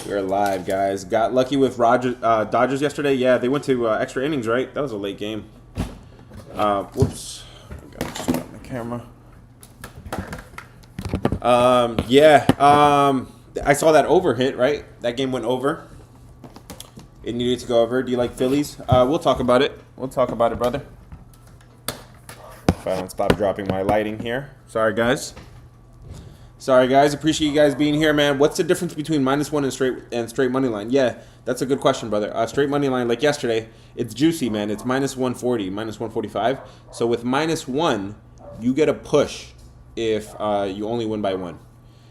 We're live, guys. Got lucky with Dodgers yesterday. Yeah, they went to extra innings, right? That was a late game. Whoops. I got to stop my camera. I saw that over hit, right? That game went over. It needed to go over. Do you like Phillies? We'll talk about it. We'll talk about it, brother. If I don't stop dropping my lighting here. Sorry, guys. Appreciate you guys being here, man. What's the difference between -1 and straight money line? Yeah, that's a good question, brother. Straight money line, like yesterday, it's juicy, man. It's -140, -145. So with -1, you get a push if you only win by one.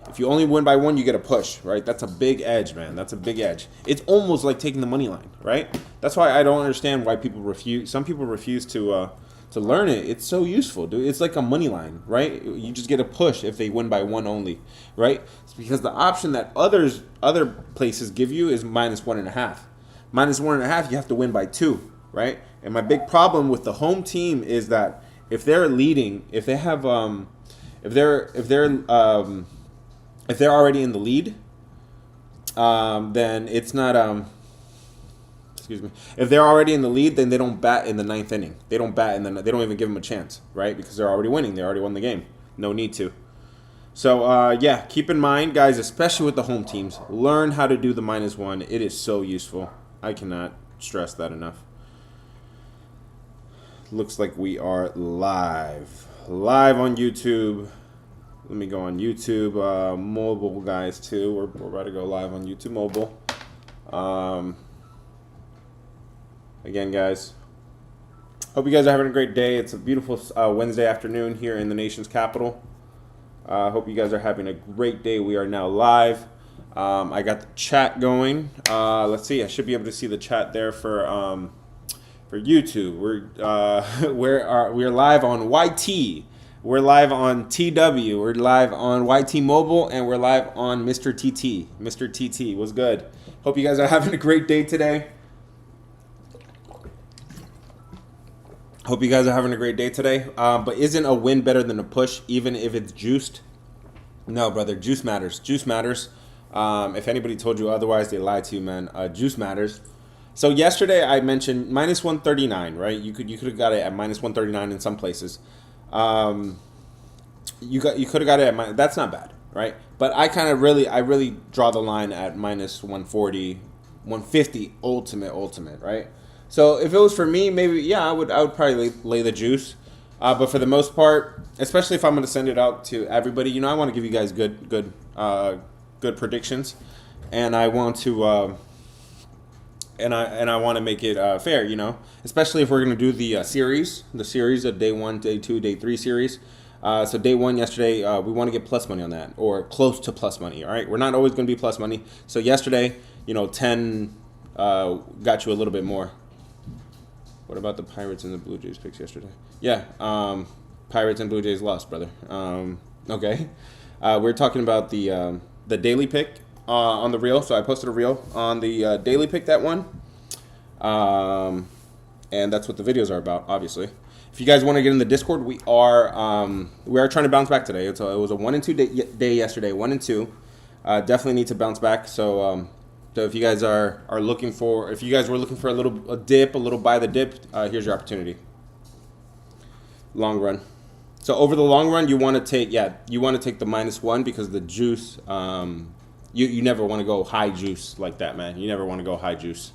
If you only win by one, you get a push, right? That's a big edge, man. That's a big edge. It's almost like taking the money line, right? That's why I don't understand why people refuse. Some people refuse to learn it. It's so useful, dude. It's like a money line, right? You just get a push if they win by one only, right? It's because the option that other places give you is -1.5. -1.5, you have to win by 2, right? And my big problem with the home team is that if they're leading, if they have if they're already in the lead, then it's not excuse me. If they're already in the lead, then they don't bat in the 9th inning. They don't bat, and then they don't even give them a chance, right? Because they're already winning. They already won the game. No need to. So, yeah, keep in mind, guys, especially with the home teams, learn how to do the -1. It is so useful. I cannot stress that enough. Looks like we are live. Live on YouTube. Let me go on YouTube. Mobile, guys, too. We're about to go live on YouTube Mobile. Again, guys, hope you guys are having a great day. It's a beautiful Wednesday afternoon here in the nation's capital. Hope you guys are having a great day. We are now live. I got the chat going. Let's see. I should be able to see the chat there for YouTube. We're live on YT. We're live on TW. We're live on YT Mobile, and we're live on Mr. TT. Mr. TT, what's good? Hope you guys are having a great day today. Hope you guys are having a great day today. But isn't a win better than a push, even if it's juiced? No, brother. Juice matters. Juice matters. If anybody told you otherwise, they lied to you, man. Juice matters. So yesterday I mentioned -139, right? You could have got it at -139 in some places. You could have got it at that's not bad, right? But I really draw the line at -140, 150 ultimate, right? So if it was for me, maybe I would probably lay the juice. But for the most part, especially if I'm going to send it out to everybody, I want to give you guys good predictions, and I want to and I want to make it fair, especially if we're going to do the series of day 1, day 2, day 3 series. So day 1 yesterday, we want to get plus money on that, or close to plus money. All right, we're not always going to be plus money. So yesterday, 10 got you a little bit more. What about the Pirates and the Blue Jays picks yesterday? Yeah, Pirates and Blue Jays lost, brother. Okay. We're talking about the daily pick on the reel. So I posted a reel on the daily pick that one. And that's what the videos are about, obviously. If you guys want to get in the Discord, we are trying to bounce back today. It was a 1 and 2 day yesterday, 1 and 2. Definitely need to bounce back. So if you guys were looking for a little buy the dip, here's your opportunity. Long run. So over the long run, you want to take the -1 because the juice. You never want to go high juice like that, man. You never want to go high juice.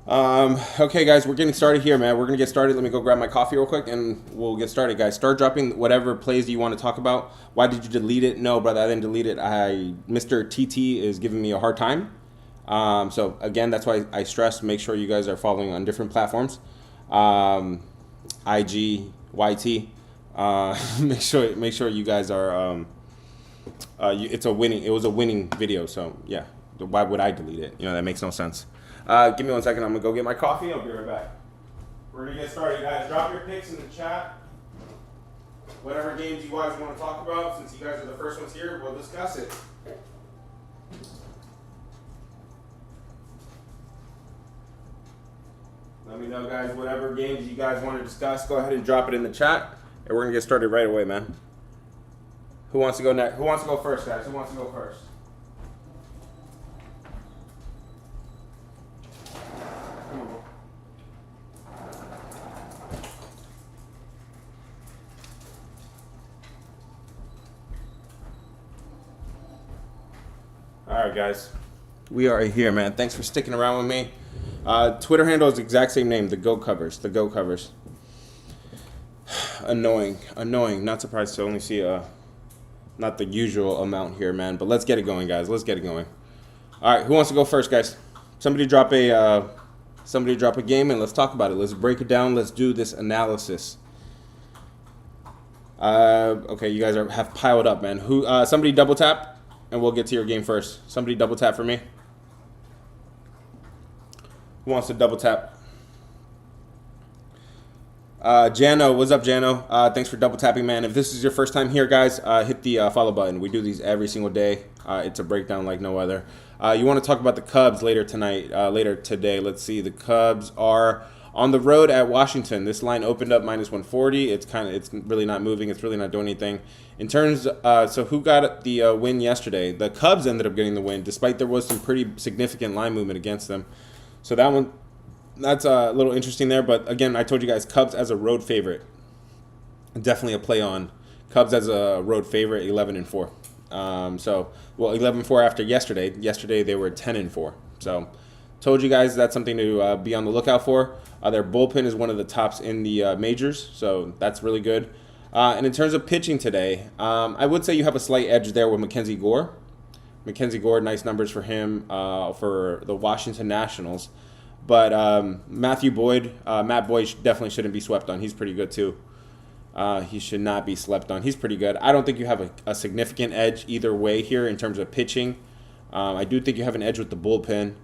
Okay, guys, we're getting started here, man. We're gonna get started. Let me go grab my coffee real quick, and we'll get started, guys. Start dropping whatever plays you want to talk about. Why did you delete it? No, brother, I didn't delete it. Mr. TT is giving me a hard time. So again, that's why I stress. Make sure you guys are following on different platforms. IG, YT. Make sure you guys are. It was a winning video. So yeah, why would I delete it? That makes no sense. Give me 1 second. I'm going to go get my coffee. I'll be right back. We're going to get started, guys. Drop your picks in the chat. Whatever games you guys want to talk about, since you guys are the first ones here, we'll discuss it. Let me know, guys, whatever games you guys want to discuss, go ahead and drop it in the chat, and we're going to get started right away, man. Who wants to go next? Who wants to go first, guys? Who wants to go first? All right, guys. We are here, man. Thanks for sticking around with me. Twitter handle is the exact same name, the Go Covers. The Go Covers. Annoying. Not surprised to only see not the usual amount here, man. But let's get it going, guys. Let's get it going. All right, who wants to go first, guys? Somebody drop a game and let's talk about it. Let's break it down. Let's do this analysis. Okay, you guys have piled up, man. Somebody double tap, and we'll get to your game first. Somebody double tap for me. Who wants to double tap? Jano, what's up, Jano? Thanks for double tapping, man. If this is your first time here, guys, hit the follow button. We do these every single day. It's a breakdown like no other. You want to talk about the Cubs later today. Let's see. The Cubs are on the road at Washington. This line opened up minus 140. It's really not moving. It's really not doing anything. In terms, so who got the win yesterday? The Cubs ended up getting the win, despite there was some pretty significant line movement against them. So that's a little interesting there. But again, I told you guys, Cubs as a road favorite. Definitely a play on. Cubs as a road favorite, 11-4. 11-4 after yesterday. Yesterday they were 10-4. So, told you guys that's something to be on the lookout for. Their bullpen is one of the tops in the majors, so that's really good. And in terms of pitching today, I would say you have a slight edge there with Mackenzie Gore. Mackenzie Gore, nice numbers for him for the Washington Nationals. But Matt Boyd definitely shouldn't be swept on. He's pretty good too. He should not be slept on. He's pretty good. I don't think you have a significant edge either way here in terms of pitching. I do think you have an edge with the bullpen.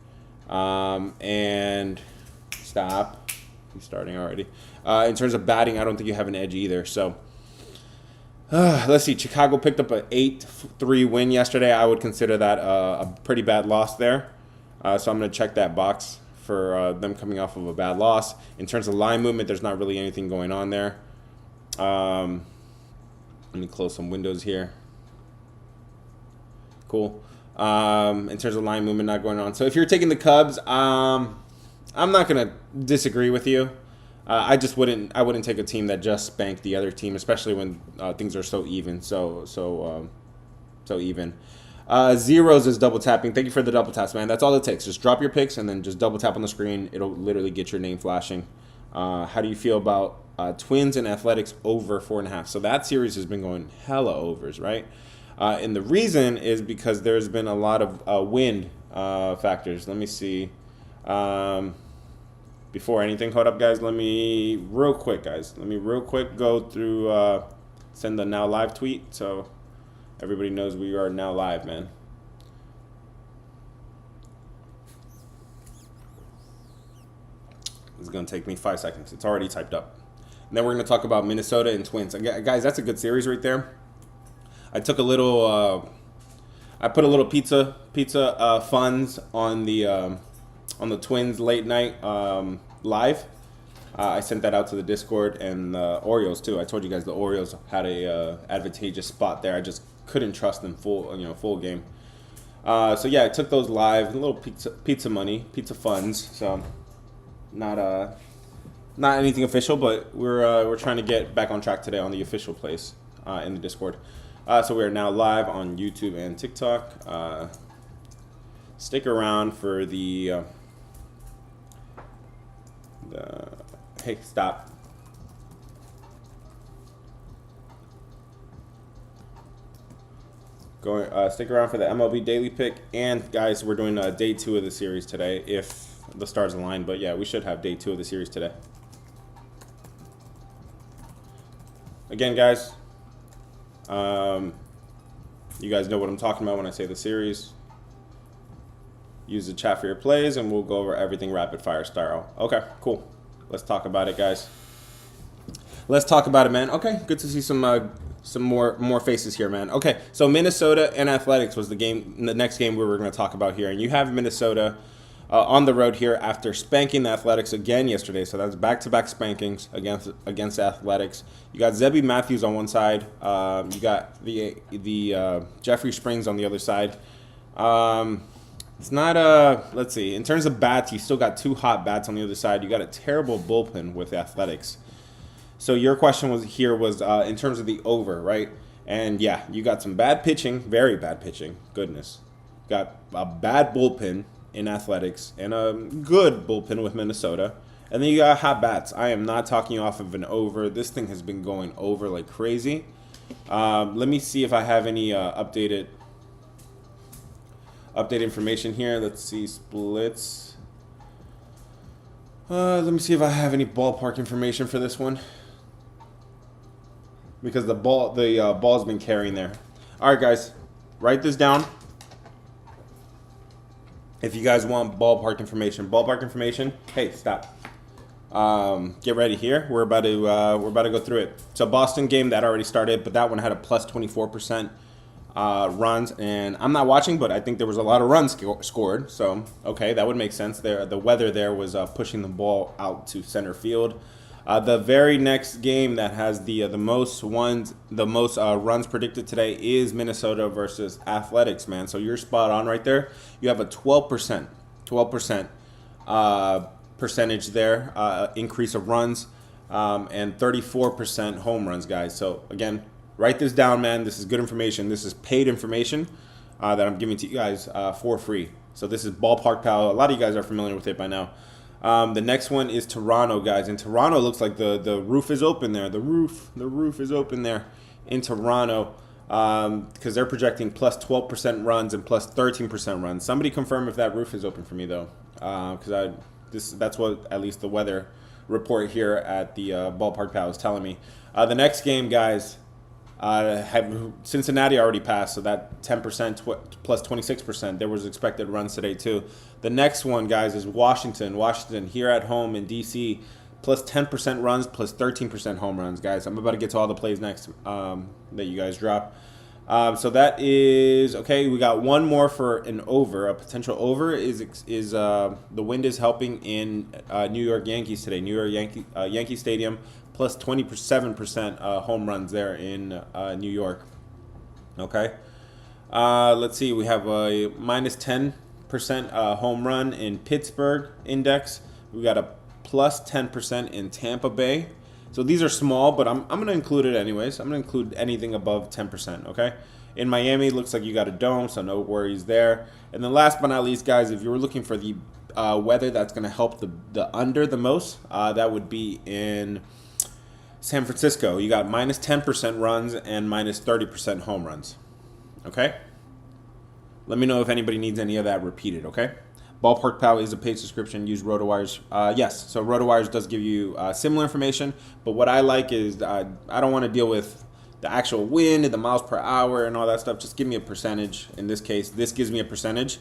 And stop. He's starting already. In terms of batting, I don't think you have an edge either. So let's see. Chicago picked up an 8-3 win yesterday. I would consider that a pretty bad loss there. So I'm going to check that box for them coming off of a bad loss. In terms of line movement, there's not really anything going on there. Let me close some windows here. Cool. In terms of line movement not going on. So if you're taking the Cubs, I'm not gonna disagree with you. I wouldn't take a team that just spanked the other team, especially when things are so even. So even. Zeros is double tapping. Thank you for the double taps, man. That's all it takes. Just drop your picks and then just double tap on the screen. It'll literally get your name flashing. How do you feel about Twins and Athletics over 4.5? So that series has been going hella overs, right? And the reason is because there's been a lot of wind factors. Let me see. Before anything, hold up, guys. Let me real quick go through, send the now live tweet so everybody knows we are now live, man. This is going to take me 5 seconds. It's already typed up. And then we're going to talk about Minnesota and Twins. Guys, that's a good series right there. I took a little, I put a little pizza funds on the Twins late night live. I sent that out to the Discord and the Orioles too. I told you guys the Orioles had a advantageous spot there. I just couldn't trust them full game. So yeah, I took those live, a little pizza money, pizza funds. So not anything official, but we're trying to get back on track today on the official place in the Discord. So we are now live on YouTube and TikTok. Stick around for the hey, stop. Stick around for the MLB daily pick, and guys, we're doing day 2 of the series today if the stars align. But yeah, we should have day 2 of the series today. Again, guys, you guys know what I'm talking about when I say the series. Use the chat for your plays, and we'll go over everything rapid fire style. Okay, cool. Let's talk about it, guys. Let's talk about it, man. Okay, good to see some more faces here, man. Okay, so Minnesota and Athletics was the next game we were going to talk about here, and you have Minnesota on the road here after spanking the Athletics again yesterday. So that's back-to-back spankings against Athletics. You got Zebby Matthews on one side. You got the Jeffrey Springs on the other side. It's not let's see. In terms of bats, you still got 2 hot bats on the other side. You got a terrible bullpen with Athletics. So your question was in terms of the over, right? And yeah, you got some bad pitching, very bad pitching. Goodness. got a bad bullpen in Athletics and a good bullpen with Minnesota. And then you got hot bats. I am not talking off of an over. This thing has been going over like crazy. Let me see if I have any updated information here. Let's see, splits. Let me see if I have any ballpark information for this one, because the ball's been carrying there. All right, guys, write this down. If you guys want ballpark information. Hey, stop. Get ready here. We're about to go through it. So Boston game that already started, but that one had a plus 24% runs, and I'm not watching, but I think there was a lot of runs scored. So okay, that would make sense. There, the weather there was pushing the ball out to center field. The very next game that has the most runs predicted today is Minnesota versus Athletics, man. So you're spot on right there. You have a 12% percentage there, increase of runs, and 34% home runs, guys. So again, write this down, man. This is good information. This is paid information that I'm giving to you guys for free. So this is Ballpark Pal. A lot of you guys are familiar with it by now. The next one is Toronto, guys. And Toronto looks like the roof is open there. The roof is open there in Toronto, because they're projecting plus 12% runs and plus 13% runs. Somebody confirm if that roof is open for me, though, because that's what at least the weather report here at the Ballpark Pal is telling me. The next game, guys, Cincinnati already passed, so that 10% plus 26%. There was expected runs today too. The next one, guys, is Washington. Washington here at home in DC, plus 10% runs, plus 13% home runs, guys. I'm about to get to all the plays next that you guys drop. So that is okay. We got one more for an over. A potential over is the wind is helping in New York Yankees today. New York Yankee Stadium, plus 27% home runs there in New York. Okay. Let's see. We have a minus 10% home run in Pittsburgh index. We got a plus 10% in Tampa Bay. So these are small, but I'm going to include it anyways. I'm going to include anything above 10%, okay? In Miami, looks like you got a dome, so no worries there. And then last but not least, guys, if you were looking for the weather that's going to help the under the most, that would be in San Francisco. You got minus 10% runs and minus 30% home runs, okay? Let me know if anybody needs any of that repeated, okay? Ballpark Pal is a paid subscription. Use RotoWires. Yes, so RotoWires does give you similar information, but what I like is I don't want to deal with the actual wind and the miles per hour and all that stuff. Just give me a percentage. In this case, this gives me a percentage.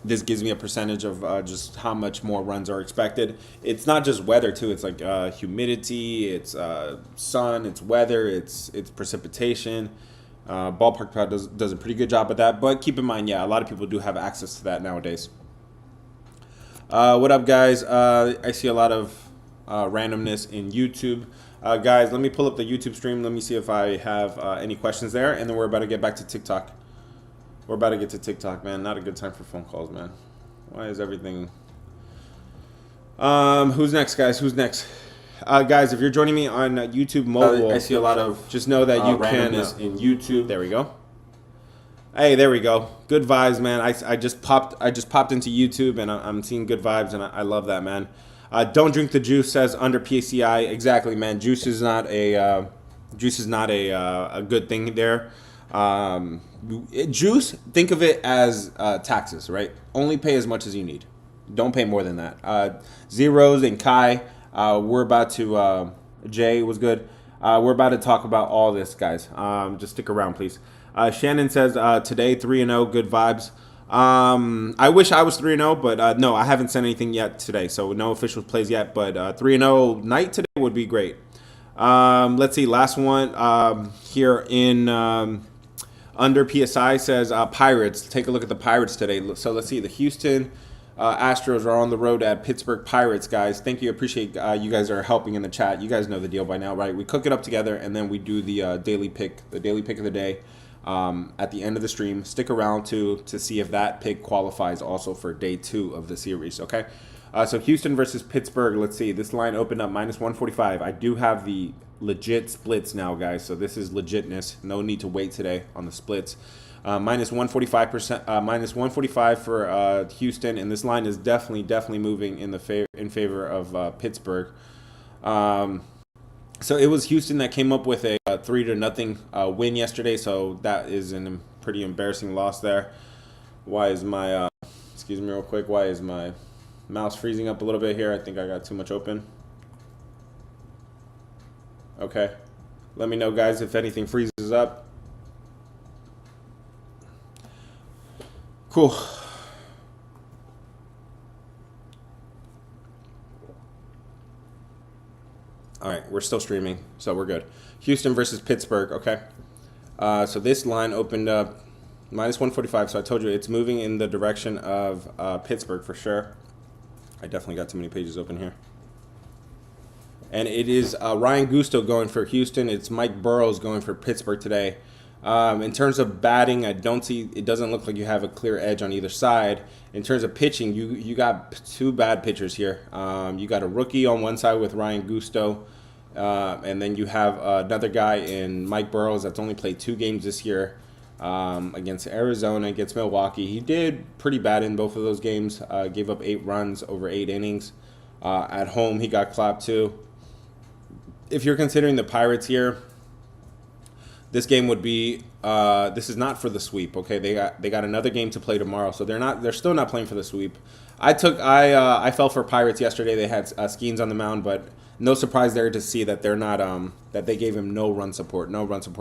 This gives me a percentage of just how much more runs are expected. It's not just weather, too. It's like humidity, it's sun, it's weather, it's precipitation. Ballpark Pal does a pretty good job at that, but keep in mind, yeah, a lot of people do have access to that nowadays. What up, guys? I see a lot of randomness in YouTube. Guys, let me pull up the YouTube stream. Let me see if I have any questions there, and then we're about to get back to TikTok. We're about to get to TikTok, man. Not a good time for phone calls, man. Why is everything... Who's next, guys? Who's next? Guys, if you're joining me on YouTube mobile, I see a lot of. Just know that you can in YouTube. There we go. Hey, there we go. Good vibes, man. I just popped into YouTube and I'm seeing good vibes, and I love that, man. Don't drink the juice, says under PCI. Exactly, man. Juice is not a good thing there. Juice, think of it as taxes, right? Only pay as much as you need. Don't pay more than that. Zeros and Kai. We're about to, Jay was good. We're about to talk about all this, guys. Just stick around, please. Shannon says, today 3-0, good vibes. I wish I was 3-0, but no, I haven't sent anything yet today, so no official plays yet, but 3-0 night today would be great. Let's see, last one here in under PSI says Pirates. Take a look at the Pirates today. So let's see, the Houston Astros are on the road at Pittsburgh Pirates, guys. Thank you. Appreciate you guys are helping in the chat. You guys know the deal by now, right? We cook it up together, and then we do the daily pick of the day at the end of the stream. Stick around to see if that pick qualifies also for day 2 of the series, okay? So Houston versus Pittsburgh. Let's see. This line opened up minus 145. I do have the legit splits now, guys. So this is legitness. No need to wait today on the splits. minus 145%, minus 145 for Houston, and this line is definitely moving in favor of Pittsburgh. So it was Houston that came up with a 3-0 win yesterday. So that is a pretty embarrassing loss there. Why is my excuse me real quick? Why is my mouse freezing up a little bit here? I think I got too much open. Okay, let me know, guys, if anything freezes up. Cool. All right, we're still streaming, so we're good. Houston versus Pittsburgh, okay? So this line opened up minus 145, so I told you it's moving in the direction of Pittsburgh for sure. I definitely got too many pages open here. And it is Ryan Gusto going for Houston. It's Mike Burrows going for Pittsburgh today. In terms of batting, it doesn't look like you have a clear edge on either side. In terms of pitching, you got two bad pitchers here. You got a rookie on one side with Ryan Gusto, and then you have another guy in Mike Burrows that's only played 2 games this year against Arizona, against Milwaukee. He did pretty bad in both of those games. Gave up 8 runs over 8 innings. At home, he got clapped too. If you're considering the Pirates here, this game would be this is not for the sweep. Okay, they got another game to play tomorrow, so they're still not playing for the sweep. I fell for Pirates yesterday. They had Skeens on the mound, but no surprise there to see that they're not that they gave him no run support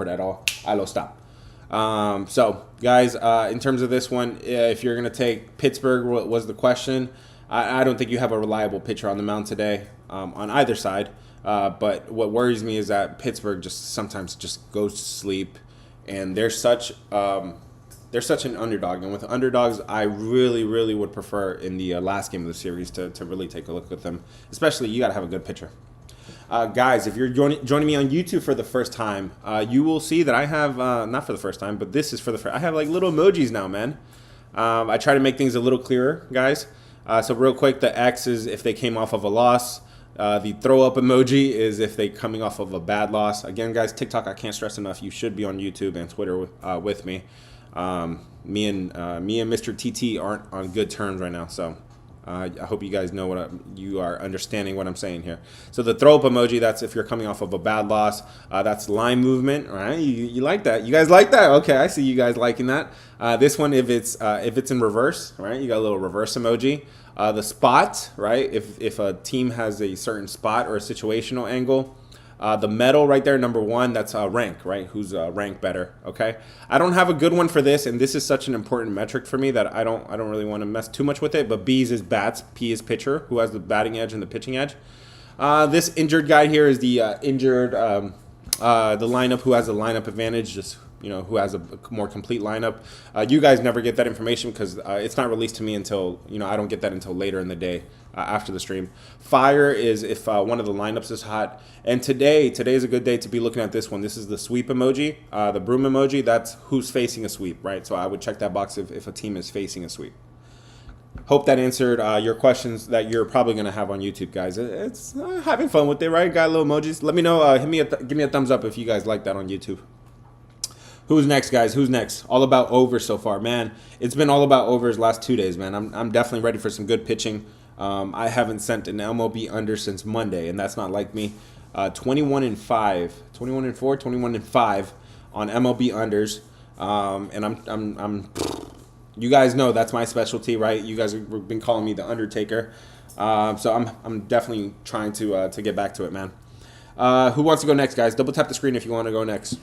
at all. Ilo, stop. So guys, in terms of this one, if you're gonna take Pittsburgh, was the question. I don't think you have a reliable pitcher on the mound today on either side. But what worries me is that Pittsburgh just sometimes just goes to sleep, and they're such an underdog. And with underdogs, I really would prefer in the last game of the series to really take a look at them. Especially, you got to have a good pitcher. Guys, if you're joining me on YouTube for the first time, you will see that I have, not for the first time, but this is for the first. I have like little emojis now, man. I try to make things a little clearer, guys. So real quick, the X is if they came off of a loss. The throw up emoji is if they coming off of a bad loss. Again, guys, TikTok, I can't stress enough. You should be on YouTube and Twitter with me. Me and Mr. TT aren't on good terms right now, so I hope you guys know you are understanding what I'm saying here. So the throw up emoji, that's if you're coming off of a bad loss. That's line movement, right? You like that? You guys like that? Okay, I see you guys liking that. This one, if it's in reverse, right? You got a little reverse emoji. The spot, right? If a team has a certain spot or a situational angle, the medal right there, number 1, that's rank, right? Who's ranked better? Okay. I don't have a good one for this, and this is such an important metric for me that I don't really want to mess too much with it. But B's is bats, P is pitcher, who has the batting edge and the pitching edge. This injured guy here is the injured the lineup, who has the lineup advantage, just who has a more complete lineup. You guys never get that information because it's not released to me until, I don't get that until later in the day after the stream. Fire is if one of the lineups is hot. And today is a good day to be looking at this one. This is the sweep emoji, the broom emoji. That's who's facing a sweep, right? So I would check that box if a team is facing a sweep. Hope that answered your questions that you're probably going to have on YouTube, guys. It's having fun with it, right? Got little emojis. Let me know. Give me a thumbs up if you guys like that on YouTube. Who's next, guys? Who's next? All about overs so far, man. It's been all about overs last 2 days, man. I'm definitely ready for some good pitching. I haven't sent an MLB under since Monday, and that's not like me. 21-5, 21-4, 21-5 on MLB unders, and I'm. You guys know that's my specialty, right? You guys have been calling me the Undertaker, so I'm definitely trying to get back to it, man. Who wants to go next, guys? Double tap the screen if you want to go next.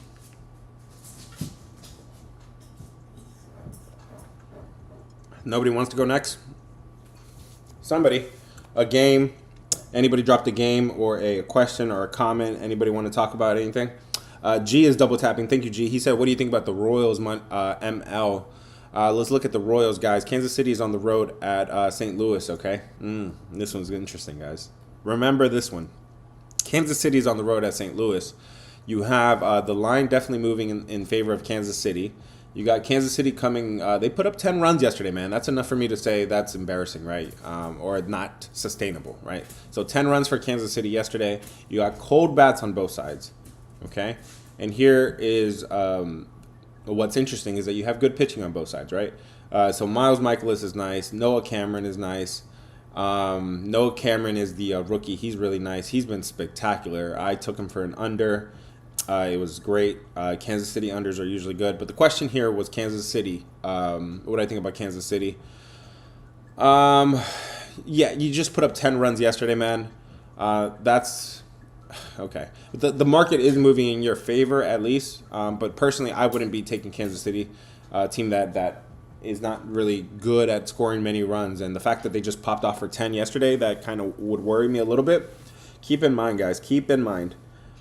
Nobody wants to go next? Somebody. A game. Anybody dropped a game or a question or a comment? Anybody want to talk about anything? G is double tapping. Thank you, G. He said, what do you think about the Royals ML? Let's look at the Royals, guys. Kansas City is on the road at St. Louis, okay? This one's interesting, guys. Remember this one. Kansas City is on the road at St. Louis. You have the line definitely moving in favor of Kansas City. You got Kansas City coming. They put up 10 runs yesterday, man. That's enough for me to say that's embarrassing, right? Or not sustainable, right? So 10 runs for Kansas City yesterday. You got cold bats on both sides, okay? And here is what's interesting is that you have good pitching on both sides, right? So Miles Michaelis is nice. Noah Cameron is nice. Noah Cameron is the rookie. He's really nice. He's been spectacular. I took him for an under. It was great. Kansas City unders are usually good. But the question here was Kansas City. What do I think about Kansas City? Yeah, you just put up 10 runs yesterday, man. That's okay. The market is moving in your favor at least. But personally, I wouldn't be taking Kansas City, a team that is not really good at scoring many runs. And the fact that they just popped off for 10 yesterday, that kind of would worry me a little bit. Keep in mind, guys,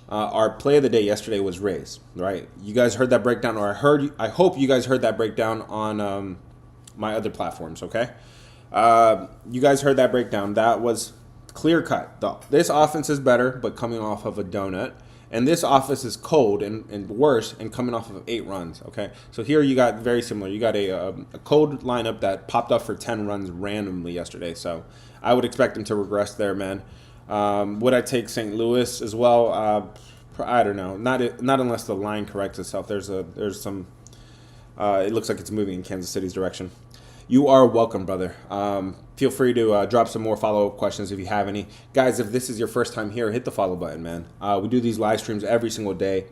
our play of the day yesterday was Rays, right? You guys heard that breakdown, or I hope you guys heard that breakdown on my other platforms, okay? You guys heard that breakdown. That was clear cut. This offense is better, but coming off of a donut. And this offense is cold and worse and coming off of 8 runs, okay? So here you got very similar. You got a cold lineup that popped up for 10 runs randomly yesterday. So I would expect them to regress there, man. Would I take St. Louis as well? I don't know. Not unless the line corrects itself. There's some. It looks like it's moving in Kansas City's direction. You are welcome, brother. Feel free to drop some more follow-up questions if you have any. Guys, if this is your first time here, hit the follow button, man. We do these live streams every single day.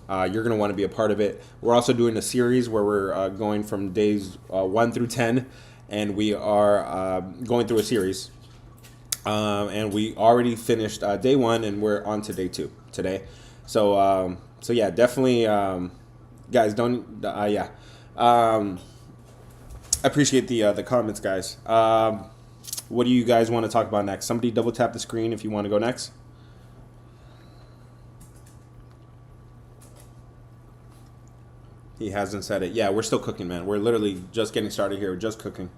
You're going to want to be a part of it. We're also doing a series where we're going from days 1 through 10, and we are going through a series. And we already finished day 1, and we're on to day 2 today. So yeah, definitely, guys, don't, yeah. I appreciate the comments, guys. What do you guys want to talk about next? Somebody double tap the screen if you want to go next. He hasn't said it. Yeah, we're still cooking, man. We're literally just getting started here. We're just cooking.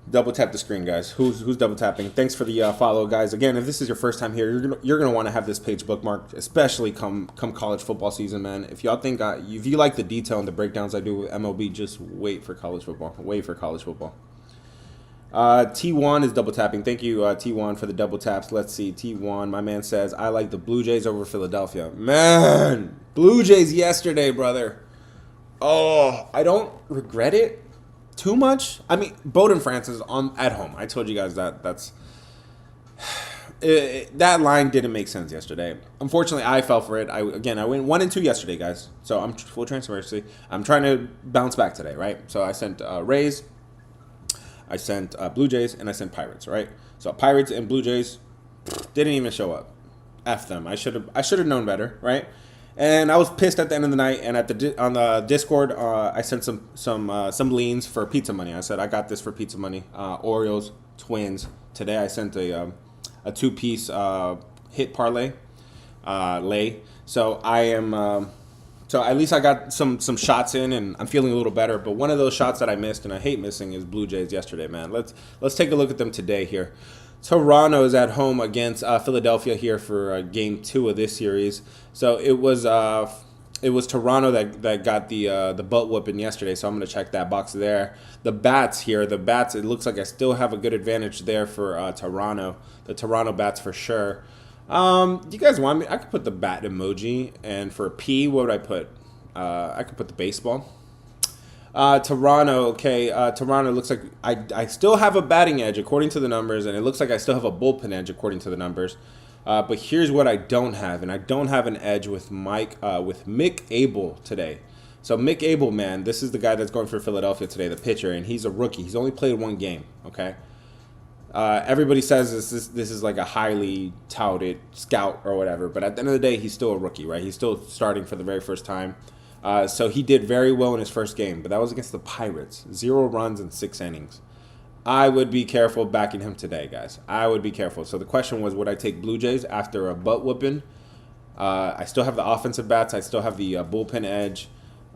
Double tap the screen, guys. Who's double tapping? Thanks for the follow, guys. Again, if this is your first time here, you're gonna want to have this page bookmarked, especially come college football season, man. If y'all think if you like the detail and the breakdowns I do with MLB, just wait for college football. Wait for college football. T1 is double tapping. Thank you, T1, for the double taps. Let's see. T1, my man says, I like the Blue Jays over Philadelphia. Man, Blue Jays yesterday, brother. Oh, I don't regret it too much. I mean, Bowden Francis at home. I told you guys that's that line didn't make sense yesterday. Unfortunately, I fell for it. I went 1-2 yesterday, guys. So I'm full transparency. I'm trying to bounce back today, right? So I sent Rays, I sent Blue Jays, and I sent Pirates, right? So Pirates and Blue Jays didn't even show up. F them. I should have known better, right? And I was pissed at the end of the night. And on the Discord, I sent some leans for pizza money. I said I got this for pizza money. Orioles, Twins. Today I sent a 2-piece hit parlay lay. So I am. So at least I got some shots in, and I'm feeling a little better. But one of those shots that I missed, and I hate missing, is Blue Jays yesterday, man. Let's take a look at them today here. Toronto is at home against Philadelphia here for game 2 of this series. So it was Toronto that got the butt whooping yesterday. So I'm gonna check that box there. The bats here, it looks like I still have a good advantage there for Toronto. The Toronto bats for sure. Do you guys want me? I could put the bat emoji, and for P, what would I put? I could put the baseball. Toronto, okay. Toronto looks like I still have a batting edge according to the numbers, and it looks like I still have a bullpen edge according to the numbers. But here's what I don't have, and I don't have an edge with Mick Abel today. So Mick Abel, man, this is the guy that's going for Philadelphia today, the pitcher, and he's a rookie. He's only played 1 game, okay? Everybody says this is like a highly touted scout or whatever, but at the end of the day, he's still a rookie, right? He's still starting for the very first time. So he did very well in his first game, but that was against the Pirates. 0 runs in 6 innings. I would be careful backing him today, guys. I would be careful. So the question was, would I take Blue Jays after a butt whooping? I still have the offensive bats. I still have the bullpen edge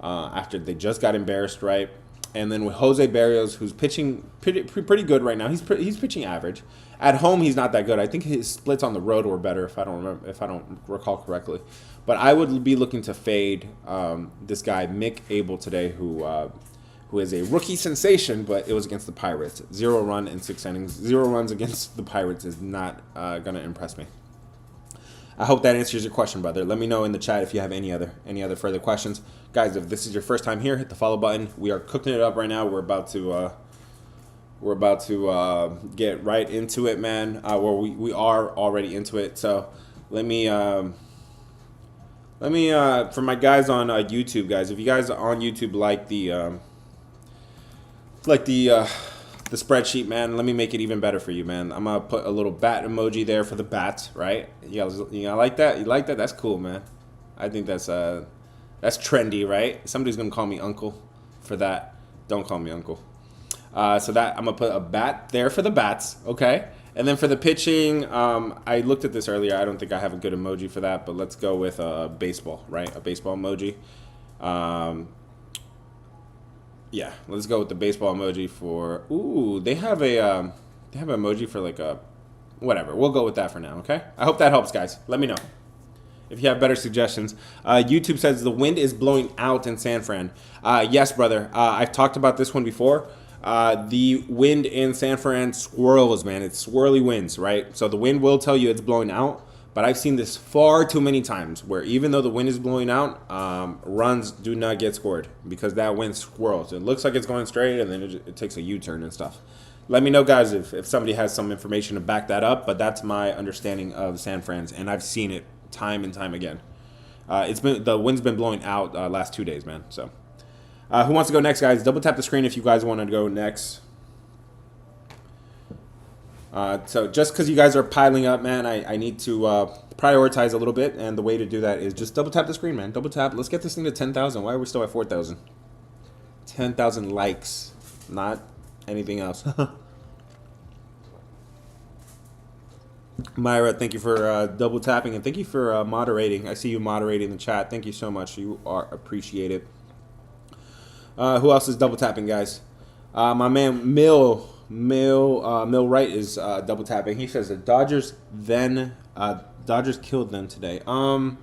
after they just got embarrassed, right? And then with Jose Barrios, who's pitching pretty good right now. He's pitching average. At home, he's not that good. I think his splits on the road were better, if I don't recall correctly. But I would be looking to fade this guy Mick Abel today, who is a rookie sensation, but it was against the Pirates. 0 run in 6 innings. 0 runs against the Pirates is not going to impress me. I hope that answers your question, brother. Let me know in the chat if you have any other further questions, guys. If this is your first time here, hit the follow button. We are cooking it up right now. We're about to get right into it, man. Well, we are already into it. So let me for my guys on YouTube, guys. If you guys on YouTube like the spreadsheet, man, let me make it even better for you, man. I'm gonna put a little bat emoji there for the bats, right? You like that? You like that? That's cool, man. I think that's trendy, right? Somebody's gonna call me uncle for that. Don't call me uncle. So that I'm gonna put a bat there for the bats, okay? And then for the pitching, I looked at this earlier. I don't think I have a good emoji for that, but let's go with a baseball, right? A baseball emoji. Yeah, let's go with the baseball emoji for. Ooh, they have an emoji for like a whatever. We'll go with that for now, okay? I hope that helps, guys. Let me know if you have better suggestions. YouTube says the wind is blowing out in San Fran. Yes, brother. I've talked about this one before. The wind in San Fran swirls, man. It's swirly winds, right? So the wind will tell you it's blowing out, but I've seen this far too many times where even though the wind is blowing out, runs do not get scored because that wind swirls. It looks like it's going straight, and then it takes a U-turn and stuff. Let me know, guys, if somebody has some information to back that up, but that's my understanding of San Fran's, and I've seen it time and time again. The wind's been blowing out last 2 days, man, so... who wants to go next, guys? Double tap the screen if you guys want to go next. So just because you guys are piling up, man, I need to prioritize a little bit. And the way to do that is just double tap the screen, man. Double tap. Let's get this thing to 10,000. Why are we still at 4,000? 10,000 likes, not anything else. Myra, thank you for double tapping. And thank you for moderating. I see you moderating the chat. Thank you so much. You are appreciated. Who else is double tapping, guys? My man Mill Wright is double tapping. He says the Dodgers killed them today. So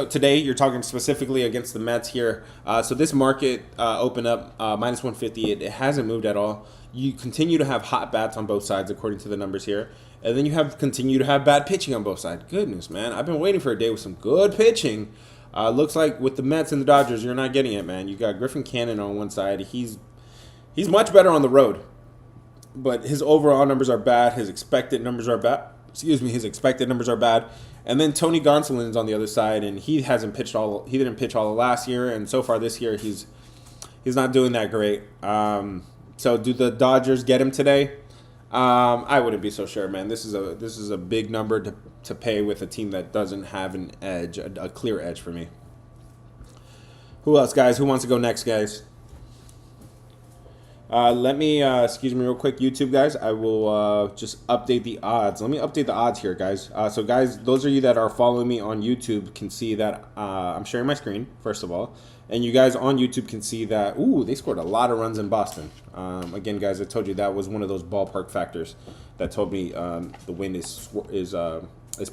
today you're talking specifically against the Mets here. So this market opened up minus 150. It hasn't moved at all. You continue to have hot bats on both sides according to the numbers here, and then you continue to have bad pitching on both sides. Goodness, man, I've been waiting for a day with some good pitching. Looks like with the Mets and the Dodgers, you're not getting it, man. You got Griffin Cannon on one side. He's much better on the road, but his overall numbers are bad. His expected numbers are bad. His expected numbers are bad. And then Tony Gonsolin's on the other side, and he didn't pitch all of last year, and so far this year he's not doing that great. So do the Dodgers get him today? I wouldn't be so sure, man. This is a big number to pay with a team that doesn't have an edge, a clear edge for me. Who else, guys? Who wants to go next, guys? Let me, excuse me real quick, YouTube, guys. I will just update the odds. Let me update the odds here, guys. So, guys, those of you that are following me on YouTube can see that I'm sharing my screen, first of all. And you guys on YouTube can see that, ooh, they scored a lot of runs in Boston. Again, guys, I told you that was one of those ballpark factors that told me the wind is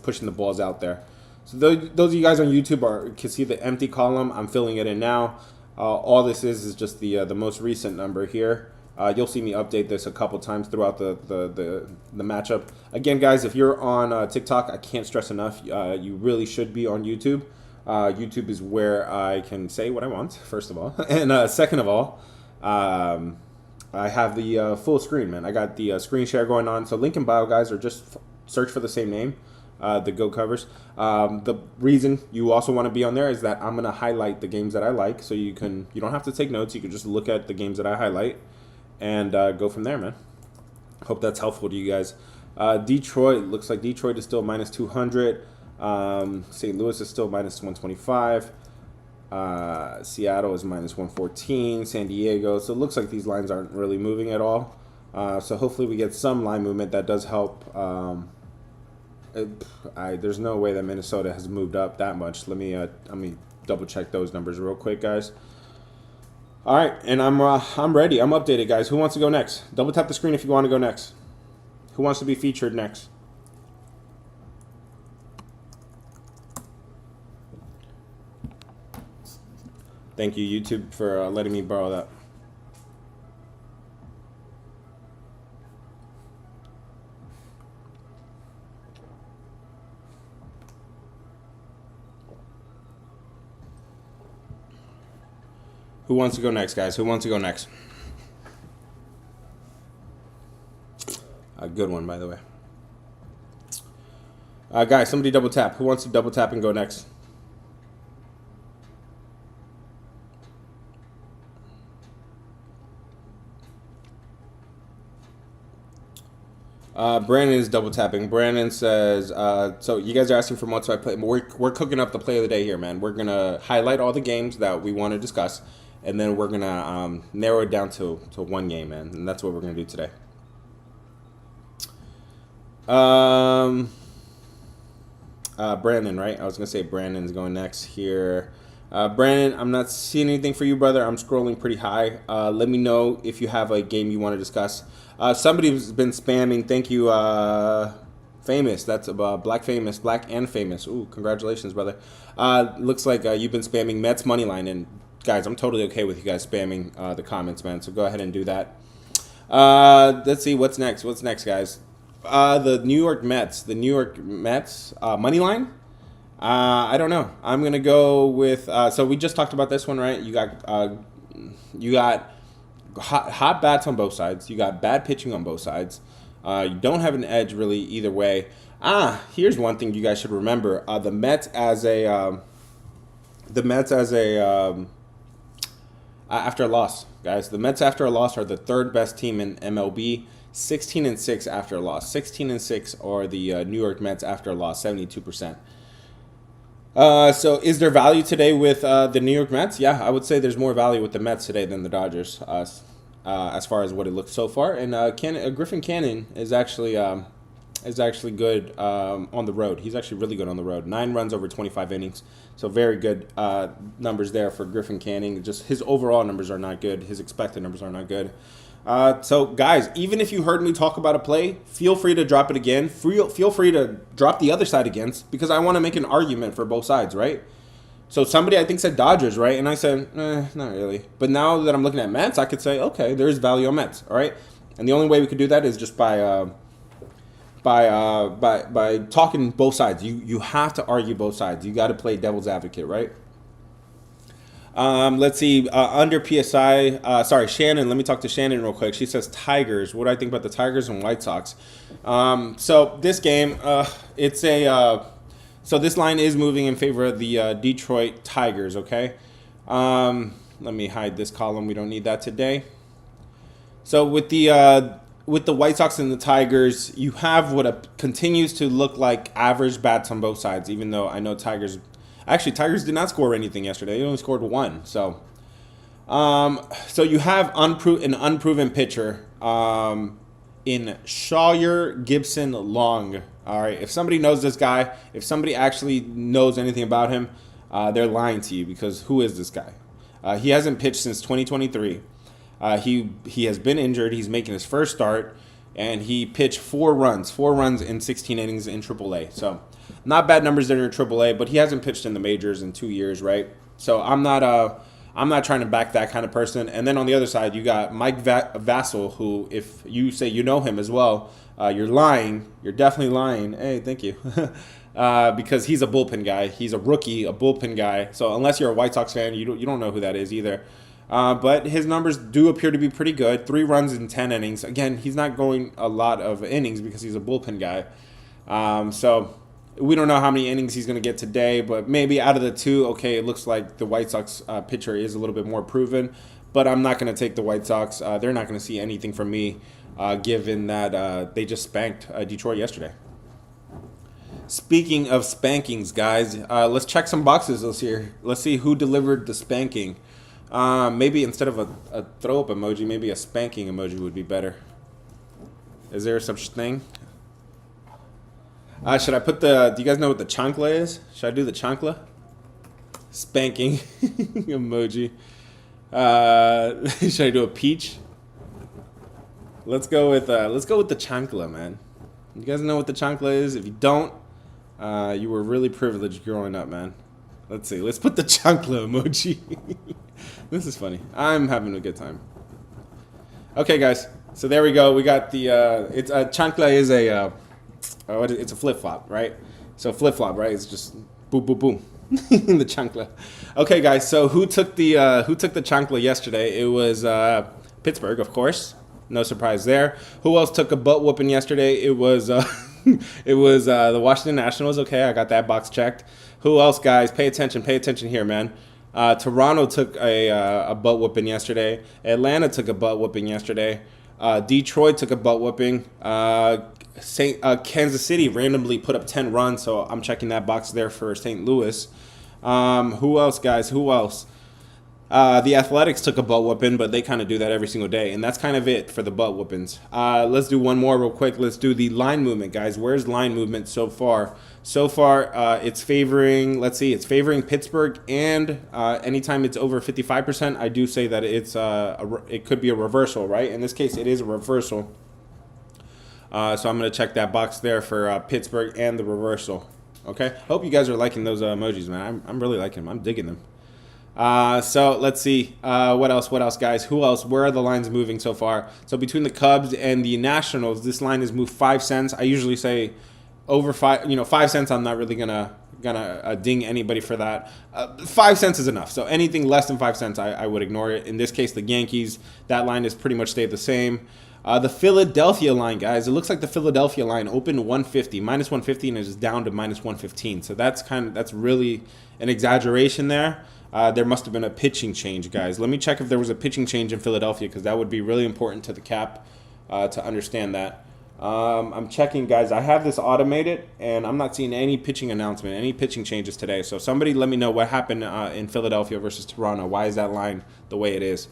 pushing the balls out there. So those of you guys on YouTube can see the empty column. I'm filling it in now. All this is just the most recent number here. You'll see me update this a couple times throughout the matchup. Again, guys, if you're on TikTok, I can't stress enough, you really should be on YouTube. YouTube is where I can say what I want, first of all. And second of all, I have the full screen, man. I got the screen share going on. So link in bio, guys, or just search for the same name, the Go Covers. The reason you also want to be on there is that I'm going to highlight the games that I like. So you don't have to take notes. You can just look at the games that I highlight and go from there, man. Hope that's helpful to you guys. Detroit, looks like Detroit is still minus 200. St. Louis is still minus 125. Seattle is minus 114. San Diego. So it looks like these lines aren't really moving at all. So hopefully we get some line movement that does help. There's no way that Minnesota has moved up that much. Let me double check those numbers real quick, guys. All right, and I'm ready. I'm updated, guys. Who wants to go next? Double tap the screen if you want to go next. Who wants to be featured next? Thank you, YouTube, for letting me borrow that. Who wants to go next, guys? Who wants to go next? A good one, by the way. Guys, somebody double tap. Who wants to double tap and go next? Brandon is double tapping. Brandon says, so you guys are asking for what I play. We're cooking up the play of the day here, man. We're going to highlight all the games that we want to discuss, and then we're going to narrow it down to one game, man. And that's what we're going to do today. Brandon, right? I was going to say Brandon's going next here. Brandon, I'm not seeing anything for you, brother. I'm scrolling pretty high. Let me know if you have a game you want to discuss. Somebody's been spamming. Thank you, Famous. That's Black Famous, Black and Famous. Ooh, congratulations, brother. Looks like you've been spamming Mets money line, and guys, I'm totally okay with you guys spamming the comments, man. So go ahead and do that. Let's see what's next. What's next, guys? The New York Mets. The New York Mets money line. I don't know. I'm gonna go with. So we just talked about this one, right? You got hot bats on both sides. You got bad pitching on both sides. You don't have an edge really either way. Here's one thing you guys should remember: the Mets as a after a loss, guys. The Mets after a loss are the third best team in MLB. 16-6 after a loss. 16-6 are the New York Mets after a loss. 72%. So is there value today with the New York Mets? Yeah, I would say there's more value with the Mets today than the Dodgers as far as what it looks so far. And Griffin Cannon is actually good on the road. He's actually really good on the road. 9 runs over 25 innings. So very good numbers there for Griffin Cannon. Just his overall numbers are not good. His expected numbers are not good. So, guys, even if you heard me talk about a play, feel free to drop it again. Feel free to drop the other side against, because I want to make an argument for both sides, right? So somebody, I think, said Dodgers, right? And I said, not really. But now that I'm looking at Mets, I could say, okay, there's value on Mets, all right? And the only way we could do that is just by talking both sides. You have to argue both sides. You got to play devil's advocate, right? Let's see. Under PSI, Shannon. Let me talk to Shannon real quick. She says Tigers. What do I think about the Tigers and White Sox? So this game, so this line is moving in favor of the Detroit Tigers. Okay. Let me hide this column. We don't need that today. So with the White Sox and the Tigers, you have what continues to look like average bats on both sides. Even though I know Tigers did not score anything yesterday. They only scored 1. So you have an unproven pitcher in Sawyer Gibson Long. All right, if somebody knows this guy, if somebody actually knows anything about him, they're lying to you, because who is this guy? He hasn't pitched since 2023. He has been injured. He's making his first start, and he pitched 4 runs in 16 innings in AAA. So not bad numbers there in AAA, but he hasn't pitched in the majors in 2 years, right? So I'm not trying to back that kind of person. And then on the other side, you got Mike Vassell, who, if you say you know him as well, you're lying. You're definitely lying. Hey, thank you. Because he's a bullpen guy. He's a rookie, a bullpen guy. So unless you're a White Sox fan, you don't know who that is either. But his numbers do appear to be pretty good. 3 runs in 10 innings. Again, he's not going a lot of innings because he's a bullpen guy. So we don't know how many innings he's going to get today, but maybe out of the 2, okay, it looks like the White Sox pitcher is a little bit more proven. But I'm not going to take the White Sox. They're not going to see anything from me, given that they just spanked Detroit yesterday. Speaking of spankings, guys, let's check some boxes this year. Let's see who delivered the spanking. Maybe instead of a throw-up emoji, maybe a spanking emoji would be better. Is there such thing? Should I put do you guys know what the chancla is? Should I do the chancla? Spanking emoji. Should I do a peach? Let's go with the chancla, man. You guys know what the chancla is? If you don't, you were really privileged growing up, man. Let's see. Let's put the chancla emoji. This is funny. I'm having a good time. Okay, guys. So there we go. We got the chancla is it's a flip flop, right? So flip flop, right? It's just boom, boom, boom. The chancla. Okay, guys. So who took the chancla yesterday? It was Pittsburgh, of course. No surprise there. Who else took a butt whooping yesterday? It was the Washington Nationals. Okay, I got that box checked. Who else, guys? Pay attention. Pay attention here, man. Toronto took a butt whooping yesterday. Atlanta took a butt whooping yesterday. Detroit took a butt whooping. Kansas City randomly put up 10 runs, so I'm checking that box there for St. Louis. Who else, guys? Who else? The Athletics took a butt whooping, but they kind of do that every single day, and that's kind of it for the butt whoopings. Let's do one more real quick. Let's do the line movement, guys. Where's line movement so far? So far, it's favoring. Let's see, it's favoring Pittsburgh, and anytime it's over 55%, I do say that it could be a reversal, right? In this case, it is a reversal. So I'm going to check that box there for Pittsburgh and the reversal. Okay. Hope you guys are liking those emojis, man. I'm really liking them. I'm digging them. So let's see. What else? What else, guys? Who else? Where are the lines moving so far? So between the Cubs and the Nationals, this line has moved 5 cents. I usually say over 5 cents. I'm not really gonna ding anybody for that. 5 cents is enough. So anything less than 5 cents, I would ignore it. In this case, the Yankees, that line has pretty much stayed the same. The Philadelphia line, guys, it looks like the Philadelphia line opened 150, minus 150, and is down to minus 115. So that's really an exaggeration there. There must have been a pitching change, guys. Let me check if there was a pitching change in Philadelphia, because that would be really important to the cap to understand that. I'm checking, guys. I have this automated, and I'm not seeing any pitching announcement, any pitching changes today. So somebody let me know what happened in Philadelphia versus Toronto. Why is that line the way it is?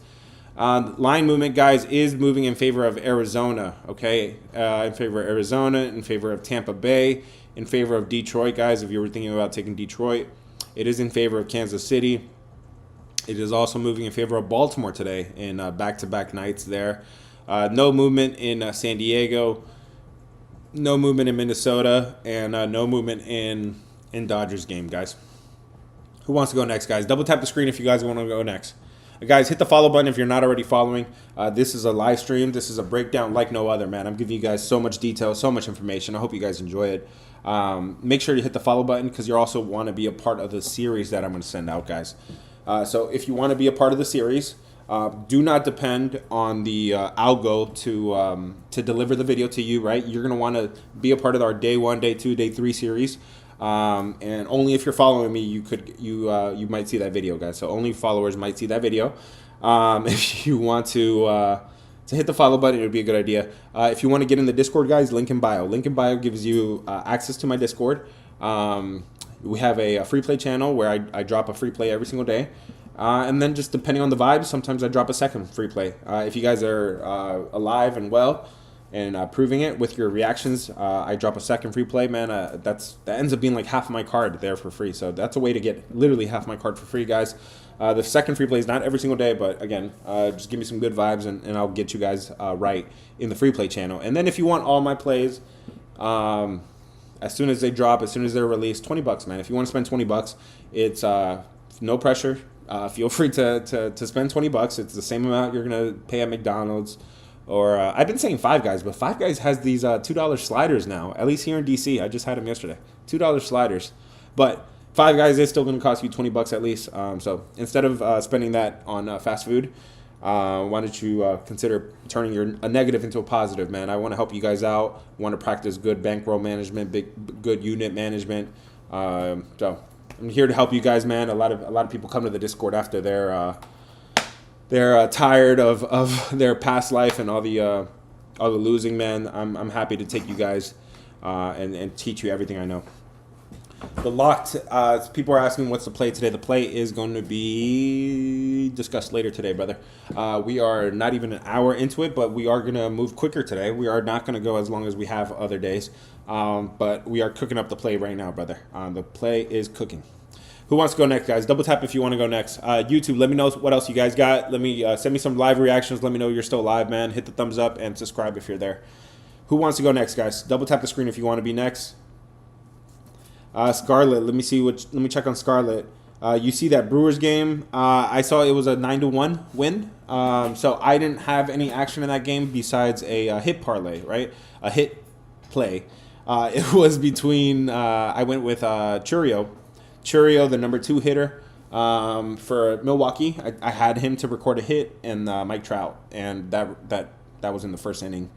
Line movement, guys, is moving in favor of Arizona, okay? In favor of Arizona, in favor of Tampa Bay, in favor of Detroit, guys, if you were thinking about taking Detroit. It is in favor of Kansas City. It is also moving in favor of Baltimore today in back-to-back nights there. No movement in San Diego, no movement in Minnesota, and no movement in Dodgers game, guys. Who wants to go next, guys? Double tap the screen if you guys want to go next. Guys, hit the follow button if you're not already following. This is a live stream. This is a breakdown like no other, man. I'm giving you guys so much detail, so much information. I hope you guys enjoy it. Make sure you hit the follow button, because you also want to be a part of the series that I'm going to send out, guys. So if you want to be a part of the series, do not depend on the algo to deliver the video to you, right? You're going to want to be a part of our day 1, day 2, day 3 series. And only if you're following me, you might see that video, guys. So only followers might see that video. If you want to hit the follow button, it would be a good idea. If you want to get in the Discord, guys, link in bio. Link in bio gives you access to my Discord. We have a free play channel where I drop a free play every single day. And then just depending on the vibes, sometimes I drop a second free play. If you guys are alive and well and proving it with your reactions, I drop a second free play, man. That ends up being like half my card there for free. So that's a way to get literally half my card for free, guys. The second free play is not every single day, but again, just give me some good vibes, and I'll get you guys right in the free play channel. And then if you want all my plays, as soon as they drop, as soon as they're released, $20, man. If you want to spend $20, it's no pressure. Feel free to spend $20. It's the same amount you're gonna pay at McDonald's. Or I've been saying Five Guys, but Five Guys has these $2 sliders now. At least here in DC, I just had them yesterday. $2 sliders, but Five Guys is still going to cost you $20 at least. So instead of spending that on fast food, why don't you consider turning a negative into a positive, man? I want to help you guys out. I want to practice good bankroll management, good unit management. So I'm here to help you guys, man. A lot of people come to the Discord after they're tired of their past life and all the losing, man. I'm happy to take you guys and teach you everything I know. The locked, people are asking what's the play today. The play is going to be discussed later today, brother. We are not even an hour into it, but we are going to move quicker today. We are not going to go as long as we have other days, but we are cooking up the play right now, brother. The play is cooking. Who wants to go next, guys? Double tap if you want to go next. YouTube, let me know what else you guys got. Let me send me some live reactions. Let me know you're still live, man. Hit the thumbs up and subscribe if you're there. Who wants to go next, guys? Double tap the screen if you want to be next. Scarlet, let me check on Scarlet. You see that Brewers game? I saw it was a 9-1 win. So I didn't have any action in that game besides a hit parlay, right? A hit play. It was between. I went with Churio. Churio, the number 2 hitter for Milwaukee. I had him to record a hit, and Mike Trout, and that was in the first inning.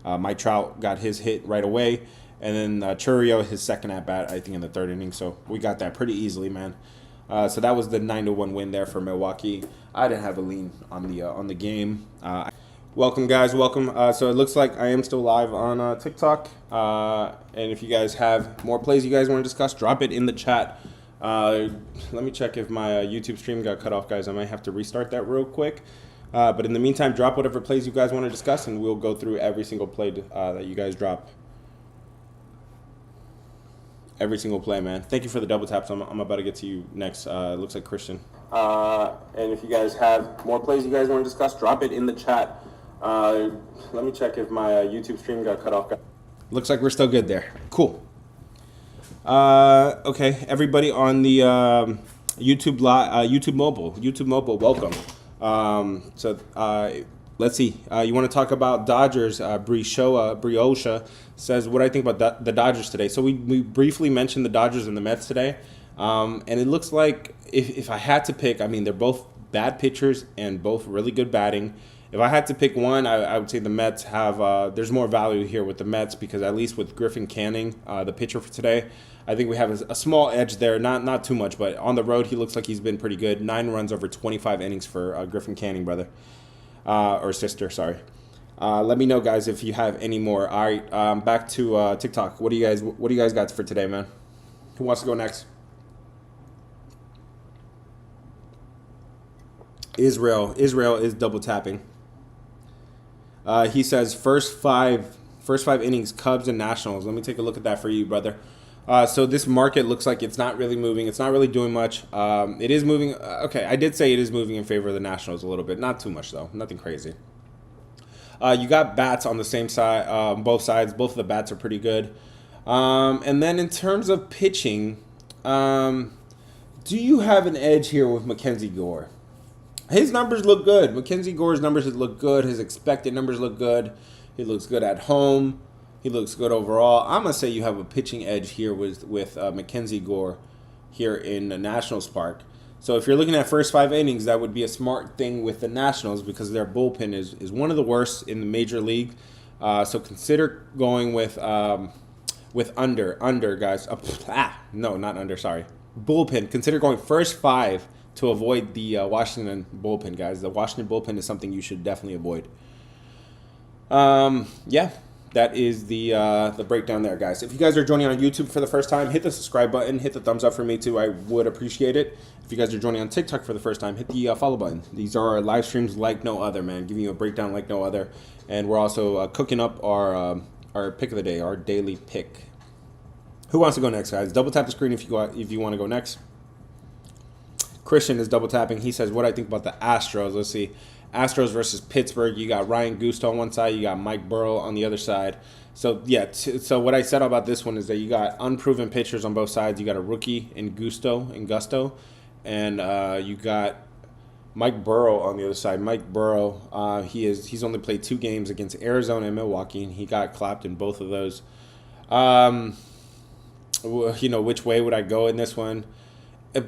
Mike Trout got his hit right away, and then Churio his second at bat, I think, in the third inning. So we got that pretty easily, man. So that was the 9-1 win there for Milwaukee. I didn't have a lean on the game. Welcome, guys. Welcome. So it looks like I am still live on TikTok. And if you guys have more plays you guys want to discuss, drop it in the chat. Let me check if my YouTube stream got cut off, guys. I might have to restart that real quick. But in the meantime, drop whatever plays you guys want to discuss, and we'll go through every single play that you guys drop. Every single play, man. Thank you for the double taps. I'm about to get to you next. It looks like Christian. And if you guys have more plays you guys want to discuss, drop it in the chat. Let me check if my YouTube stream got cut off. Looks like we're still good there. Cool. Okay, everybody on the YouTube mobile, welcome. Let's see. You want to talk about Dodgers? Briosha says, what do I think about the Dodgers today? So we briefly mentioned the Dodgers and the Mets today. And it looks like if I had to pick, I mean, they're both bad pitchers and both really good batting. If I had to pick one, I would say the Mets have, there's more value here with the Mets because at least with Griffin Canning, the pitcher for today, I think we have a small edge there, not too much, but on the road, he looks like he's been pretty good. 9 runs over 25 innings for Griffin Canning, brother. Or sister, sorry. Let me know, guys, if you have any more. All right, back to TikTok. What do you guys got for today, man? Who wants to go next? Israel is double tapping. He says first five innings, Cubs and Nationals. Let me take a look at that for you, brother. So this market looks like it's not really moving. It's not really doing much. It is moving. Okay, I did say it is moving in favor of the Nationals a little bit. Not too much, though. Nothing crazy. You got bats on the same side, both sides. Both of the bats are pretty good. And then in terms of pitching, do you have an edge here with Mackenzie Gore? His numbers look good. Mackenzie Gore's numbers look good. His expected numbers look good. He looks good at home. He looks good overall. I'm going to say you have a pitching edge here with Mackenzie Gore here in the Nationals Park. So if you're looking at first 5 innings, that would be a smart thing with the Nationals because their bullpen is one of the worst in the major league. So consider going with under, guys. No, not under, sorry. Bullpen. Consider going first 5 to avoid the Washington bullpen, guys. The Washington bullpen is something you should definitely avoid. Yeah. That is the breakdown there, guys. If you guys are joining on YouTube for the first time, hit the subscribe button. Hit the thumbs up for me, too. I would appreciate it. If you guys are joining on TikTok for the first time, hit the follow button. These are our live streams like no other, man. Giving you a breakdown like no other. And we're also cooking up our pick of the day, our daily pick. Who wants to go next, guys? Double tap the screen if you want to go next. Christian is double tapping. He says, what do I think about the Astros? Let's see. Astros versus Pittsburgh. You got Ryan Gusto on one side. You got Mike Burrow on the other side. So, yeah. So what I said about this one is that you got unproven pitchers on both sides. You got a rookie in Gusto. And you got Mike Burrow on the other side. Mike Burrow, he's only played 2 games against Arizona and Milwaukee, and he got clapped in both of those. Which way would I go in this one?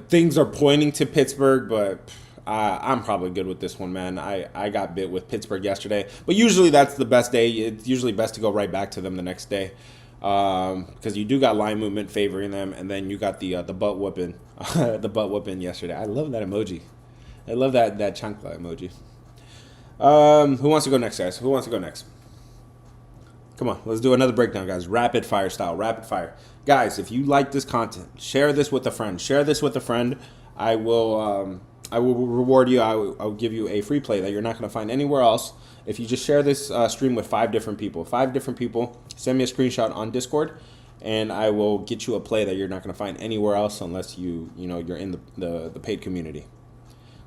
Things are pointing to Pittsburgh, but I'm probably good with this one, man. I got bit with Pittsburgh yesterday, but usually that's the best day. It's usually best to go right back to them the next day because you do got line movement favoring them, and then you got the butt whooping, the butt whooping yesterday. I love that emoji. I love that chancla emoji. Who wants to go next, guys? Who wants to go next? Come on, let's do another breakdown, guys. Rapid fire style, rapid fire. Guys, if you like this content, share this with a friend. Share this with a friend. I will reward you. I'll give you a free play that you're not going to find anywhere else. If you just share this stream with 5 different people. 5 different people, send me a screenshot on Discord, and I will get you a play that you're not going to find anywhere else unless you're in the paid community.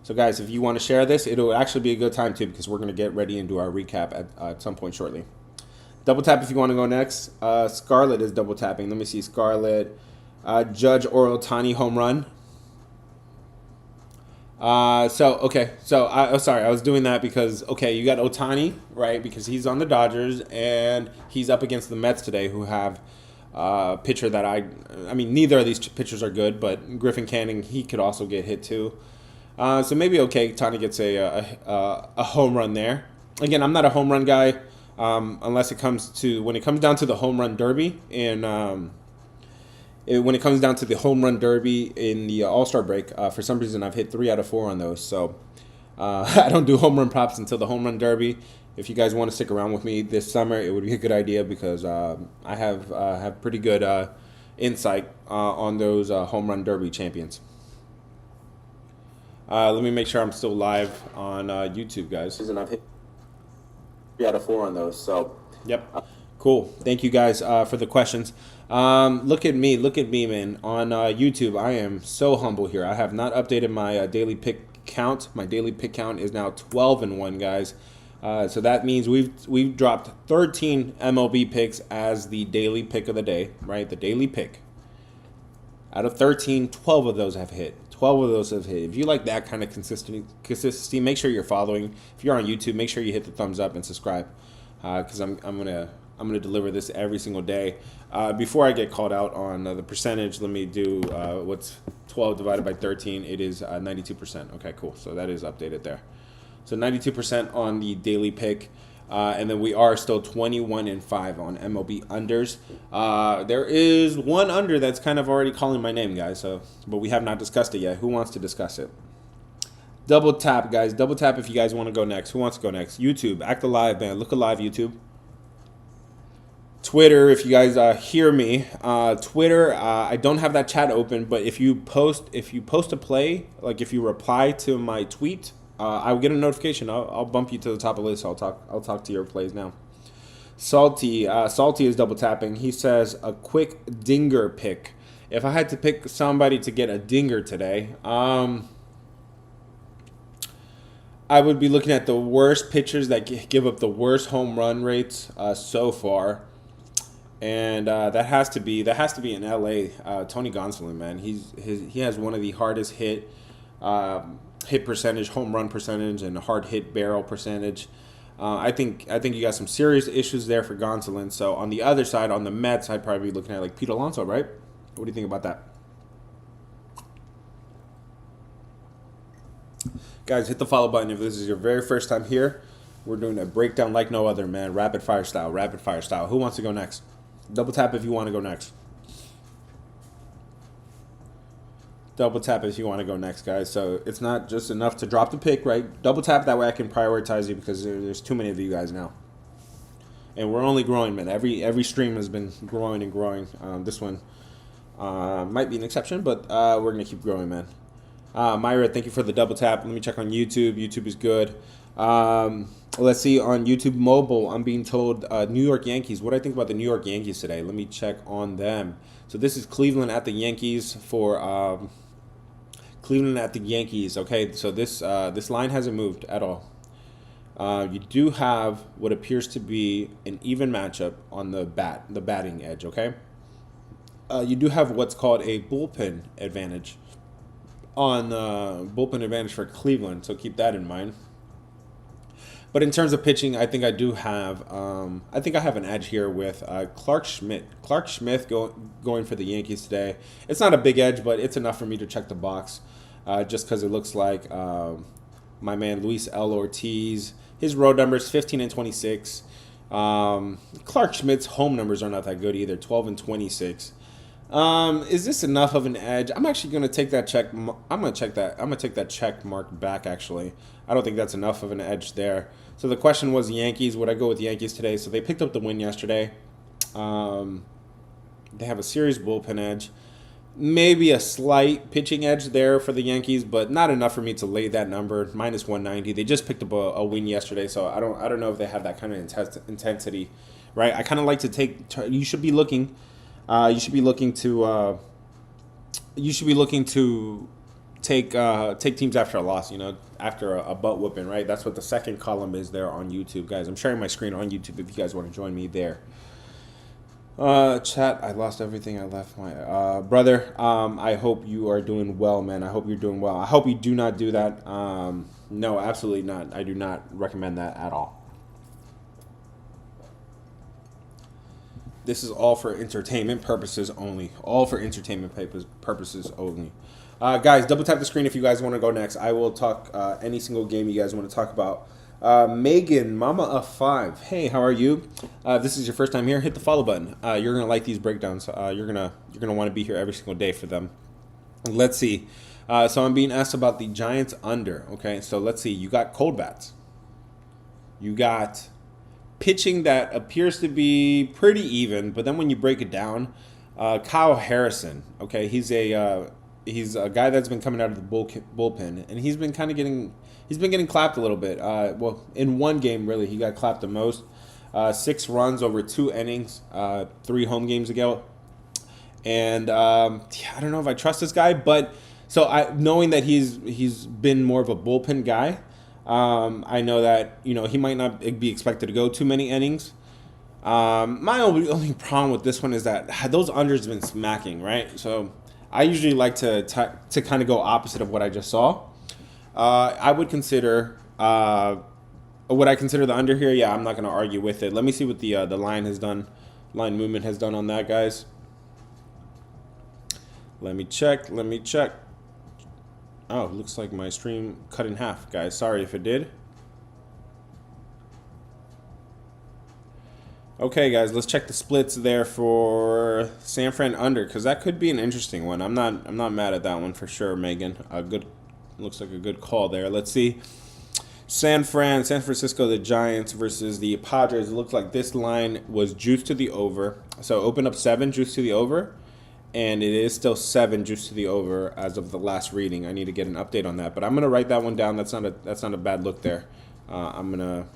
So, guys, if you want to share this, it'll actually be a good time, too, because we're going to get ready and do our recap at some point shortly. Double tap if you want to go next. Scarlett is double tapping. Let me see. Scarlett. Judge or Ohtani home run. Sorry. I was doing that because, you got Ohtani, right? Because he's on the Dodgers, and he's up against the Mets today, who have pitcher that I mean, neither of these pitchers are good, but Griffin Canning, he could also get hit too. So maybe Tani gets a home run there. Again, I'm not a home run guy unless when it comes down to the home run derby and when it comes down to the home run derby in the All-Star break. For some reason, I've hit 3 out of 4 on those. So I don't do home run props until the home run derby. If you guys want to stick around with me this summer, it would be a good idea because I have pretty good insight on those home run derby champions. Let me make sure I'm still live on YouTube, guys. And I've hit 3 out of 4 on those. So yep, cool. Thank you guys for the questions. Look at me, man. On YouTube, I am so humble here. I have not updated my daily pick count. My daily pick count is now 12-1, guys. So that means we've dropped 13 MLB picks as the daily pick of the day, right? The daily pick. Out of 13, 12 of those have hit. 12 of those have hit. If you like that kind of consistency, make sure you're following. If you're on YouTube, make sure you hit the thumbs up and subscribe, because I'm gonna deliver this every single day. Before I get called out on the percentage, let me do what's 12 divided by 13. It is 92%. Okay, cool. So that is updated there. So 92% on the daily pick. And then we are still 21-5 on MLB unders. There is one under that's kind of already calling my name, guys. But we have not discussed it yet. Who wants to discuss it? Double tap, guys. Double tap if you guys want to go next. Who wants to go next? YouTube, act alive, man. Look alive, YouTube. Twitter, if you guys hear me. Twitter, I don't have that chat open, but if you post a play, like if you reply to my tweet, I will get a notification. I'll bump you to the top of the list. I'll talk to your plays now. Salty is double tapping. He says a quick dinger pick. If I had to pick somebody to get a dinger today, I would be looking at the worst pitchers that give up the worst home run rates so far, and that has to be in LA. Tony Gonsolin, man, he has one of the hardest hit percentage, home run percentage, and hard hit barrel percentage. I think you got some serious issues there for Gonsolin. So on the other side, on the Mets, I'd probably be looking at like Pete Alonso, right? What do you think about that? Guys, hit the follow button if this is your very first time here. We're doing a breakdown like no other, man. Rapid fire style. Who wants to go next? Double tap if you want to go next. Double tap if you want to go next, guys. So it's not just enough to drop the pick, right? Double tap, that way I can prioritize you because there's too many of you guys now. And we're only growing, man. Every stream has been growing and growing. This one might be an exception, but we're going to keep growing, man. Myra, thank you for the double tap. Let me check on YouTube. YouTube is good. Let's see, on YouTube mobile, I'm being told New York Yankees. What do I think about the New York Yankees today? Let me check on them. So this is Cleveland at the Yankees for Cleveland at the Yankees. Okay, so this line hasn't moved at all. You do have what appears to be an even matchup on the batting edge. Okay, you do have what's called a bullpen advantage for Cleveland. So keep that in mind. But in terms of pitching, I think I do have an edge here with Clark Schmidt. Clark Schmidt going for the Yankees today. It's not a big edge, but it's enough for me to check the box, just because it looks like my man Luis L. Ortiz, his road numbers 15 and 26. Clark Schmidt's home numbers are not that good either, 12 and 26. Is this enough of an edge? I'm actually going to take that check. I'm going to take that check mark back, actually. I don't think that's enough of an edge there. So the question was Yankees. Would I go with the Yankees today? So they picked up the win yesterday. They have a serious bullpen edge. Maybe a slight pitching edge there for the Yankees, but not enough for me to lay that number, minus 190. They just picked up a win yesterday, so I don't know if they have that kind of intensity, right? I kind of like to take. You should be looking. You should be looking to take teams after a loss, after a butt whooping, right? That's what the second column is there on YouTube, guys. I'm sharing my screen on YouTube if you guys want to join me there. Chat, I lost everything. I left my brother. I hope you are doing well, man. I hope you're doing well. I hope you do not do that. No, absolutely not. I do not recommend that at all. This is all for entertainment purposes only. All for entertainment purposes only. Guys, double tap the screen if you guys want to go next. I will talk any single game you guys want to talk about. Megan, Mama of 5. Hey, how are you? If this is your first time here, hit the follow button. You're gonna like these breakdowns. You're gonna want to be here every single day for them. Let's see. So I'm being asked about the Giants under. Okay, so let's see. You got cold bats. You got pitching that appears to be pretty even, but then when you break it down, Kyle Harrison. Okay, he's a guy that's been coming out of the bullpen, and he's been getting clapped a little bit. Well, in one game really, he got clapped the most. 6 runs over 2 innings, 3 home games ago, and I don't know if I trust this guy, but knowing that he's been more of a bullpen guy. I know that he might not be expected to go too many innings. My only problem with this one is that those unders have been smacking, right? So I usually like to kind of go opposite of what I just saw. I would consider would I consider the under here? Yeah, I'm not going to argue with it. Let me see what the line has done. Line movement has done on that, guys. Let me check. Oh, looks like my stream cut in half, guys. Sorry if it did. Okay, guys, let's check the splits there for San Fran under, because that could be an interesting one. I'm not mad at that one for sure, Megan. Looks like a good call there. Let's see. San Francisco, the Giants versus the Padres. It looks like this line was juiced to the over. So open up 7, juiced to the over. And it is still 7 juice to the over as of the last reading. I need to get an update on that, but I'm gonna write that one down. That's not a bad look there. I'm gonna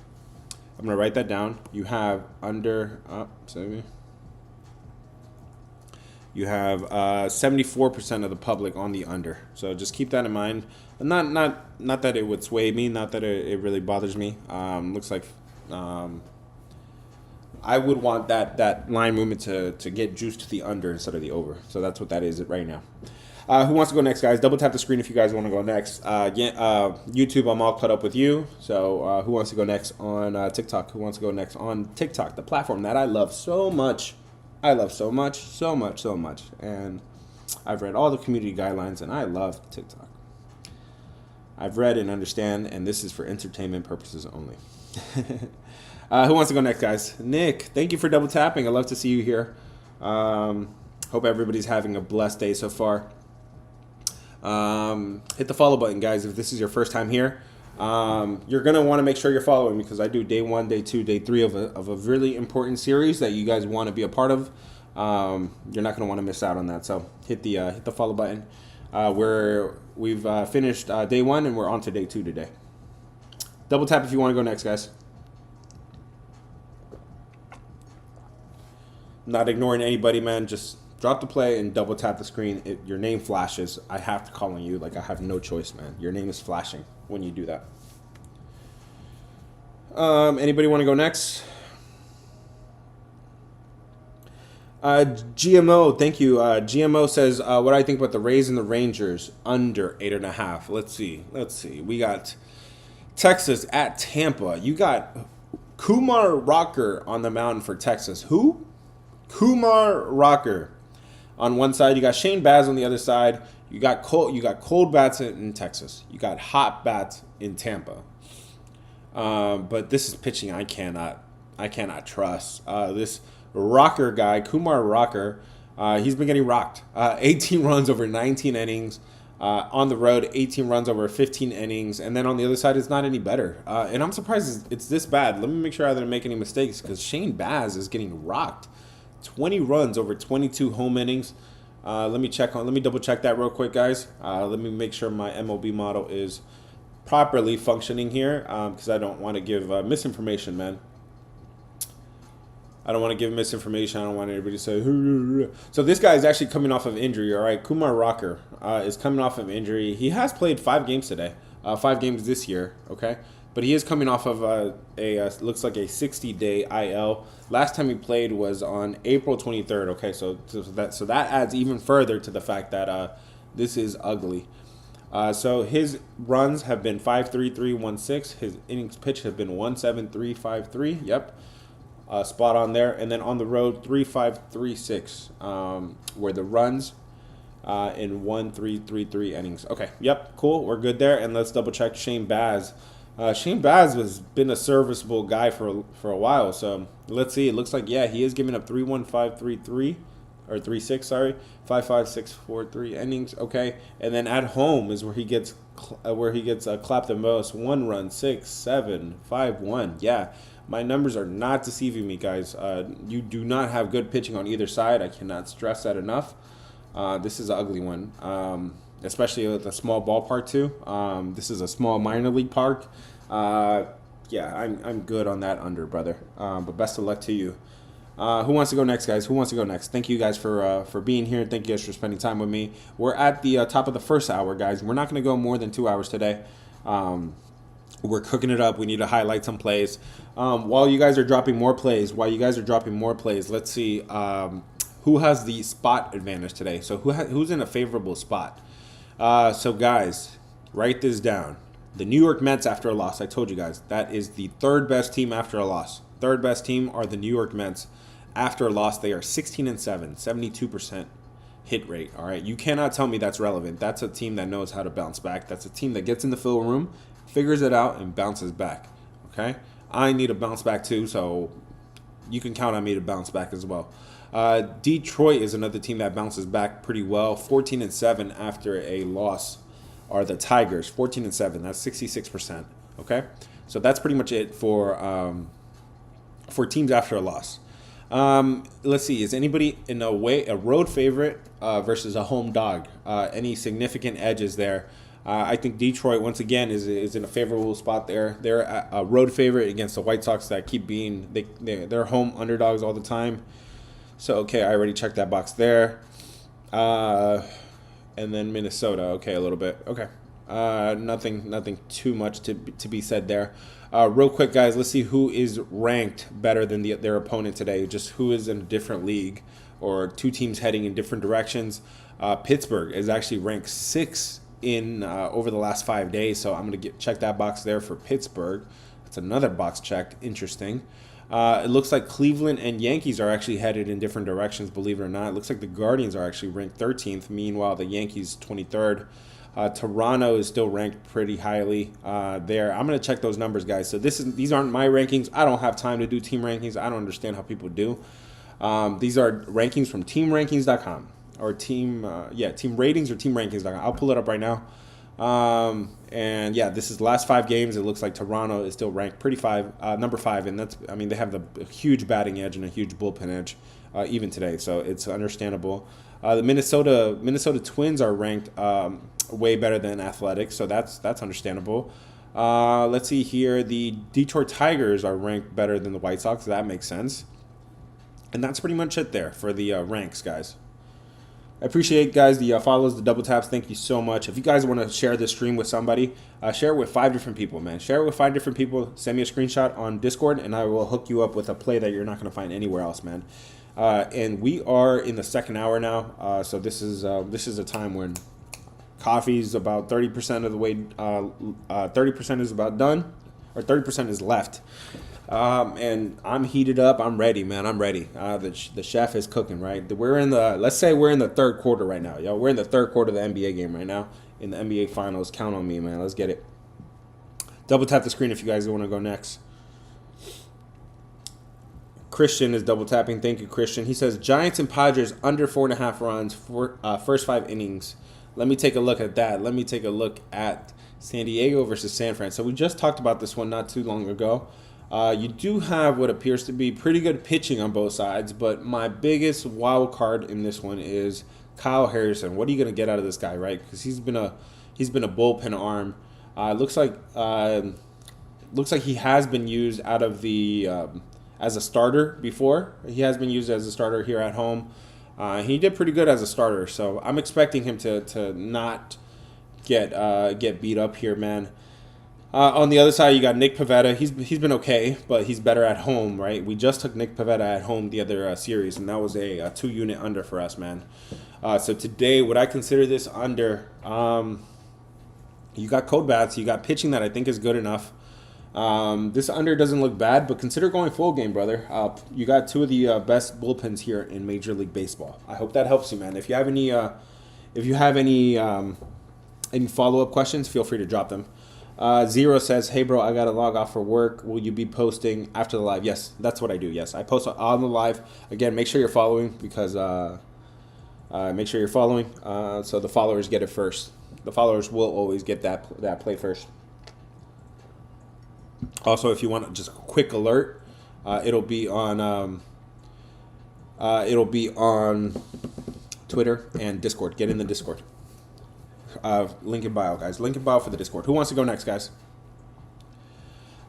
write that down. You have under. You have 74% of the public on the under. So just keep that in mind. Not that it would sway me. Not that it really bothers me. Looks like. I would want that line movement to get juiced to the under instead of the over. So that's what that is right now. Who wants to go next, guys? Double tap the screen if you guys want to go next. YouTube, I'm all caught up with you. So who wants to go next on TikTok? Who wants to go next on TikTok, the platform that I love so much? I love so much. And I've read all the community guidelines, and I love TikTok. I've read and understand, and this is for entertainment purposes only. Who wants to go next, guys? Nick, thank you for double tapping. I love to see you here. Hope everybody's having a blessed day so far. Hit the follow button, guys, if this is your first time here. You're going to want to make sure you're following me because I do day 1, day 2, day 3 of a really important series that you guys want to be a part of. You're not going to want to miss out on that. So hit the follow button. We've finished day 1 and we're on to day 2 today. Double tap if you want to go next, guys. Not ignoring anybody, man. Just drop the play and double tap the screen. Your name flashes. I have to call on you. Like, I have no choice, man. Your name is flashing when you do that. Anybody want to go next? GMO, thank you. GMO says, what do I think about the Rays and the Rangers under 8.5? Let's see. We got Texas at Tampa. You got Kumar Rocker on the mound for Texas. Who? Kumar Rocker on one side. You got Shane Baz on the other side. You got cold bats in Texas. You got hot bats in Tampa. But this is pitching I cannot trust. This Rocker guy, Kumar Rocker, he's been getting rocked. 18 runs over 19 innings. On the road, 18 runs over 15 innings. And then on the other side, it's not any better. And I'm surprised it's this bad. Let me make sure I didn't make any mistakes because Shane Baz is getting rocked. 20 runs over 22 home innings. Let me double check that real quick, guys. Let me make sure my MLB model is properly functioning here because I don't want to give misinformation, man. I don't want to give misinformation. I don't want anybody to say, so this guy is actually coming off of injury, all right? Kumar Rocker is coming off of injury. He has played 5 games today, 5 games this year, okay? But he is coming off of looks like a 60-day IL. Last time he played was on April 23rd. Okay, so that adds even further to the fact that this is ugly. So his runs have been 5.3316. His innings pitched have been 1.7353. Yep. spot on there. And then on the road, 3-5-3-6, where the runs in 1-3-3-3 innings. Okay, yep, cool. We're good there. And let's double check Shane Baz. Shane Baz has been a serviceable guy for a while. So let's see. It looks like, yeah, he is giving up 3-1-5-3-3 or 3-6, sorry, 5-5-6-4-3 innings. Okay, and then at home is where he gets clapped the most. 1 run, 6-7, 5-1. Yeah, my numbers are not deceiving me, guys. You do not have good pitching on either side. I cannot stress that enough. This is an ugly one, especially with a small ballpark too. This is a small minor league park. Yeah, I'm good on that under, brother. But best of luck to you. Who wants to go next, guys? Who wants to go next? Thank you guys for being here. Thank you guys for spending time with me. We're at the top of the first hour, guys. We're not going to go more than 2 hours today. We're cooking it up. We need to highlight some plays. While you guys are dropping more plays, let's see who has the spot advantage today. So who's in a favorable spot? So guys, write this down. The New York Mets after a loss. I told you guys that is the third best team after a loss. Third best team are the New York Mets. After a loss, they are 16-7, 72% hit rate. All right, you cannot tell me that's relevant. That's a team that knows how to bounce back. That's a team that gets in the field room, figures it out, and bounces back. Okay, I need to bounce back too, so you can count on me to bounce back as well. Detroit is another team that bounces back pretty well. 14-7 after a loss are the Tigers. 14-7. That's 66%. Okay, so that's pretty much it for teams after a loss. Let's see. Is anybody in a road favorite versus a home dog? Any significant edges there? I think Detroit once again is in a favorable spot there. They're a road favorite against the White Sox that keep being they're home underdogs all the time. So okay, I already checked that box there. And then Minnesota. Okay, a little bit. Okay. Nothing too much to be said there. Real quick, guys, let's see who is ranked better than their opponent today. Just who is in a different league or two teams heading in different directions. Pittsburgh is actually ranked 6th in over the last 5 days, so I'm going to check that box there for Pittsburgh. That's another box checked. Interesting. It looks like Cleveland and Yankees are actually headed in different directions, believe it or not. It looks like the Guardians are actually ranked 13th. Meanwhile, the Yankees 23rd. Toronto is still ranked pretty highly there. I'm going to check those numbers, guys. So these aren't my rankings. I don't have time to do team rankings. I don't understand how people do. These are rankings from teamrankings.com or team ratings or teamrankings.com. I'll pull it up right now. And yeah, this is the last 5 games. It looks like Toronto is still ranked number 5, and they have a huge batting edge and a huge bullpen edge even today. So it's understandable. The Minnesota Twins are ranked way better than Athletics, so that's understandable. Let's see here. The Detroit Tigers are ranked better than the White Sox. So that makes sense. And that's pretty much it there for the ranks, guys. I appreciate, guys, the follows, the double taps. Thank you so much. If you guys want to share this stream with somebody, share it with 5 different people, man. Share it with 5 different people. Send me a screenshot on Discord, and I will hook you up with a play that you're not going to find anywhere else, man. And we are in the second hour now, so this is a time when coffee's about 30% of the way. 30% is about done, or 30% is left. And I'm heated up. I'm ready, man. I'm ready. The chef is cooking, right? Let's say we're in the third quarter right now. Yo, we're in the third quarter of the NBA game right now. In the NBA Finals. Count on me, man. Let's get it. Double tap the screen if you guys want to go next. Christian is double tapping. Thank you, Christian. He says Giants and Padres under 4.5 runs for first 5 innings. Let me take a look at that. Let me take a look at San Diego versus San Fran. So we just talked about this one not too long ago. You do have what appears to be pretty good pitching on both sides, but my biggest wild card in this one is Kyle Harrison. What are you going to get out of this guy, right? Because he's been a bullpen arm. Looks like he has been used out of the as a starter before. He has been used as a starter here at home. He did pretty good as a starter, so I'm expecting him to not get beat up here, man. On the other side, you got Nick Pivetta. He's been okay, but he's better at home, right? We just took Nick Pivetta at home the other series, and that was a 2-unit under for us, man. So today, would I consider this under? You got cold bats. You got pitching that I think is good enough. This under doesn't look bad, but consider going full game, brother. You got two of the best bullpens here in Major League Baseball. I hope that helps you, man. If you have any follow up questions, feel free to drop them. Zero says, "Hey, bro, I gotta log off for work. Will you be posting after the live?" Yes, that's what I do. Yes, I post on the live. Again, make sure you're following because make sure you're following so the followers get it first. The followers will always get that play first. Also, if you want just a quick alert, it'll be on Twitter and Discord. Get in the Discord. Link in bio, guys. Link in bio for the Discord. Who wants to go next, guys?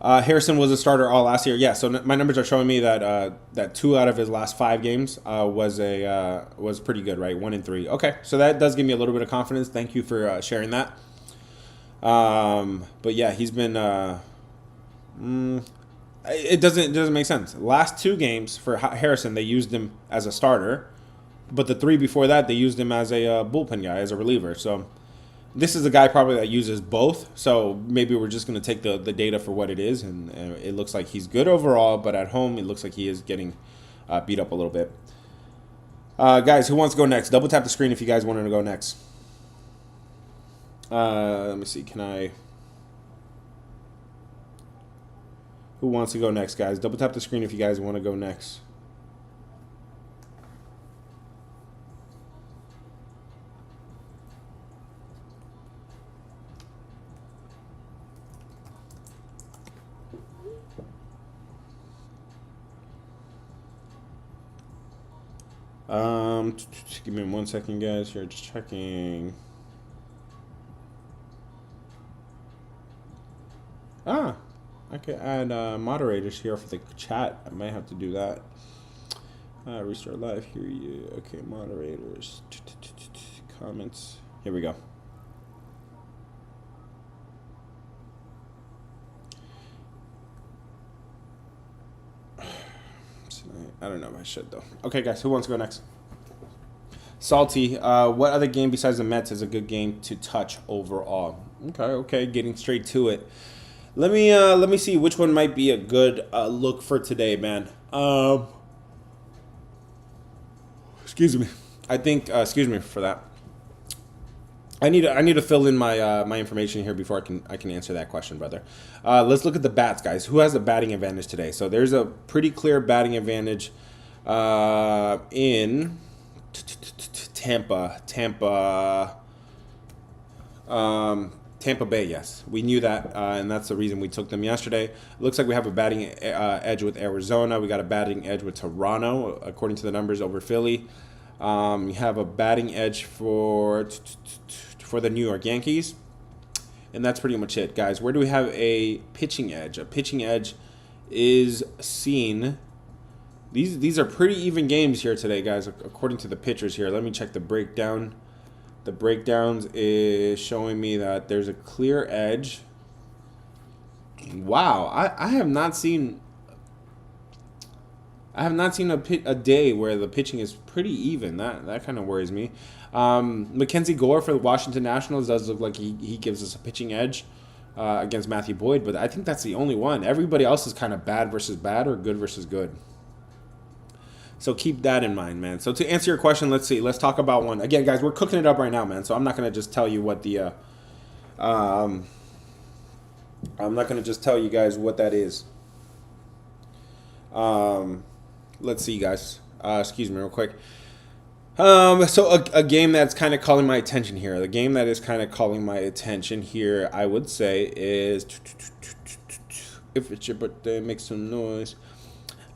Harrison was a starter all last year. Yeah, so my numbers are showing me that 2 out of his last 5 games was pretty good, right? 1 and 3. Okay, so that does give me a little bit of confidence. Thank you for sharing that. But yeah, he's been. It doesn't make sense. Last 2 games for Harrison, they used him as a starter, but the 3 before that, they used him as a bullpen guy, as a reliever. So this is a guy probably that uses both. So maybe we're just going to take the data for what it is, and it looks like he's good overall, but at home it looks like he is getting beat up a little bit. Guys, who wants to go next? Double tap the screen if you guys wanted to go next. Let me see. Can I? Who wants to go next, guys? Double tap the screen if you guys want to go next. Give me 1 second, guys. Here, just checking. I could add moderators here for the chat. I might have to do that. Restart live. Here you. Okay, moderators. Comments. Here we go. I don't know if I should though. Okay, guys, who wants to go next? Salty. What other game besides the Mets is a good game to touch overall? Okay. Getting straight to it. Let me see which one might be a good look for today, man. Excuse me. I think. Excuse me for that. I need to fill in my my information here before I can answer that question, brother. Let's look at the bats, guys. Who has the batting advantage today? So there's a pretty clear batting advantage in Tampa Bay, yes. We knew that, and that's the reason we took them yesterday. It looks like we have a batting edge with Arizona. We got a batting edge with Toronto, according to the numbers, over Philly. You have a batting edge for the New York Yankees. And that's pretty much it, guys. Where do we have a pitching edge? A pitching edge is seen. These are pretty even games here today, guys, according to the pitchers here. Let me check the breakdown. The breakdowns is showing me that there's a clear edge. Wow, I have not seen a day where the pitching is pretty even. That kind of worries me. Mackenzie Gore for the Washington Nationals does look like he gives us a pitching edge against Matthew Boyd, but I think that's the only one. Everybody else is kind of bad versus bad or good versus good. So keep that in mind, man. So to answer your question, let's see. Let's talk about one. Again, guys, we're cooking it up right now, man. So I'm not going to just tell you what the I'm not going to just tell you guys what that is. Let's see, guys. Excuse me real quick. So a game that's kind of calling my attention here. The game that is kind of calling my attention here, I would say, is if it's your birthday, make some noise.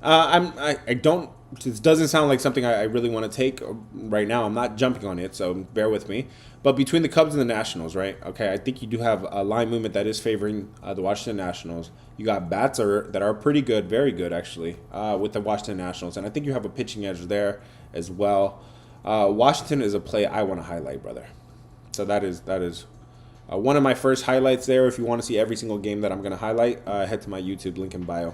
I don't. This doesn't sound like something I really want to take right now. I'm not jumping on it, so bear with me. But between the Cubs and the Nationals, right? Okay, I think you do have a line movement that is favoring the Washington Nationals. You got bats that are pretty good, very good actually, with the Washington Nationals, and I think you have a pitching edge there as well. Washington is a play I want to highlight, brother. So that is one of my first highlights there. If you want to see every single game that I'm going to highlight, head to my YouTube link in bio.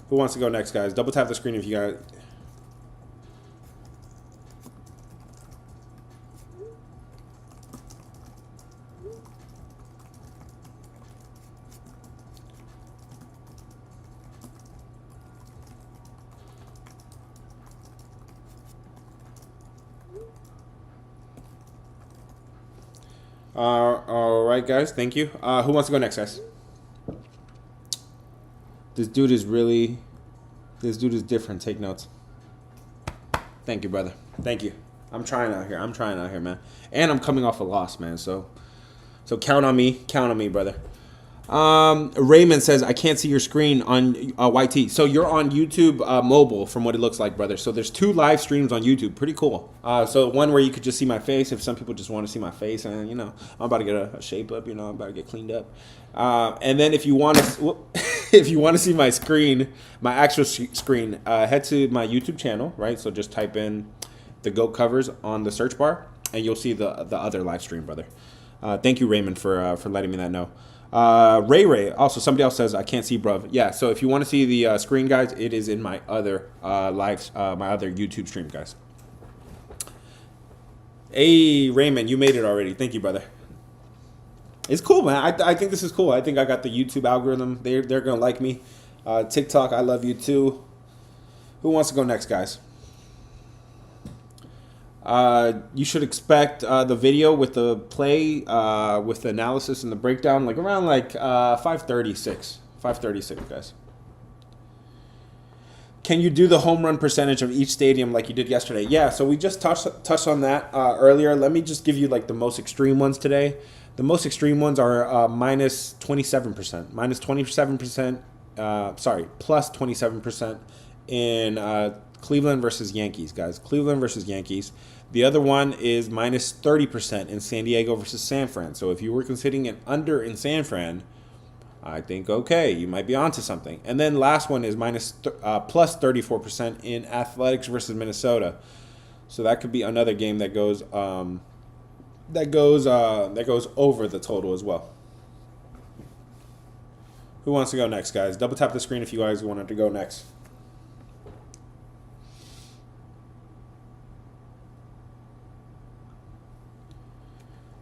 Who wants to go next, guys? Double tap the screen if you got it. All right, guys. Thank you. Who wants to go next, guys? This dude is really. This dude is different. Take notes. Thank you, brother. Thank you. I'm trying out here. Man. And I'm coming off a loss, man. So count on me. Count on me, brother. Raymond says, I can't see your screen on YT. So you're on YouTube mobile from what it looks like, brother. So there's 2 live streams on YouTube. Pretty cool. So one where you could just see my face if some people just want to see my face. And, you know, I'm about to get a shape up. You know, I'm about to get cleaned up. And then if you want to if you want to see my screen, my actual screen, head to my YouTube channel, right? So just type in the GOAT covers on the search bar, and you'll see the other live stream, brother. Thank you, Raymond, for letting me that know. Ray. Also, somebody else says I can't see, bruv. Yeah. So if you want to see the screen, guys, it is in my other my other YouTube stream, guys. Hey, Raymond, you made it already. Thank you, brother. It's cool, man. I think this is cool. I think I got the YouTube algorithm. They're gonna like me. TikTok, I love you too. Who wants to go next, guys? You should expect the video with the play, with the analysis and the breakdown, like around 5:36. 5:36, guys. Can you do the home run percentage of each stadium like you did yesterday? Yeah, so we just touched on that earlier. Let me just give you like the most extreme ones today. The most extreme ones are minus 27%. Minus 27%, plus 27% in Cleveland versus Yankees, guys. Cleveland versus Yankees. The other one is minus 30% in San Diego versus San Fran. So if you were considering an under in San Fran, I think, okay, you might be onto something. And then last one is plus 34% in Athletics versus Minnesota. So that could be another game that goes over the total as well. Who wants to go next, guys? Double tap the screen if you guys wanted to go next.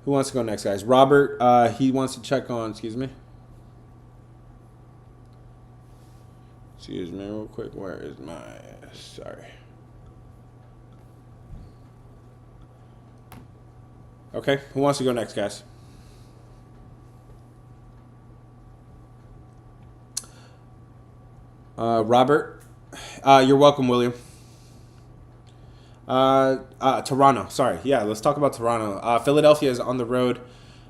Who wants to go next, guys? Robert, he wants to check on, excuse me, real quick. Where is my, sorry. Okay, who wants to go next, guys? Robert, you're welcome, William. Toronto, sorry. Yeah, let's talk about Toronto. Philadelphia is on the road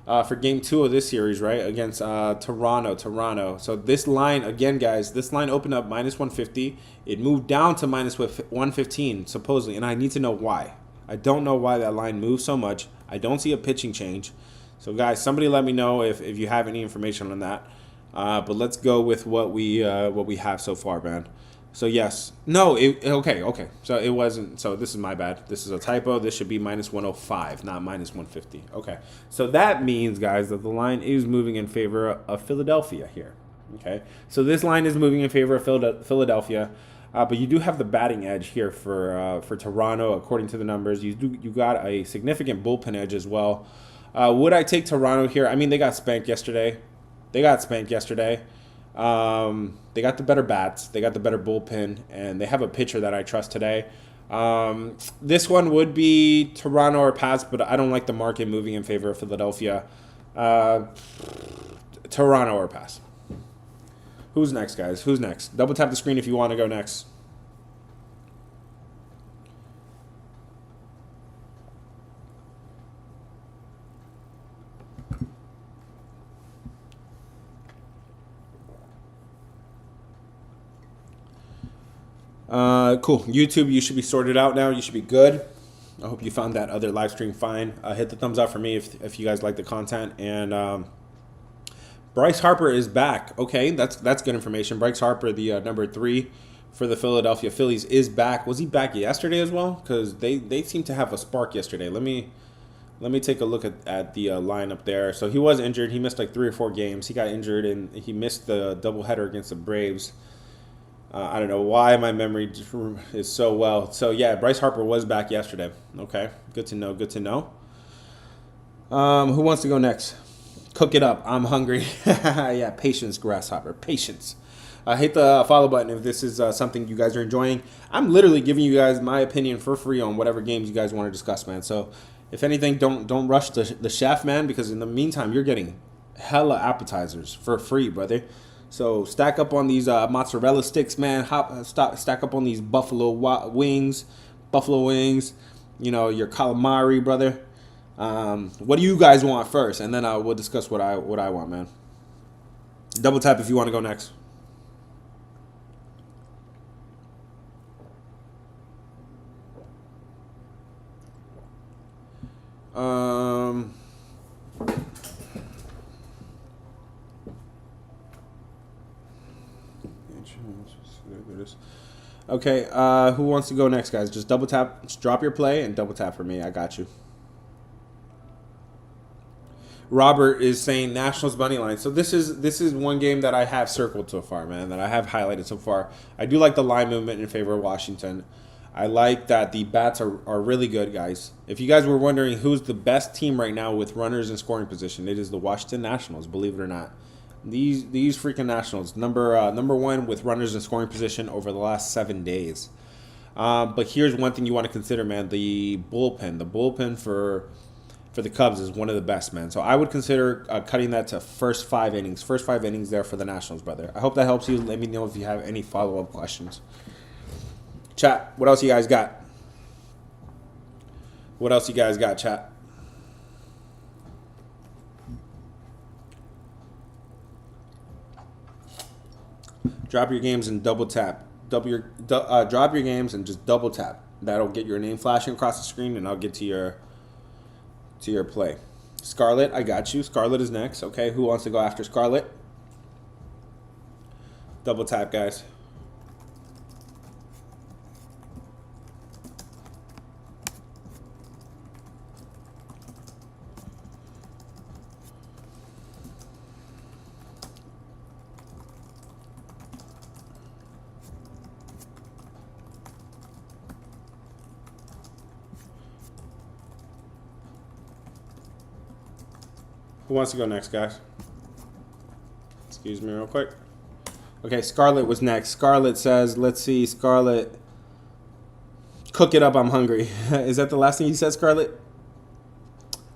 for game 2 of this series, right, against Toronto. So this line, again, guys, this line opened up minus 150. It moved down to minus 115, supposedly, and I need to know why. I don't know why that line moved so much. I don't see a pitching change. So, guys, somebody let me know if you have any information on that. But let's go with what we have so far, man. So, yes. No, okay. So, it wasn't. So, this is my bad. This is a typo. This should be minus 105, not minus 150. Okay. So, that means, guys, that the line is moving in favor of Philadelphia here. Okay. So, this line is moving in favor of Philadelphia. But you do have the batting edge here for Toronto, according to the numbers. You got a significant bullpen edge as well. Would I take Toronto here? I mean, they got spanked yesterday. They got the better bats. They got the better bullpen, and they have a pitcher that I trust today. This one would be Toronto or pass, but I don't like the market moving in favor of Philadelphia. Toronto or pass. Who's next, guys? Who's next? Double tap the screen if you want to go next. Cool. YouTube, you should be sorted out now. You should be good. I hope you found that other live stream fine. Hit the thumbs up for me if you guys like the content. And Bryce Harper is back. Okay, that's good information. Bryce Harper, the number 3 for the Philadelphia Phillies, is back. Was he back yesterday as well? Because they seem to have a spark yesterday. Let me take a look at the lineup there. So he was injured. He missed like 3 or 4 games. He got injured, and he missed the doubleheader against the Braves. I don't know why my memory is so well. So, yeah, Bryce Harper was back yesterday. Okay, good to know, Who wants to go next? Cook it up. I'm hungry. Yeah, patience, Grasshopper. Patience. Hit the follow button if this is something you guys are enjoying. I'm literally giving you guys my opinion for free on whatever games you guys want to discuss, man. So If anything, don't rush the chef, man, because in the meantime, you're getting hella appetizers for free, brother. So stack up on these mozzarella sticks, man. Stack up on these wings, buffalo wings. You know, your calamari, brother. What do you guys want first, and then we'll discuss what I want, man. Double tap if you want to go next. Okay, who wants to go next, guys? Just double tap, just drop your play and double tap for me. I got you. Robert is saying Nationals money line. So this is one game that I have circled so far, man, that I have highlighted so far. I do like the line movement in favor of Washington. I like that the bats are really good, guys. If you guys were wondering who's the best team right now with runners in scoring position, it is the Washington Nationals, believe it or not. These freaking Nationals, number one with runners in scoring position over the last 7 days. But here's one thing you want to consider, man: the bullpen. The bullpen for the Cubs is one of the best, man. So I would consider cutting that to first 5 innings. First 5 innings there for the Nationals, brother. I hope that helps you. Let me know if you have any follow-up questions. Chat, what else you guys got? What else you guys got, chat? Drop your games and double tap. Drop your games and just double tap. That'll get your name flashing across the screen, and I'll get to your play. Scarlett, I got you. Scarlett is next. Okay, who wants to go after Scarlett? Double tap, guys. Who wants to go next, guys? Excuse me real quick. Okay, Scarlett was next. Scarlett says, let's see, Scarlett, cook it up, I'm hungry. Is that the last thing you said, Scarlett?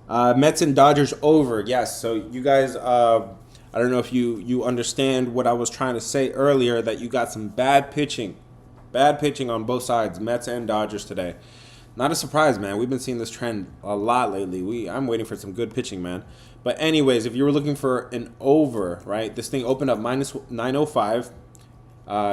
Mets and Dodgers over. Yes, so you guys, I don't know if you understand what I was trying to say earlier, that you got some bad pitching on both sides, Mets and Dodgers today. Not a surprise, man. We've been seeing this trend a lot lately. I'm waiting for some good pitching, man. But anyways, if you were looking for an over, right, this thing opened up minus 905,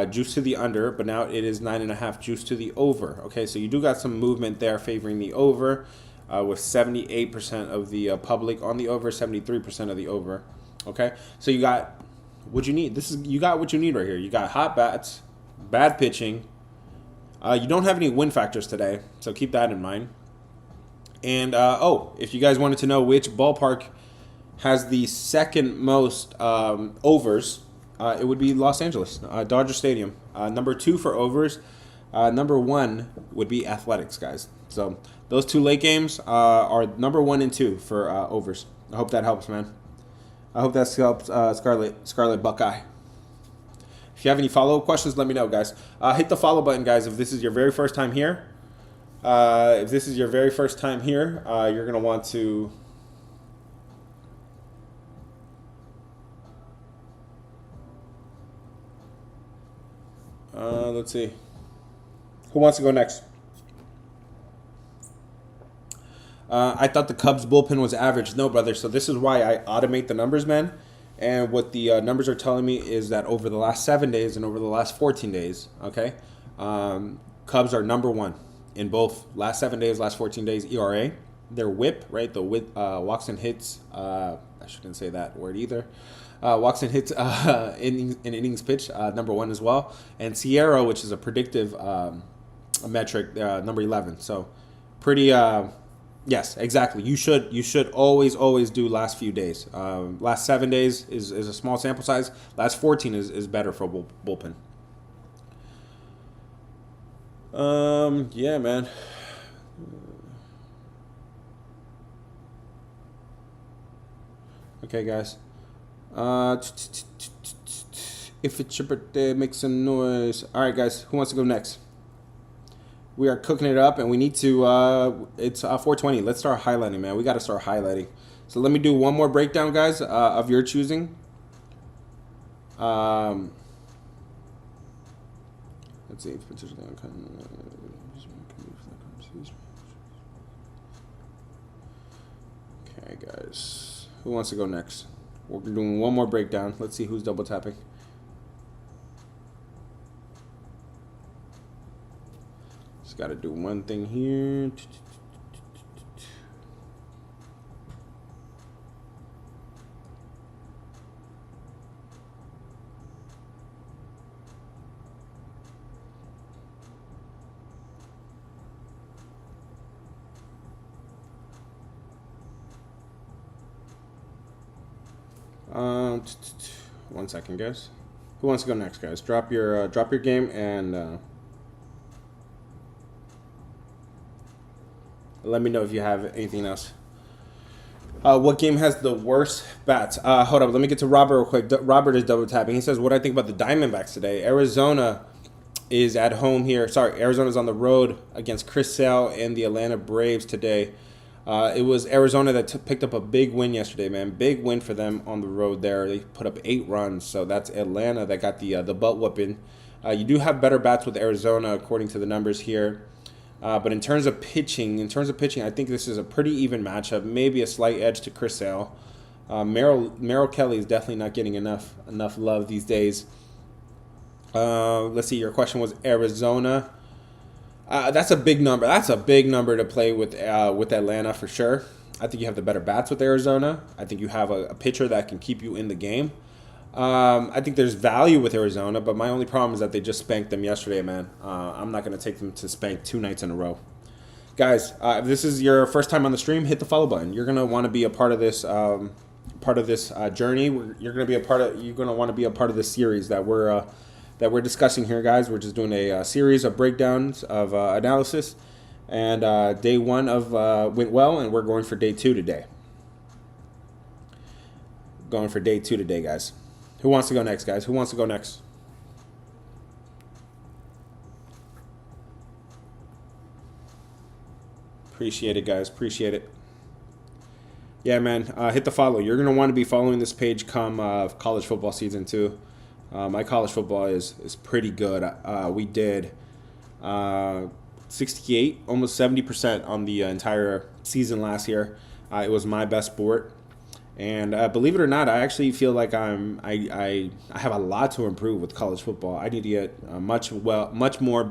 juice to the under, but now it is 9.5 juice to the over. Okay, so you do got some movement there favoring the over, with 78% of the public on the over, 73% of the over. Okay, so you got what you need. You got what you need right here. You got hot bats, bad pitching. You don't have any win factors today, so keep that in mind. And, if you guys wanted to know which ballpark has the second most overs, it would be Los Angeles, Dodger Stadium. Number 2 for overs. Number 1 would be Athletics, guys. So those 2 late games are number 1 and 2 for overs. I hope that helps, man. I hope that helps Scarlet Buckeye. If you have any follow-up questions, let me know, guys. Hit the follow button, guys, if this is your very first time here. You're going to want to... let's see. Who wants to go next? I thought the Cubs bullpen was average. No, brother. So this is why I automate the numbers, man. And what the numbers are telling me is that over the last 7 days and over the last 14 days, okay, Cubs are number 1 in both last 7 days, last 14 days ERA. Their WHIP, right, the walks and hits, I shouldn't say that word either. Walks and hits in innings pitch, number 1 as well. And Sierra, which is a predictive metric, number 11. So pretty... Yes, exactly. You should always do last few days. Last 7 days is a small sample size. Last 14 is better for bullpen. Yeah, man. Okay, guys. If it's your birthday, make some noise. All right, guys. Who wants to go next? We are cooking it up, and we need to. It's 4:20. Let's start highlighting, man. We got to start highlighting. So let me do one more breakdown, guys, of your choosing. Let's see. Okay, guys. Who wants to go next? We're doing one more breakdown. Let's see who's double tapping. Just got to do one thing here. One second, guys. Who wants to go next, guys? Drop your game and let me know if you have anything else. What game has the worst bats? Hold up, let me get to Robert real quick. Robert is double tapping. He says, "What do I think about the Diamondbacks today? Arizona is at home here. Sorry, Arizona's on the road against Chris Sale and the Atlanta Braves today." It was Arizona that picked up a big win yesterday, man. Big win for them on the road there. They put up 8 runs, so that's Atlanta that got the butt whooping. You do have better bats with Arizona according to the numbers here. But in terms of pitching, I think this is a pretty even matchup. Maybe a slight edge to Chris Sale. Merrill Kelly is definitely not getting enough love these days. Let's see. Your question was Arizona. That's a big number. That's a big number to play with Atlanta for sure. I think you have the better bats with Arizona. I think you have a pitcher that can keep you in the game. I think there's value with Arizona, but my only problem is that they just spanked them yesterday, man. I'm not going to take them to spank 2 nights in a row. Guys, if this is your first time on the stream, hit the follow button. You're going to want to be a part of this journey. You're going to want to be a part of this series that we're discussing here, guys. We're just doing a series of breakdowns of analysis, and day 1 of went well, and we're going for day 2 today. Going for day 2 today, guys. Who wants to go next, guys? Who wants to go next? Appreciate it, guys. Appreciate it. Yeah, man. Hit the follow. You're going to want to be following this page come college football season, too. My college football is pretty good. We did 68, almost 70% on the entire season last year. It was my best sport. And believe it or not, I actually feel like I have a lot to improve with college football. I need to get much more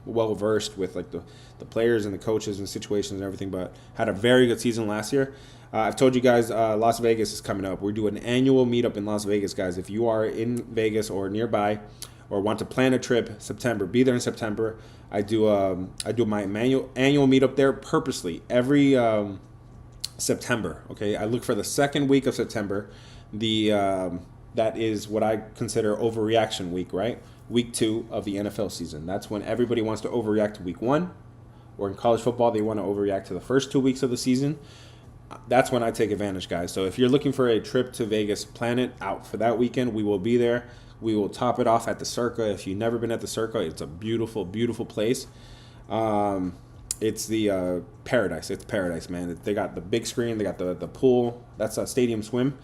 well versed with like the players and the coaches and situations and everything. But had a very good season last year. I've told you guys Las Vegas is coming up. We're doing an annual meetup in Las Vegas, guys. If you are in Vegas or nearby, or want to plan a trip, September, be there in September. I do my annual meetup there purposely every September. Okay, I look for the second week of September. That is what I consider overreaction week, right? Week 2 of the NFL season. That's when everybody wants to overreact to week 1, or in college football they want to overreact to the first 2 weeks of the season. That's when I take advantage, guys. So if you're looking for a trip to Vegas, plan it out for that weekend. We will be there. We will top it off at the Circa. If you've never been at the Circa, it's a beautiful, beautiful place. It's the paradise. It's paradise, man. They got the big screen. They got the pool. That's a stadium swim.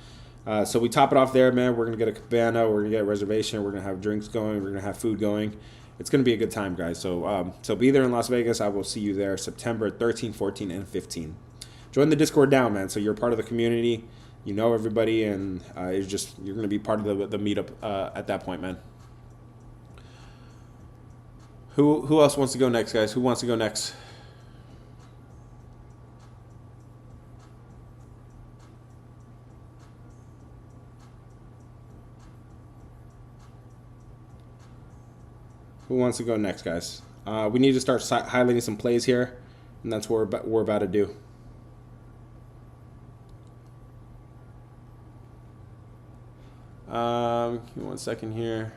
So we top it off there, man. We're going to get a cabana. We're going to get a reservation. We're going to have drinks going. We're going to have food going. It's going to be a good time, guys. So be there in Las Vegas. I will see you there September 13, 14, and 15. Join the Discord now, man. So you're part of the community. You know everybody, and you're going to be part of the meetup at that point, man. Who else wants to go next, guys? Who wants to go next? Who wants to go next, guys? We need to start highlighting some plays here, and that's what we're about to do. Give me 1 second here.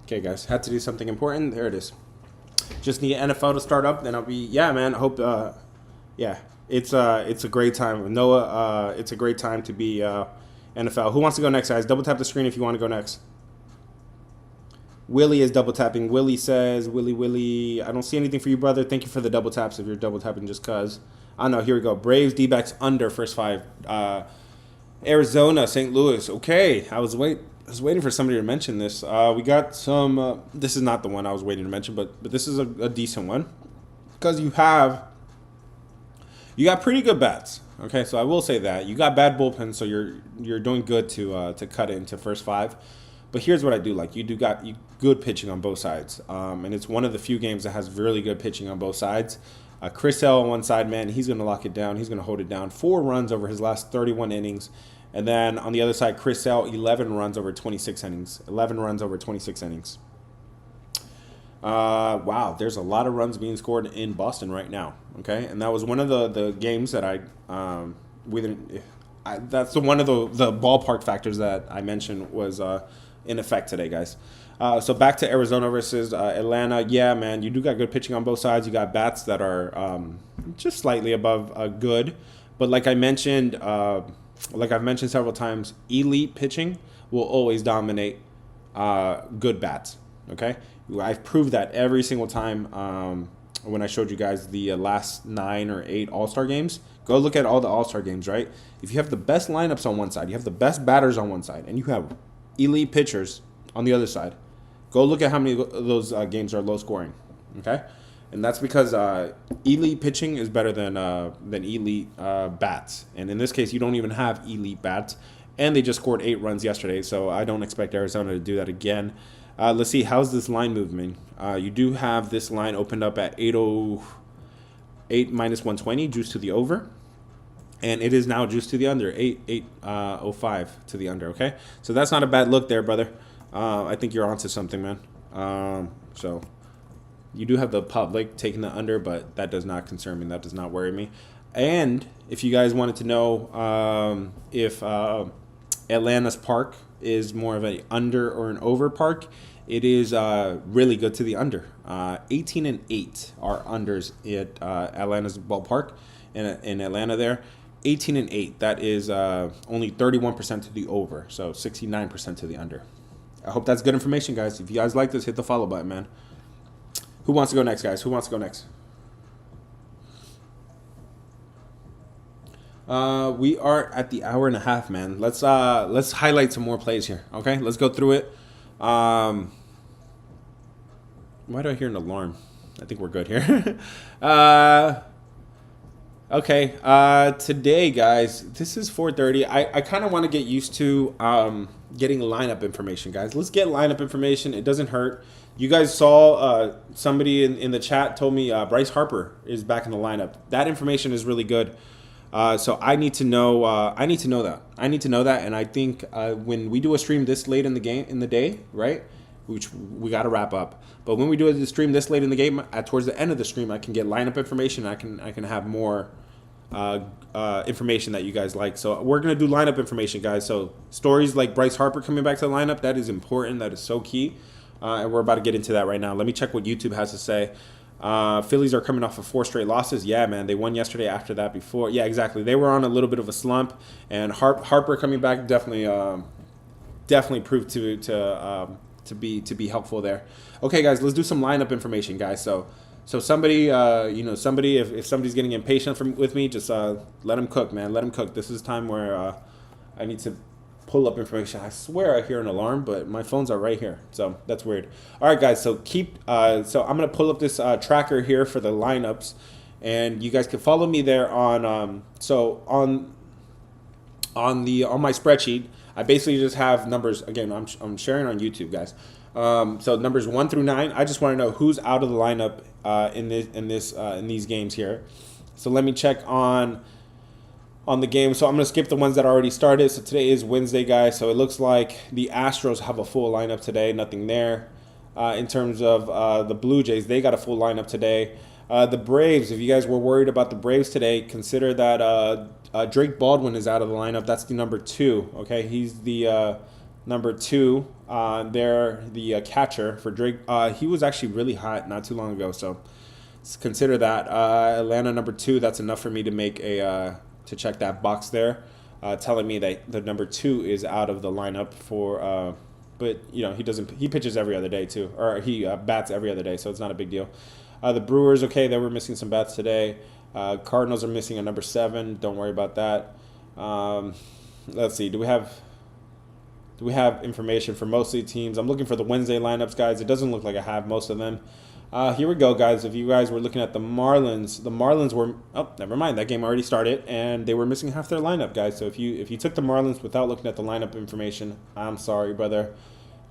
Okay, guys, had to do something important. There it is. just need NFL to start up, then I'll be, yeah, man. I hope, yeah, it's a great time. Noah, it's a great time to be NFL. Who wants to go next, guys? Double tap the screen if you want to go next. Willie is double tapping. Willie says, Willie, I don't see anything for you, brother. Thank you for the double taps if you're double tapping just cause. I know, here we go. Braves, D-backs under first 5. Arizona, St. Louis. Okay, I was waiting for somebody to mention this. We got some, this is not the one I was waiting to mention, but this is a decent one. Because you got pretty good bats. Okay, so I will say that. You got bad bullpen, so you're doing good to cut it into first 5. But here's what I do like. You got good pitching on both sides. And it's one of the few games that has really good pitching on both sides. Chris Sale on one side, man, he's going to lock it down. He's going to hold it down. 4 runs over his last 31 innings. And then on the other side, Chris Sale, 11 runs over 26 innings. 11 runs over 26 innings. Wow, there's a lot of runs being scored in Boston right now. Okay, and that was one of the games that that's one of the ballpark factors that I mentioned was in effect today, guys. So back to Arizona versus Atlanta. Yeah, man, you do got good pitching on both sides. You got bats that are just slightly above good, but like I've mentioned several times, elite pitching will always dominate good bats. Okay, I've proved that every single time. When I showed you guys the last 9 or 8 All-Star games, go look at all the All-Star games, right? If you have the best lineups on one side, you have the best batters on one side, and you have elite pitchers on the other side, go look at how many of those games are low scoring, okay? And that's because elite pitching is better than elite bats. And in this case, you don't even have elite bats, and they just scored 8 runs yesterday, so I don't expect Arizona to do that again. Let's see, how's this line moving? You do have this line opened up at 808 minus 120, juice to the over. And it is now juice to the under, 805 to the under, okay? So that's not a bad look there, brother. I think you're onto something, man. So you do have the public taking the under, but that does not concern me. That does not worry me. And if you guys wanted to know if Atlanta's park is more of an under or an over park, it is really good to the under. 18 and 8 are unders at Atlanta's ballpark in Atlanta there. 18 and 8. That is only 31% to the over, so 69% to the under. I hope that's good information, guys. If you guys like this, hit the follow button, man. Who wants to go next, guys? Who wants to go next? We are at the hour and a half, man. Let's highlight some more plays here. Okay, let's go through it. Why do I hear an alarm? I think we're good here. Okay. Today, guys, this is 4:30. I kind of want to get used to getting lineup information, guys. Let's get lineup information. It doesn't hurt. You guys saw somebody in the chat told me Bryce Harper is back in the lineup. That information is really good. So I need to know. I need to know that. And I think when we do a stream this late in the day, right? Which we got to wrap up. But when we do a stream this late in the game, towards the end of the stream, I can get lineup information. I can have more information that you guys like. So we're gonna do lineup information, guys. So stories like Bryce Harper coming back to the lineup, that is important. That is so key. And we're about to get into that right now. Let me check what YouTube has to say. Phillies are coming off of 4 straight losses. Yeah, man, they won yesterday. After that, before, yeah, exactly. They were on a little bit of a slump, and Harper coming back definitely proved to be helpful there. Okay, guys, let's do some lineup information, guys. So somebody, if somebody's getting impatient with me, just let them cook, man. Let them cook. This is time where I need to pull up information. I swear I hear an alarm, but my phones are right here, so that's weird. All right, guys. So so I'm gonna pull up this tracker here for the lineups, and you guys can follow me there on on my spreadsheet. I basically just have numbers. Again, I'm sharing on YouTube, guys. So numbers 1 through 9. I just want to know who's out of the lineup in these games here. So let me check on the game. So I'm going to skip the ones that already started. So today is Wednesday, guys. So it looks like the Astros have a full lineup today. Nothing there. In terms of the Blue Jays, they got a full lineup today. The Braves, if you guys were worried about the Braves today, consider that Drake Baldwin is out of the lineup. That's the number 2. Okay, he's the Number 2, they're the catcher for Drake. He was actually really hot not too long ago, so consider that. Atlanta number 2. That's enough for me to make to check that box there, telling me that the number 2 is out of the lineup for. But he pitches every other day too, or he bats every other day, so it's not a big deal. The Brewers, okay, they were missing some bats today. Cardinals are missing a number 7. Don't worry about that. Let's see. Do we have information for most of the teams? I'm looking for the Wednesday lineups, guys. It doesn't look like I have most of them. Here we go, guys. If you guys were looking at the Marlins were, oh, never mind. That game already started, and they were missing half their lineup, guys. So if you took the Marlins without looking at the lineup information, I'm sorry, brother.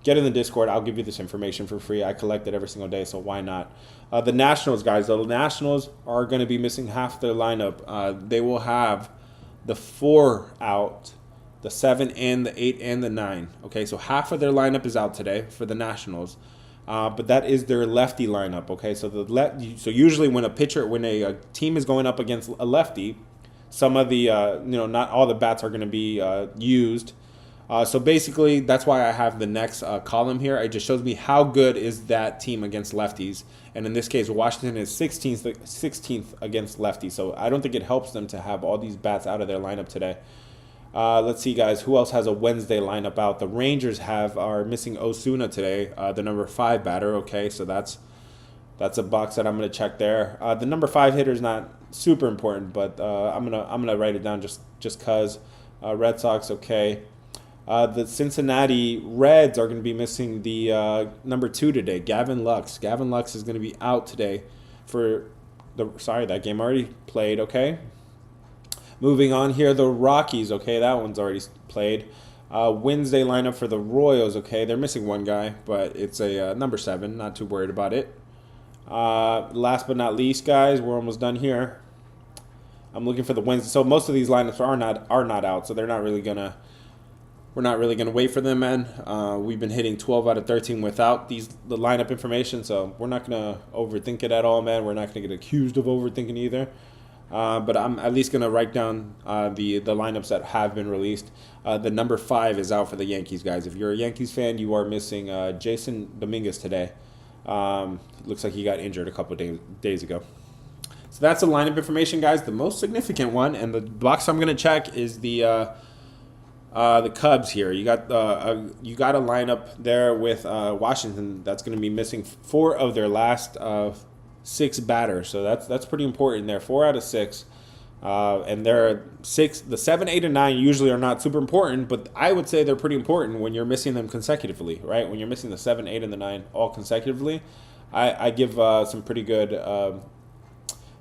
Get in the Discord. I'll give you this information for free. I collect it every single day, so why not? The Nationals, guys. The Nationals are going to be missing half their lineup. They will have the 4 out, the 7 and the 8 and the 9. Okay, so half of their lineup is out today for the Nationals. But that is their lefty lineup. Okay, so so usually when a team is going up against a lefty, some of the not all the bats are going to be used. So basically, that's why I have the next column here. It just shows me how good is that team against lefties. And in this case, Washington is 16th against lefties. So I don't think it helps them to have all these bats out of their lineup today. Let's see, guys. Who else has a Wednesday lineup out? The Rangers are missing Osuna today, the number 5 batter. Okay, so that's a box that I'm gonna check there. The number 5 hitter is not super important, but I'm gonna write it down just cause. Red Sox, okay. The Cincinnati Reds are going to be missing the number 2 today, Gavin Lux. Gavin Lux is going to be out today that game already played, okay. Moving on here, the Rockies, okay, that one's already played. Wednesday lineup for the Royals, okay, they're missing one guy, but it's a number 7, not too worried about it. Last but not least, guys, we're almost done here. I'm looking for the Wednesday. So most of these lineups are not out, so we're not really gonna wait for them, man. We've been hitting 12 out of 13 without the lineup information, so we're not gonna overthink it at all, man. We're not gonna get accused of overthinking either. But I'm at least gonna write down the lineups that have been released. The number 5 is out for the Yankees, guys. If you're a Yankees fan, you are missing Jason Dominguez today. Looks like he got injured a couple of days ago. So that's the lineup information, guys. The most significant one, and the box I'm gonna check is the Cubs here. You got a lineup there with Washington that's going to be missing 4 of their last 6 batters. So that's pretty important there. 4 out of 6, and they're 6. The 7, 8, and 9 usually are not super important, but I would say they're pretty important when you're missing them consecutively, right? When you're missing the 7, 8, and the 9 all consecutively, I give some pretty good.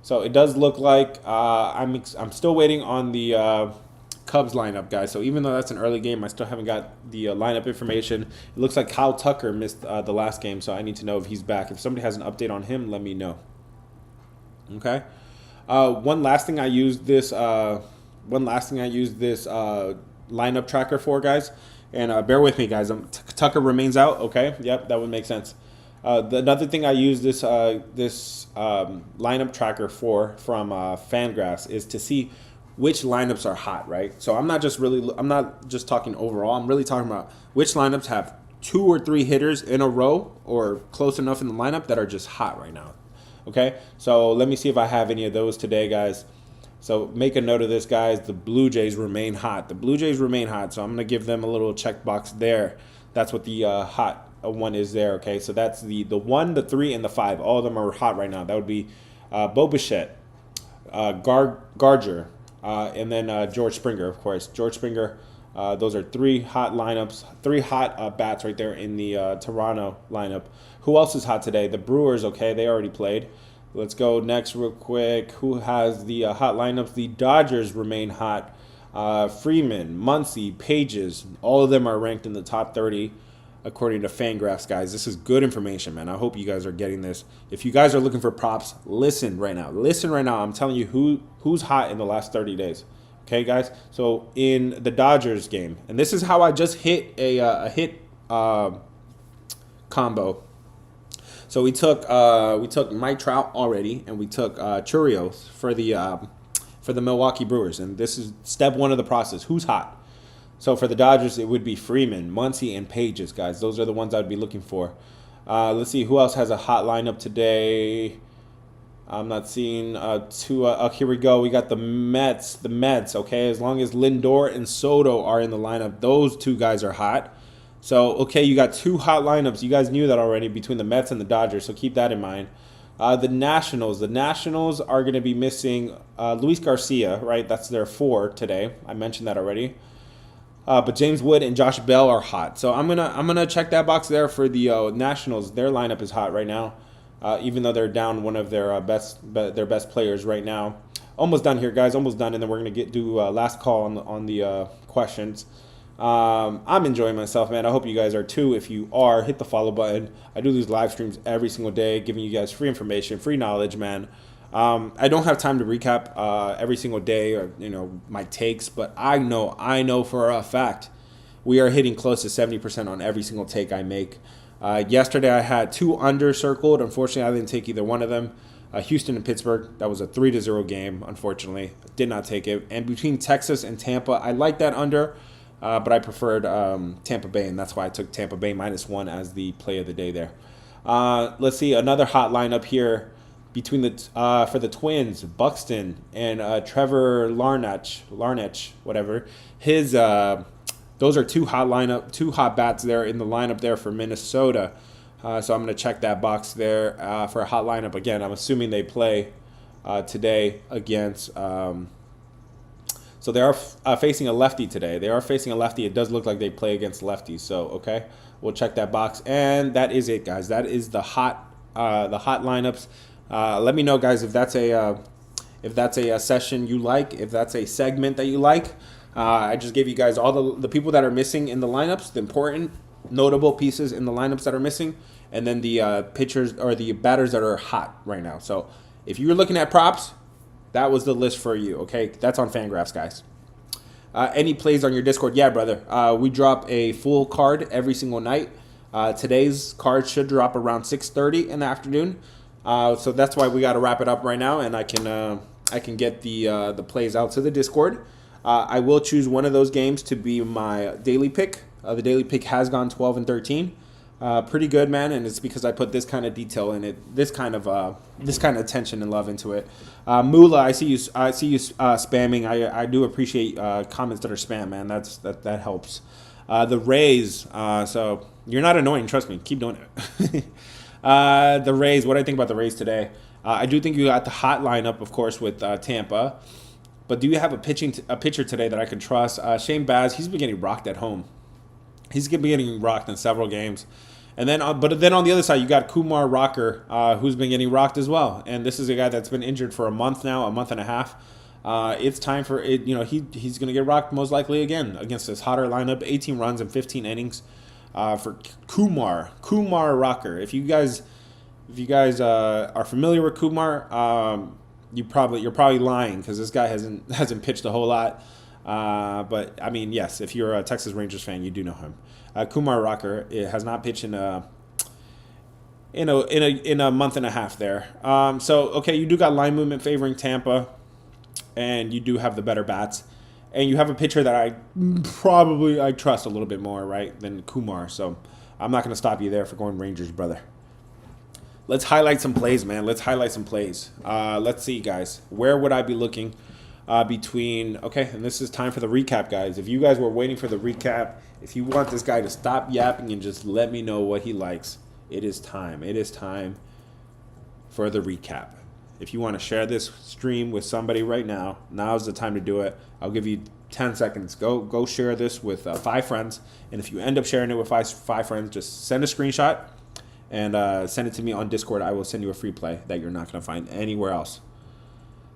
So it does look like I'm still waiting on the Cubs lineup, guys. So even though that's an early game, I still haven't got the lineup information. It looks like Kyle Tucker missed the last game, so I need to know if he's back. If somebody has an update on him, let me know. Okay. One last thing I use this lineup tracker for, guys, and bear with me, guys. Tucker remains out. Okay. Yep, that would make sense. Another thing I use this lineup tracker from Fangraphs is to see which lineups are hot, right? So I'm not just talking overall. I'm really talking about which lineups have 2 or 3 hitters in a row or close enough in the lineup that are just hot right now. Okay, so let me see if I have any of those today, guys. So make a note of this, guys. The Blue Jays remain hot. So I'm going to give them a little checkbox there. That's what the hot one is there, okay? So that's the 1, the 3, and the 5. All of them are hot right now. That would be Bo Bichette, Garger, and then George Springer, of course. George Springer, those are 3 hot lineups, 3 hot bats right there in the Toronto lineup. Who else is hot today? The Brewers, okay, they already played. Let's go next real quick. Who has the hot lineups? The Dodgers remain hot. Freeman, Muncy, Pages, all of them are ranked in the top 30 according to Fangraphs, guys. This is good information, man. I hope you guys are getting this. If you guys are looking for props, listen right now. I'm telling you who's hot in the last 30 days. Okay, guys? So in the Dodgers game, and this is how I just hit a hit combo. So we took Mike Trout already, and we took Churios for the Milwaukee Brewers, and this is step 1 of the process. Who's hot? So for the Dodgers, it would be Freeman, Muncy, and Pages, guys. Those are the ones I would be looking for. Let's see who else has a hot lineup today. I'm not seeing here we go. We got the Mets. The Mets, okay? As long as Lindor and Soto are in the lineup, those two guys are hot. So, okay, you got two hot lineups. You guys knew that already between the Mets and the Dodgers, so keep that in mind. The Nationals. The Nationals are going to be missing Luis Garcia, right? That's their 4 today. I mentioned that already. But James Wood and Josh Bell are hot. So I'm gonna check that box there for the Nationals. Their lineup is hot right now. Even though they're down one of their best players right now. Almost done here, guys. Almost done, and then we're gonna do last call on the questions. I'm enjoying myself, man. I hope you guys are too. If you are, hit the follow button. I do these live streams every single day, giving you guys free information, free knowledge, man. I don't have time to recap every single day or my takes, but I know for a fact we are hitting close to 70% on every single take I make. Yesterday I had 2 under circled. Unfortunately, I didn't take either one of them. Houston and Pittsburgh, that was a 3-0 game. Unfortunately, did not take it. And between Texas and Tampa, I like that under, but I preferred Tampa Bay, and that's why I took Tampa Bay -1 as the play of the day there. Let's see another hot lineup here between for the Twins, Buxton and Trevor Larnach, whatever. Those are two hot bats there in the lineup there for Minnesota. So I'm going to check that box there for a hot lineup. Again, I'm assuming they play today against. So they are facing a lefty today. They are facing a lefty. It does look like they play against lefties. So okay, we'll check that box, and that is it, guys. That is the hot lineups. Let me know, guys, if that's a session you like, if that's a segment that you like. I just gave you guys all the people that are missing in the lineups, the important, notable pieces in the lineups that are missing, and then the pitchers or the batters that are hot right now. So if you're looking at props, that was the list for you, okay? That's on Fangraphs, guys. Any plays on your Discord? Yeah, brother. We drop a full card every single night. Today's card should drop around 6:30 in the afternoon. So that's why we got to wrap it up right now, and I can get the plays out to the Discord. I will choose one of those games to be my daily pick. The daily pick has gone 12 and 13. Pretty good, man, and it's because I put this kind of detail in it, this kind of attention and love into it. Mula, I see you spamming. I do appreciate comments that are spam, man. That helps. The Rays. So you're not annoying. Trust me. Keep doing it. The Rays. What do I think about the Rays today? I do think you got the hot lineup, of course, with Tampa. But do you have a pitcher today that I can trust? Shane Baz, he's been getting rocked at home. He's been getting rocked in several games. And then, but then on the other side, you got Kumar Rocker, who's been getting rocked as well. And this is a guy that's been injured for a month now, a month and a half. It's time for it. He's going to get rocked most likely again against this hotter lineup. 18 runs in 15 innings for Kumar Rocker. If you guys are familiar with Kumar, you're probably lying because this guy hasn't pitched a whole lot. But I mean, yes, if you're a Texas Rangers fan, you do know him. Kumar Rocker has not pitched in a month and a half there. So okay, you do got line movement favoring Tampa, and you do have the better bats, and you have a pitcher that I trust a little bit more, right, than Kumar. So I'm not going to stop you there for going Rangers, brother. Let's highlight some plays, man. Let's see, guys. Where would I be looking between... Okay, and this is time for the recap, guys. If you guys were waiting for the recap, if you want this guy to stop yapping and just let me know what he likes, it is time. It is time for the recap. If you want to share this stream with somebody right now, now's the time to do it. I'll give you 10 seconds. Go share this with 5 friends. And if you end up sharing it with five friends, just send a screenshot and send it to me on Discord. I will send you a free play that you're not going to find anywhere else.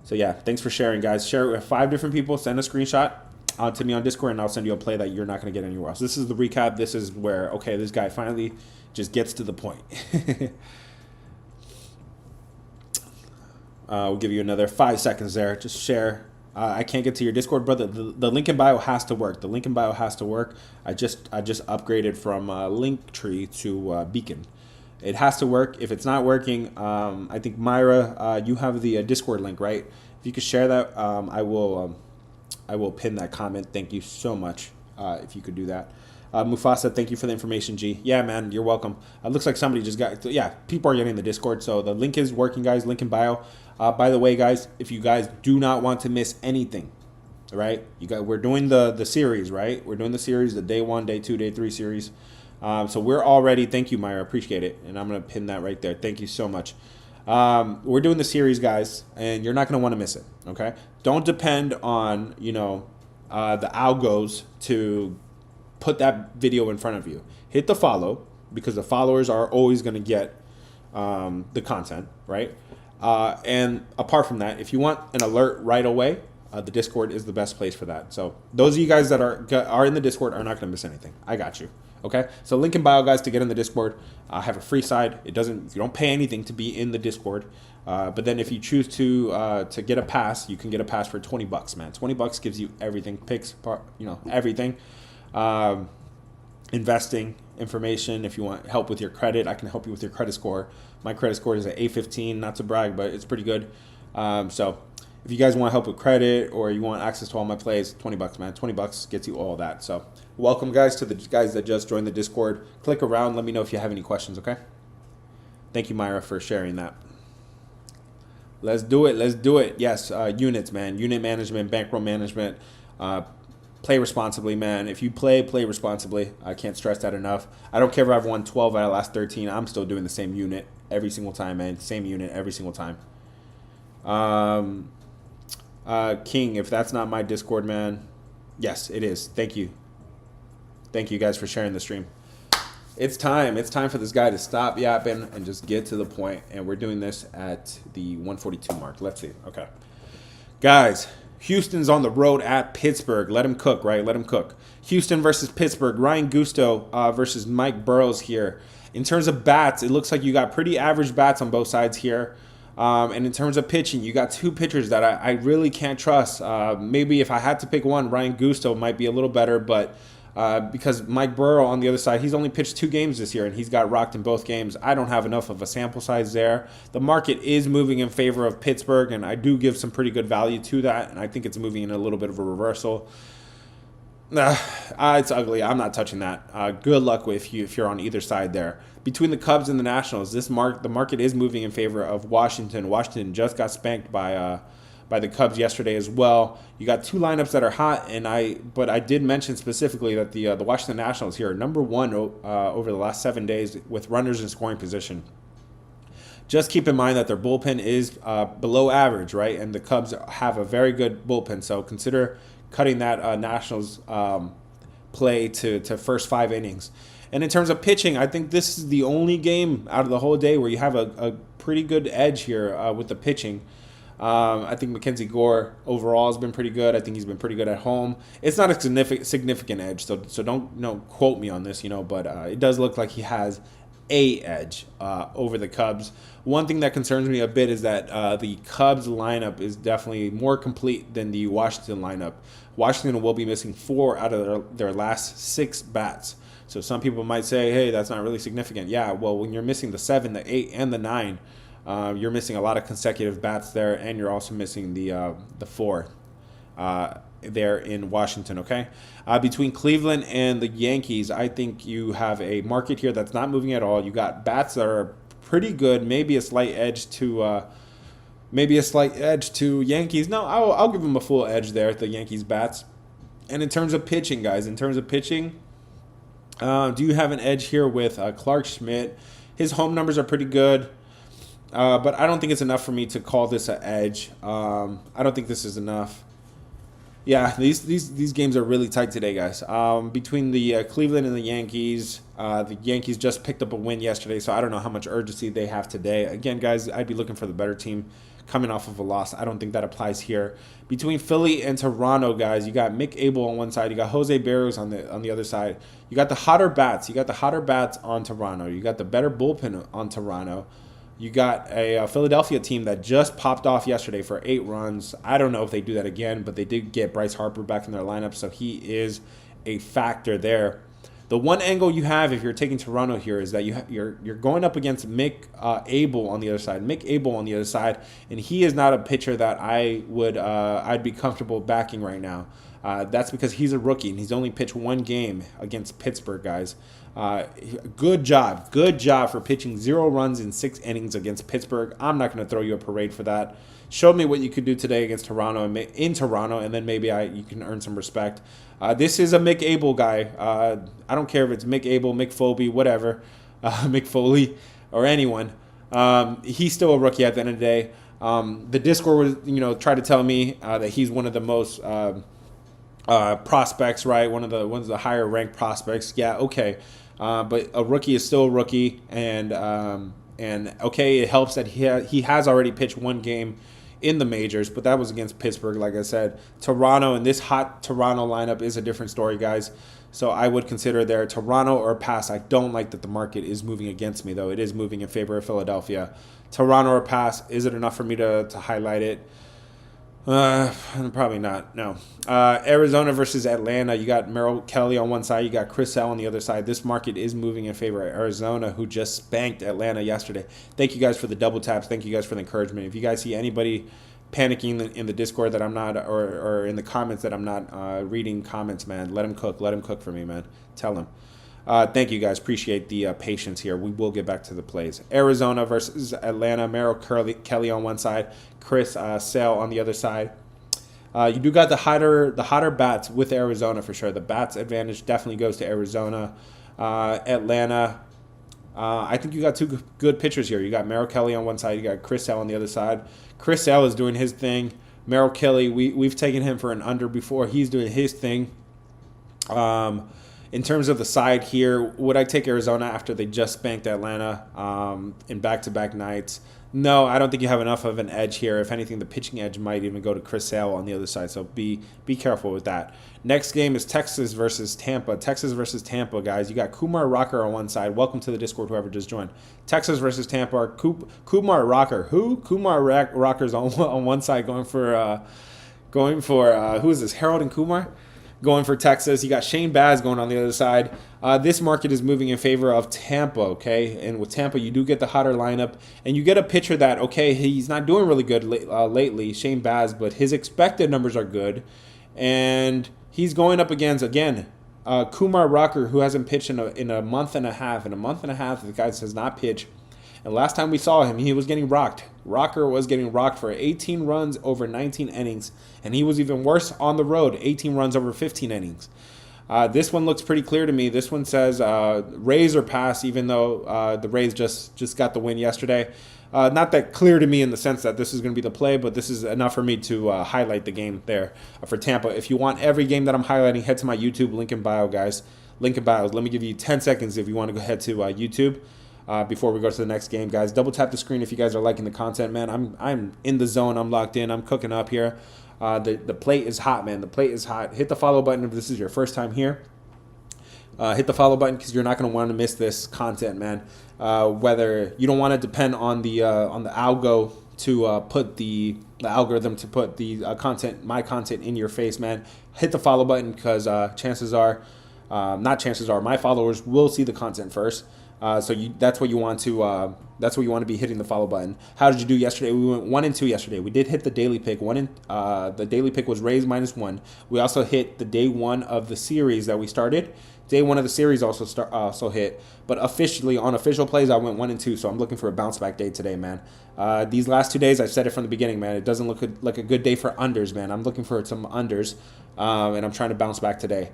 So yeah, thanks for sharing, guys. Share it with 5 different people. Send a screenshot to me on Discord, and I'll send you a play that you're not going to get anywhere else. This is the recap. This is where, okay, this guy finally just gets to the point. We'll give you another 5 seconds there. Just share. I can't get to your Discord, brother. The link in bio has to work. I just upgraded from Linktree to Beacon. It has to work. If it's not working, I think Myra, you have the Discord link, right? If you could share that, I will pin that comment. Thank you so much if you could do that. Mufasa, thank you for the information, G. Yeah, man, you're welcome. Looks like somebody just got, yeah, people are getting the Discord. So the link is working, guys. Link in bio. By the way, guys, if you guys do not want to miss anything, right? We're doing the series, right? We're doing the series, the day 1, day 2, day 3 series. So we're already, thank you, Myra, appreciate it. And I'm going to pin that right there. Thank you so much. We're doing the series, guys, and you're not going to want to miss it, okay? Don't depend on, the algos to put that video in front of you. Hit the follow, because the followers are always going to get the content, right? And apart from that, if you want an alert right away, the Discord is the best place for that. So those of you guys that are in the Discord are not going to miss anything. I got you. Okay. So link in bio, guys, to get in the Discord. I have a free side. You don't pay anything to be in the Discord. But then if you choose to get a pass, you can get a pass for $20, man. $20 gives you everything, picks, everything. Investing information. If you want help with your credit, I can help you with your credit score. My credit score is at 815, not to brag, but it's pretty good. So if you guys want help with credit or you want access to all my plays, $20, man. $20 gets you all that. So welcome, guys, to the guys that just joined the Discord. Click around. Let me know if you have any questions, okay? Thank you, Myra, for sharing that. Let's do it. Let's do it. Yes, units, man. Unit management, bankroll management. Play responsibly, man. If you play responsibly. I can't stress that enough. I don't care if I've won 12 out of the last 13. I'm still doing the same unit every single time, man. Same unit every single time. King, if that's not my Discord, man. Yes, it is. Thank you. Thank you guys for sharing the stream. It's time. It's time for this guy to stop yapping and just get to the point. And we're doing this at the 142 mark. Let's see. Okay. Guys, Houston's on the road at Pittsburgh. Let him cook, right? Let him cook. Houston versus Pittsburgh. Ryan Gusto versus Mike Burrows here. In terms of bats, it looks like you got pretty average bats on both sides here. And in terms of pitching, you got two pitchers that I really can't trust. Maybe if I had to pick one, Ryan Gusto might be a little better, but because Mike Burrow on the other side, he's only pitched 2 games this year, and he's got rocked in both games. I don't have enough of a sample size there. The market is moving in favor of Pittsburgh, and I do give some pretty good value to that, and I think it's moving in a little bit of a reversal. It's ugly. I'm not touching that. Good luck if you're on either side there. Between the Cubs and the Nationals, the market is moving in favor of Washington. Washington just got spanked by the Cubs yesterday as well. You got 2 lineups that are hot, but I did mention specifically that the Washington Nationals here are number 1 over the last 7 days with runners in scoring position. Just keep in mind that their bullpen is below average, right? And the Cubs have a very good bullpen, so consider cutting that Nationals play to first 5 innings. And in terms of pitching, I think this is the only game out of the whole day where you have a pretty good edge here with the pitching. I think Mackenzie Gore overall has been pretty good. I think he's been pretty good at home. It's not a significant edge, so don't quote me on this, but it does look like he has a edge over the Cubs. One thing that concerns me a bit is that the Cubs lineup is definitely more complete than the Washington lineup. Washington will be missing 4 out of their last 6 bats. So some people might say, hey, that's not really significant. Yeah, well, when you're missing the 7, the 8, and the 9, you're missing a lot of consecutive bats there, and you're also missing the 4 there in Washington, okay? Between Cleveland and the Yankees, I think you have a market here that's not moving at all. You got bats that are pretty good, maybe a slight edge to Yankees. No, I'll give them a full edge there, the Yankees bats. And in terms of pitching, guys, do you have an edge here with Clark Schmidt? His home numbers are pretty good. But I don't think it's enough for me to call this an edge. I don't think this is enough. Yeah, these games are really tight today, guys. Between the Cleveland and the Yankees just picked up a win yesterday, so I don't know how much urgency they have today. Again, guys, I'd be looking for the better team coming off of a loss. I don't think that applies here. Between Philly and Toronto, guys, you got Mick Abel on one side. You got Jose Barrios on the other side. You got the hotter bats. On Toronto. You got the better bullpen on Toronto. You got a Philadelphia team that just popped off yesterday for 8 runs. I don't know if they do that again, but they did get Bryce Harper back in their lineup, so he is a factor there. The one angle you have if you're taking Toronto here is that you're going up against Mick Abel on the other side. And he is not a pitcher that I'd be comfortable backing right now. That's because he's a rookie and he's only pitched one game against Pittsburgh, guys. Good job for pitching 0 runs in 6 innings against Pittsburgh. I'm not going to throw you a parade for that. Show me what you could do today against Toronto and then maybe you can earn some respect. This is a Mick Abel guy. I don't care if it's Mick Abel, Mick Foley, whatever, Mick Foley or anyone. He's still a rookie at the end of the day. The Discord was, tried to tell me that he's one of the most prospects, right? One of the higher ranked prospects. Yeah, okay. But a rookie is still a rookie, and okay, it helps that he has already pitched one game in the majors, but that was against Pittsburgh, like I said. Toronto, and this hot Toronto lineup is a different story, guys. So I would consider there Toronto or pass. I don't like that the market is moving against me, though. It is moving in favor of Philadelphia. Toronto or pass. Is it enough for me to highlight it? Probably not. No. Arizona versus Atlanta. You got Merrill Kelly on one side. You got Chris Sale on the other side. This market is moving in favor of Arizona, who just spanked Atlanta yesterday. Thank you guys for the double taps. Thank you guys for the encouragement. If you guys see anybody panicking in the Discord that I'm not, or in the comments that I'm not reading comments, man, let them cook. Let them cook for me, man. Tell them. Thank you guys. Appreciate the patience here. We will get back to the plays. Arizona versus Atlanta. Merrill Kelly on one side. Chris Sale on the other side. You do got the hotter bats with Arizona for sure. The bats advantage definitely goes to Arizona. Atlanta. I think you got two good pitchers here. You got Merrill Kelly on one side. You got Chris Sale on the other side. Chris Sale is doing his thing. Merrill Kelly, we've taken him for an under before. He's doing his thing. In terms of the side here, would I take Arizona after they just spanked Atlanta in back-to-back nights? No, I don't think you have enough of an edge here. If anything, the pitching edge might even go to Chris Sale on the other side, so be careful with that. Next game is Texas versus Tampa. Texas versus Tampa, guys. You got Kumar Rocker on one side. Welcome to the Discord, whoever just joined. Texas versus Tampa. Kumar Rocker. Who? Kumar Rocker's on one side going for who is this? Harold and Kumar? Going for Texas. You got Shane Baz going on the other side. This market is moving in favor of Tampa, okay? And with Tampa, you do get the hotter lineup, and you get a pitcher that, okay, he's not doing really good lately, Shane Baz, but his expected numbers are good. And he's going up against, again, Kumar Rocker, who hasn't pitched in a month and a half. In a month and a half, the guy has not pitched. And last time we saw him, he was getting rocked. Rocker was getting rocked for 18 runs over 19 innings. And he was even worse on the road, 18 runs over 15 innings. This one looks pretty clear to me. This one says Rays or pass, even though the Rays just got the win yesterday. Not that clear to me in the sense that this is going to be the play, but this is enough for me to highlight the game there for Tampa. If you want every game that I'm highlighting, head to my YouTube, link in bio, guys. Link in bio. Let me give you 10 seconds if you want to go ahead to YouTube. Before we go to the next game, guys, double tap the screen if you guys are liking the content, man. I'm in the zone. I'm locked in. I'm cooking up here. The plate is hot, man. The plate is hot. Hit the follow button if this is your first time here. Hit the follow button because you're not going to want to miss this content, man. Whether you don't want to depend on the algo to put the algorithm to put the my content in your face, man. Hit the follow button because chances are, my followers will see the content first. So that's what you want to be hitting the follow button. How did you do yesterday? We went 1-2 yesterday. We did hit the daily pick. The daily pick was Rays -1. We also hit the day one of the series that we started. Day one of the series also hit. But officially on official plays, I went 1-2. So I'm looking for a bounce back day today, man. These last 2 days, I've said it from the beginning, man. It doesn't look like a good day for unders, man. I'm looking for some unders, and I'm trying to bounce back today.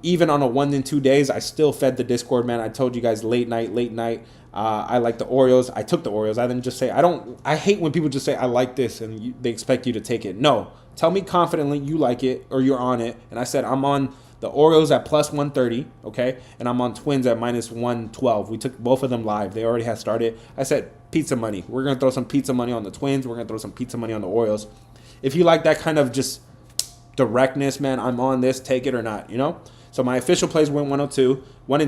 Even on a 1 and 2 days, I still fed the Discord, man. I told you guys late night. I like the Orioles. I took the Orioles. I didn't just say, I hate when people just say, I like this and they expect you to take it. No, tell me confidently you like it or you're on it. And I said, I'm on the Orioles at plus 130, okay? And I'm on Twins at minus 112. We took both of them live. They already had started. I said, pizza money. We're going to throw some pizza money on the Twins. We're going to throw some pizza money on the Orioles. If you like that kind of just directness, man, I'm on this, take it or not, you know? So my official plays went 1 and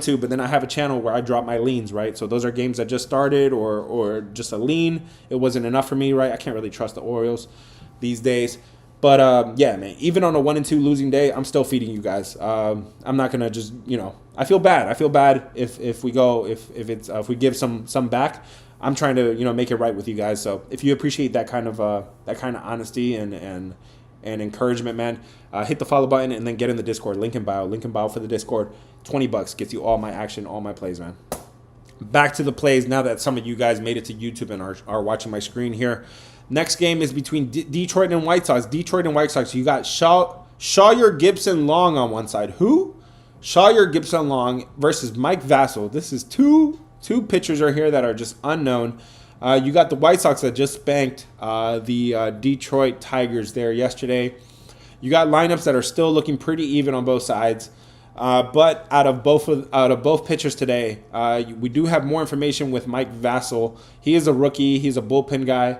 2, but then I have a channel where I drop my leans, right? So those are games that just started or just a lean. It wasn't enough for me, right? I can't really trust the Orioles these days. But yeah, man, even on a 1 and 2 losing day, I'm still feeding you guys. I'm not gonna just, I feel bad. I feel bad if we give some back. I'm trying to make it right with you guys. So if you appreciate that kind of honesty and and encouragement, man, hit the follow button and then get in the Discord. Link in bio for the Discord. $20 gets you all my action, all my plays, man. Back to the plays now that some of you guys made it to YouTube and are watching my screen here. Next game is between Detroit and White Sox. You got Shawyer Gibson Long on one side. Who? Shawyer Gibson Long versus Mike Vasil. This is two pitchers are here that are just unknown. You got the White Sox that just spanked the Detroit Tigers there yesterday. You got lineups that are still looking pretty even on both sides. But out of both pitchers today, we do have more information with Mike Vasil. He is a rookie. He's a bullpen guy.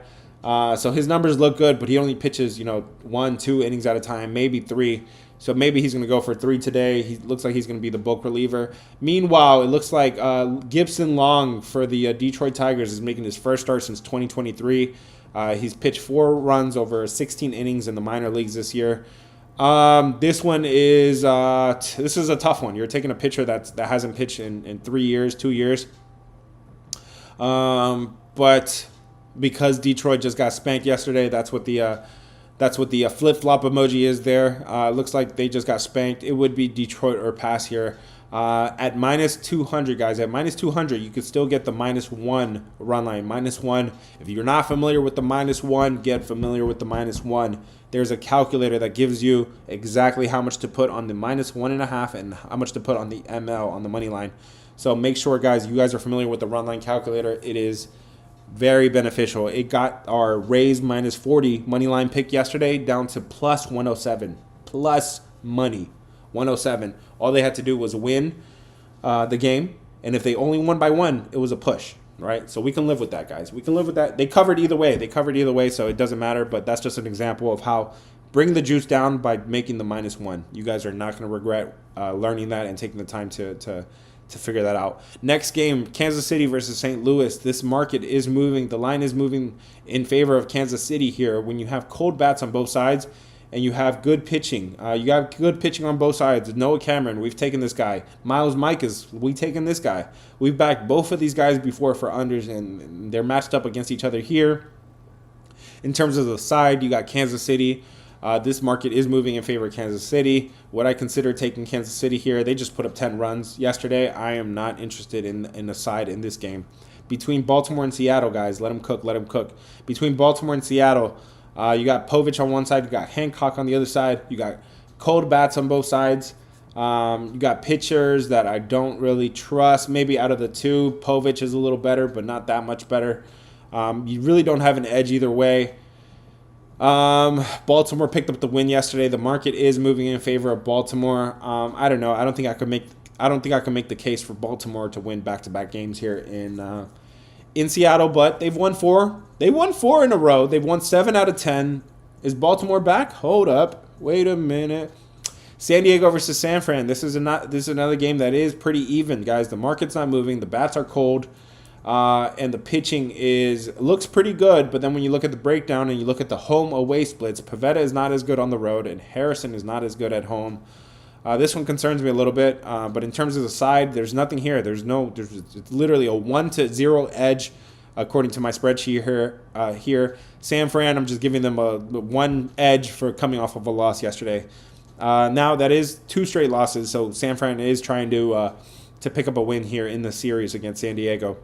So his numbers look good, but he only pitches, 1-2 innings at a time, maybe 3. So maybe he's going to go for 3 today. He looks like he's going to be the bulk reliever. Meanwhile, it looks like Gibson Long for the Detroit Tigers is making his first start since 2023. He's pitched 4 runs over 16 innings in the minor leagues this year. This is a tough one. You're taking a pitcher that hasn't pitched in 3 years, 2 years. But because Detroit just got spanked yesterday, that's what the flip-flop emoji is there. Looks like they just got spanked. It would be Detroit or pass here. At minus 200, guys. At minus 200, you could still get the -1 run line. -1. If you're not familiar with the -1, get familiar with the -1. There's a calculator that gives you exactly how much to put on the -1.5 and how much to put on the ML on the money line. So make sure, guys, you guys are familiar with the run line calculator. It is very beneficial. It got our Rays -40 money line pick yesterday down to plus 107. Plus money. 107. All they had to do was win the game. And if they only won by 1, it was a push. Right? So we can live with that, guys. We can live with that. They covered either way. So it doesn't matter. But that's just an example of how bring the juice down by making the -1. You guys are not going to regret learning that and taking the time to figure that out. Next game, Kansas City versus St. Louis. This market is moving. The line is moving in favor of Kansas City here. When you have cold bats on both sides and you have good pitching. You got good pitching on both sides. Noah Cameron, we've taken this guy. Miles Mikas, we've taken this guy. We've backed both of these guys before for unders, and they're matched up against each other here. In terms of the side, you got Kansas City. This market is moving in favor of Kansas City. Would I consider taking Kansas City here? They just put up 10 runs yesterday. I am not interested in the side in this game. Between Baltimore and Seattle, guys, let them cook. Between Baltimore and Seattle, you got Povich on one side. You got Hancock on the other side. You got cold bats on both sides. You got pitchers that I don't really trust. Maybe out of the two, Povich is a little better, but not that much better. You really don't have an edge either way. Baltimore picked up the win yesterday. The market is moving in favor of Baltimore. I don't know. I don't think I can make the case for Baltimore to win back-to-back games here in Seattle, but they've won 4. They won 4 in a row. They've won 7 out of 10. Is Baltimore back? Hold up. Wait a minute. San Diego versus San Fran. This is another game that is pretty even, guys. The market's not moving. The bats are cold. And the pitching looks pretty good, but then when you look at the breakdown and you look at the home-away splits, Pivetta is not as good on the road, and Harrison is not as good at home. This one concerns me a little bit, but in terms of the side, there's nothing here. It's literally a 1-0 edge, according to my spreadsheet here. San Fran, I'm just giving them a 1 edge for coming off of a loss yesterday. Now that is 2 straight losses, so San Fran is trying to pick up a win here in the series against San Diego.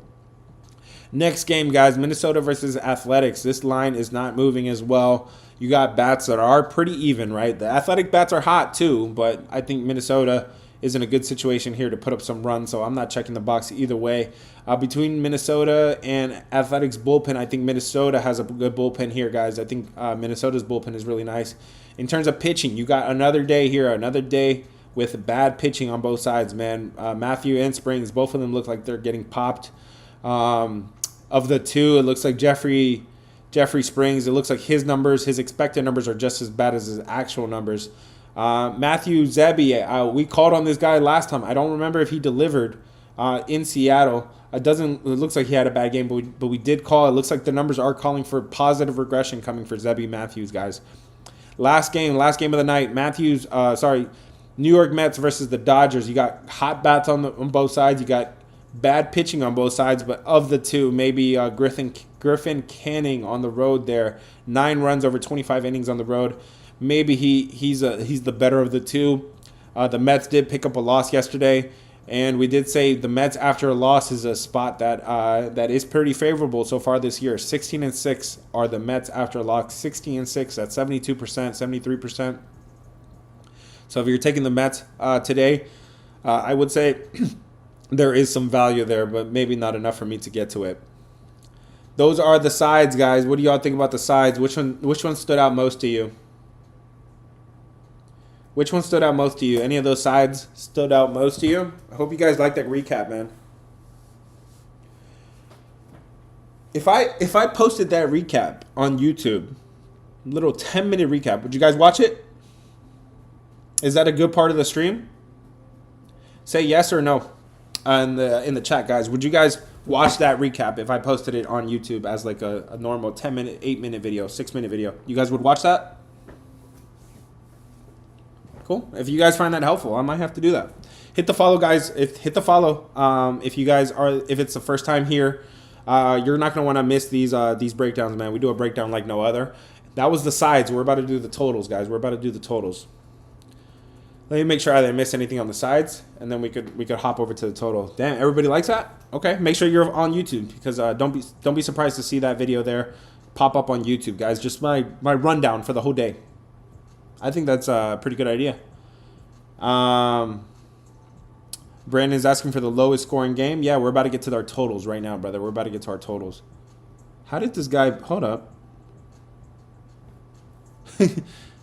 Next game, guys, Minnesota versus Athletics. This line is not moving as well. You got bats that are pretty even, right? The Athletic bats are hot too, but I think Minnesota is in a good situation here to put up some runs, so I'm not checking the box either way. Between Minnesota and Athletics bullpen, I think Minnesota has a good bullpen here, guys. I think Minnesota's bullpen is really nice. In terms of pitching, you got another day with bad pitching on both sides, man. Matthew and Springs, both of them look like they're getting popped. Of the two, it looks like Jeffrey Springs, it looks like his expected numbers are just as bad as his actual numbers. Matthew Zebby, we called on this guy last time. I don't remember if he delivered in Seattle. It looks like he had a bad game, but we did call. It looks like the numbers are calling for positive regression coming for Zebby Matthews, guys. Last game of the night, New York Mets versus the Dodgers. You got hot bats on both sides. You got bad pitching on both sides, but of the two, maybe Griffin Canning on the road there. 9 runs over 25 innings on the road. maybe he's the better of the two. The Mets did pick up a loss yesterday, and we did say the Mets after a loss is a spot that is pretty favorable so far this year. 16-6 are the Mets after a loss. 16-6, that's 72%, 73%. So if you're taking the Mets today, I would say there is some value there, but maybe not enough for me to get to it. Those are the sides, guys. What do y'all think about the sides? Which one stood out most to you? Which one stood out most to you? Any of those sides stood out most to you? I hope you guys like that recap, man. If I posted that recap on YouTube, little 10-minute recap, would you guys watch it? Is that a good part of the stream? Say yes or no in the chat, guys. Would you guys watch that recap if I posted it on YouTube as like a normal 10-minute, 8-minute video, 6-minute video? You guys would watch that? Cool. If you guys find that helpful, I might have to do that. Hit the follow, guys. Hit the follow. If it's the first time here, you're not gonna want to miss these breakdowns, man. We do a breakdown like no other. That was the sides. We're about to do the totals, guys. We're about to do the totals. Let me make sure I didn't miss anything on the sides, and then we could hop over to the total. Damn, everybody likes that? Okay, make sure you're on YouTube because don't be surprised to see that video there pop up on YouTube, guys. Just my rundown for the whole day. I think that's a pretty good idea. Brandon's asking for the lowest scoring game. Yeah, we're about to get to our totals right now, brother. We're about to get to our totals. How did this guy... Hold up.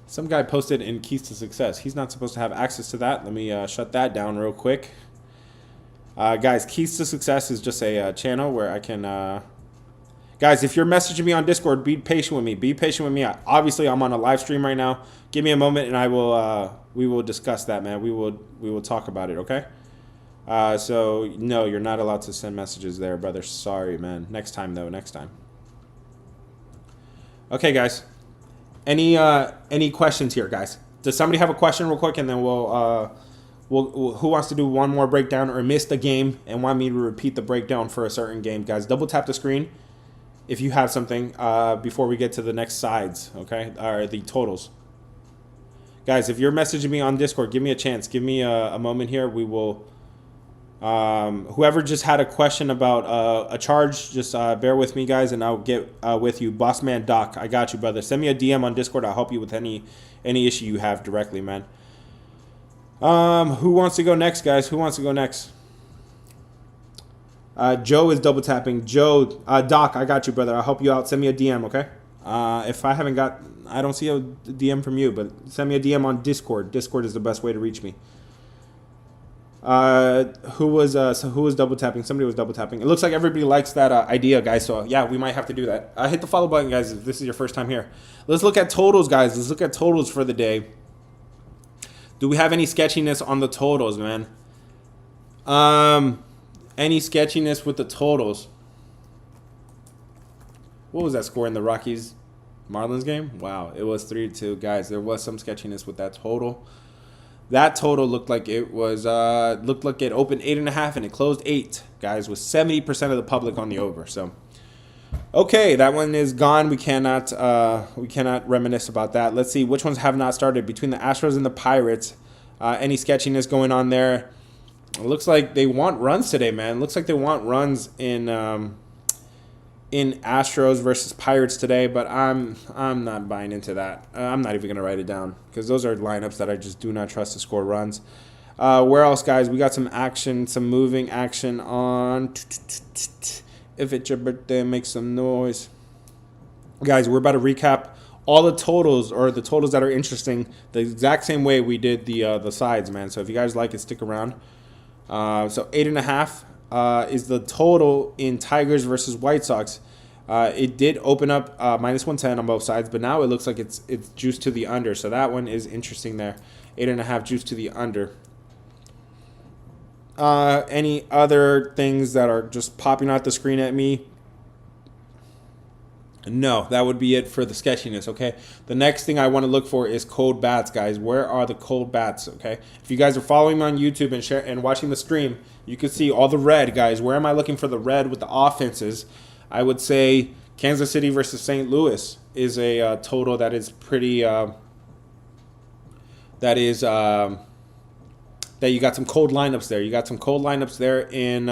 Some guy posted in Keys to Success. He's not supposed to have access to that. Let me shut that down real quick. Guys, Keys to Success is just a channel where I can... Guys, if you're messaging me on Discord, be patient with me. Be patient with me. Obviously, I'm on a live stream right now. Give me a moment, and I will. We will discuss that, man. We will talk about it. Okay. So no, you're not allowed to send messages there, brother. Sorry, man. Next time, though. Next time. Okay, guys. Any questions here, guys? Does somebody have a question, real quick, and then we'll who wants to do one more breakdown or missed a game and want me to repeat the breakdown for a certain game, guys? Double tap the screen if you have something before we get to the next sides, okay, or the totals. Guys, if you're messaging me on Discord, give me a chance. Give me a moment here. We will, whoever just had a question about a charge, just bear with me, guys, and I'll get with you. Bossman Doc, I got you, brother. Send me a DM on Discord. I'll help you with any issue you have directly, man. Who wants to go next, guys? Who wants to go next? Joe is double tapping. Joe, Doc, I got you, brother. I'll help you out. Send me a DM, okay? If I haven't got, I don't see a DM from you, but send me a DM on Discord. Discord is the best way to reach me. Who was double tapping? Somebody was double tapping. It looks like everybody likes that idea, guys. So yeah, we might have to do that. Hit the follow button, guys, if this is your first time here. Let's look at totals, guys. Let's look at totals for the day. Do we have any sketchiness on the totals, man? Any sketchiness with the totals? What was that score in the Rockies Marlins game? Wow, it was 3-2, guys. There was some sketchiness with that total. That total looked like it was looked like it opened 8.5 and it closed 8, guys, with 70% of the public on the over. So, okay, that one is gone. We cannot reminisce about that. Let's see which ones have not started between the Astros and the Pirates. Any sketchiness going on there? It looks like they want runs today, man. Looks like they want runs in Astros versus Pirates today, but I'm not buying into that. I'm not even going to write it down because those are lineups that I just do not trust to score runs. Where else, guys? We got some action, some moving action on. If it's your birthday, make some noise. Guys, we're about to recap all the totals, or the totals that are interesting, the exact same way we did the sides, man. So if you guys like it, stick around. So 8.5 is the total in Tigers versus White Sox. It did open up minus 110 on both sides, but now it looks like it's juiced to the under. So that one is interesting there. 8.5 juiced to the under. Any other things that are just popping out the screen at me? No, that would be it for the sketchiness, okay? The next thing I want to look for is cold bats, guys. Where are the cold bats, okay? If you guys are following me on YouTube and watching the stream, you can see all the red, guys. Where am I looking for the red with the offenses? I would say Kansas City versus St. Louis is a total that is pretty that is that you got some cold lineups there. You got some cold lineups there in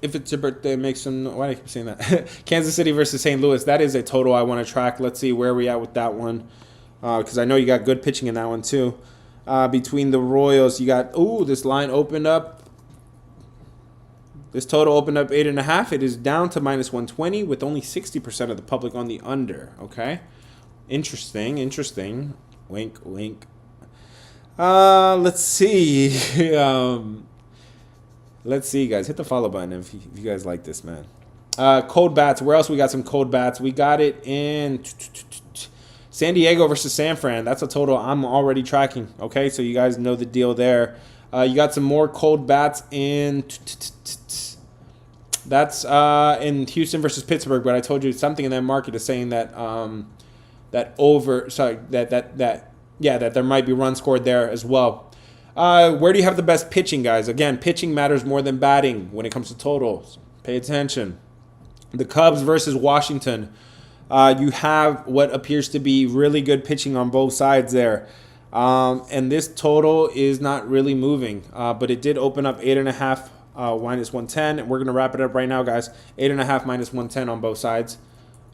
if it's your birthday, make some. Why do I keep saying that? Kansas City versus St. Louis. That is a total I want to track. Let's see where we at with that one, because I know you got good pitching in that one too. Between the Royals, you got this line opened up. This total opened up 8.5. It is down to -120 with only 60% of the public on the under. Okay, interesting. Wink, wink. Let's see. Let's see, guys. Hit the follow button if you guys like this, man. Cold bats. Where else we got some cold bats? We got it in San Diego versus San Fran. That's a total I'm already tracking. Okay, so you guys know the deal there. You got some more cold bats in. That's in Houston versus Pittsburgh. But I told you something in that market is saying that that there might be runs scored there as well. Where do you have the best pitching, guys? Again, pitching matters more than batting when it comes to totals. Pay attention. The Cubs versus Washington. You have what appears to be really good pitching on both sides there. And this total is not really moving. But it did open up 8.5 -110. And we're going to wrap it up right now, guys. 8.5 -110 on both sides.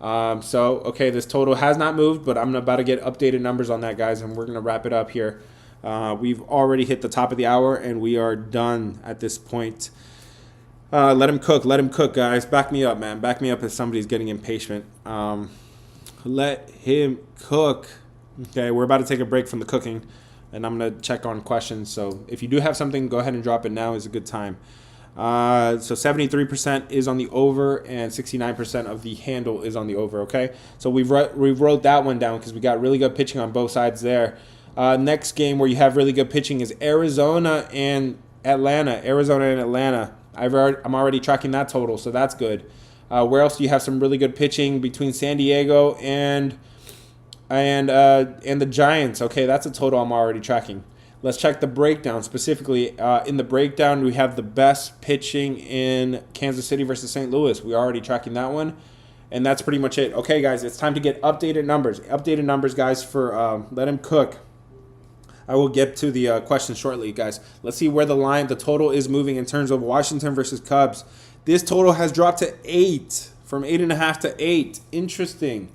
Okay, this total has not moved, but I'm about to get updated numbers on that, guys. And we're going to wrap it up here. We've already hit the top of the hour, and we are done at this point. Let him cook, guys. Back me up, man. Back me up if somebody's getting impatient. Let him cook. Okay, we're about to take a break from the cooking, and I'm going to check on questions. So if you do have something, go ahead and drop it now. Is a good time. So 73% is on the over, and 69% of the handle is on the over, okay? So we wrote that one down because we got really good pitching on both sides there. Next game where you have really good pitching is Arizona and Atlanta. I'm already tracking that total, so that's good. Where else do you have some really good pitching between San Diego and the Giants? Okay, that's a total I'm already tracking. Let's check the breakdown. Specifically, in the breakdown, we have the best pitching in Kansas City versus St. Louis. We're already tracking that one. And that's pretty much it. Okay, guys, it's time to get updated numbers. Updated numbers, guys, for Let Him Cook. I will get to the question shortly, guys. Let's see where the total is moving in terms of Washington versus Cubs. This total has dropped to 8, from 8.5 to 8. Interesting.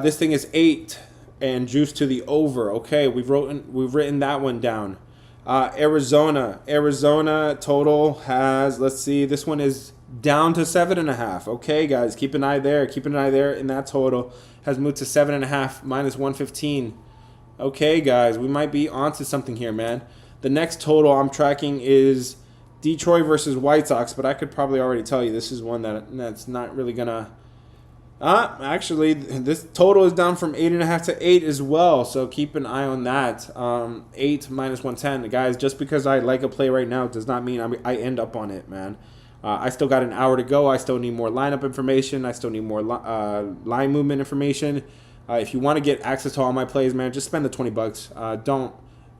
This thing is 8 and juice to the over. Okay, we've written that one down. Arizona total has, let's see, this one is down to 7.5. Okay, guys, keep an eye there. In that total has moved to 7.5 -115. Okay, guys, we might be onto something here, man. The next total I'm tracking is Detroit versus White Sox, but I could probably already tell you this is one that's not really gonna. Actually, this total is down from 8.5 to 8 as well, so keep an eye on that. 8 -110, guys. Just because I like a play right now does not mean I end up on it, man. I still got an hour to go. I still need more lineup information. I still need more line movement information. If you want to get access to all my plays, man, just spend the $20.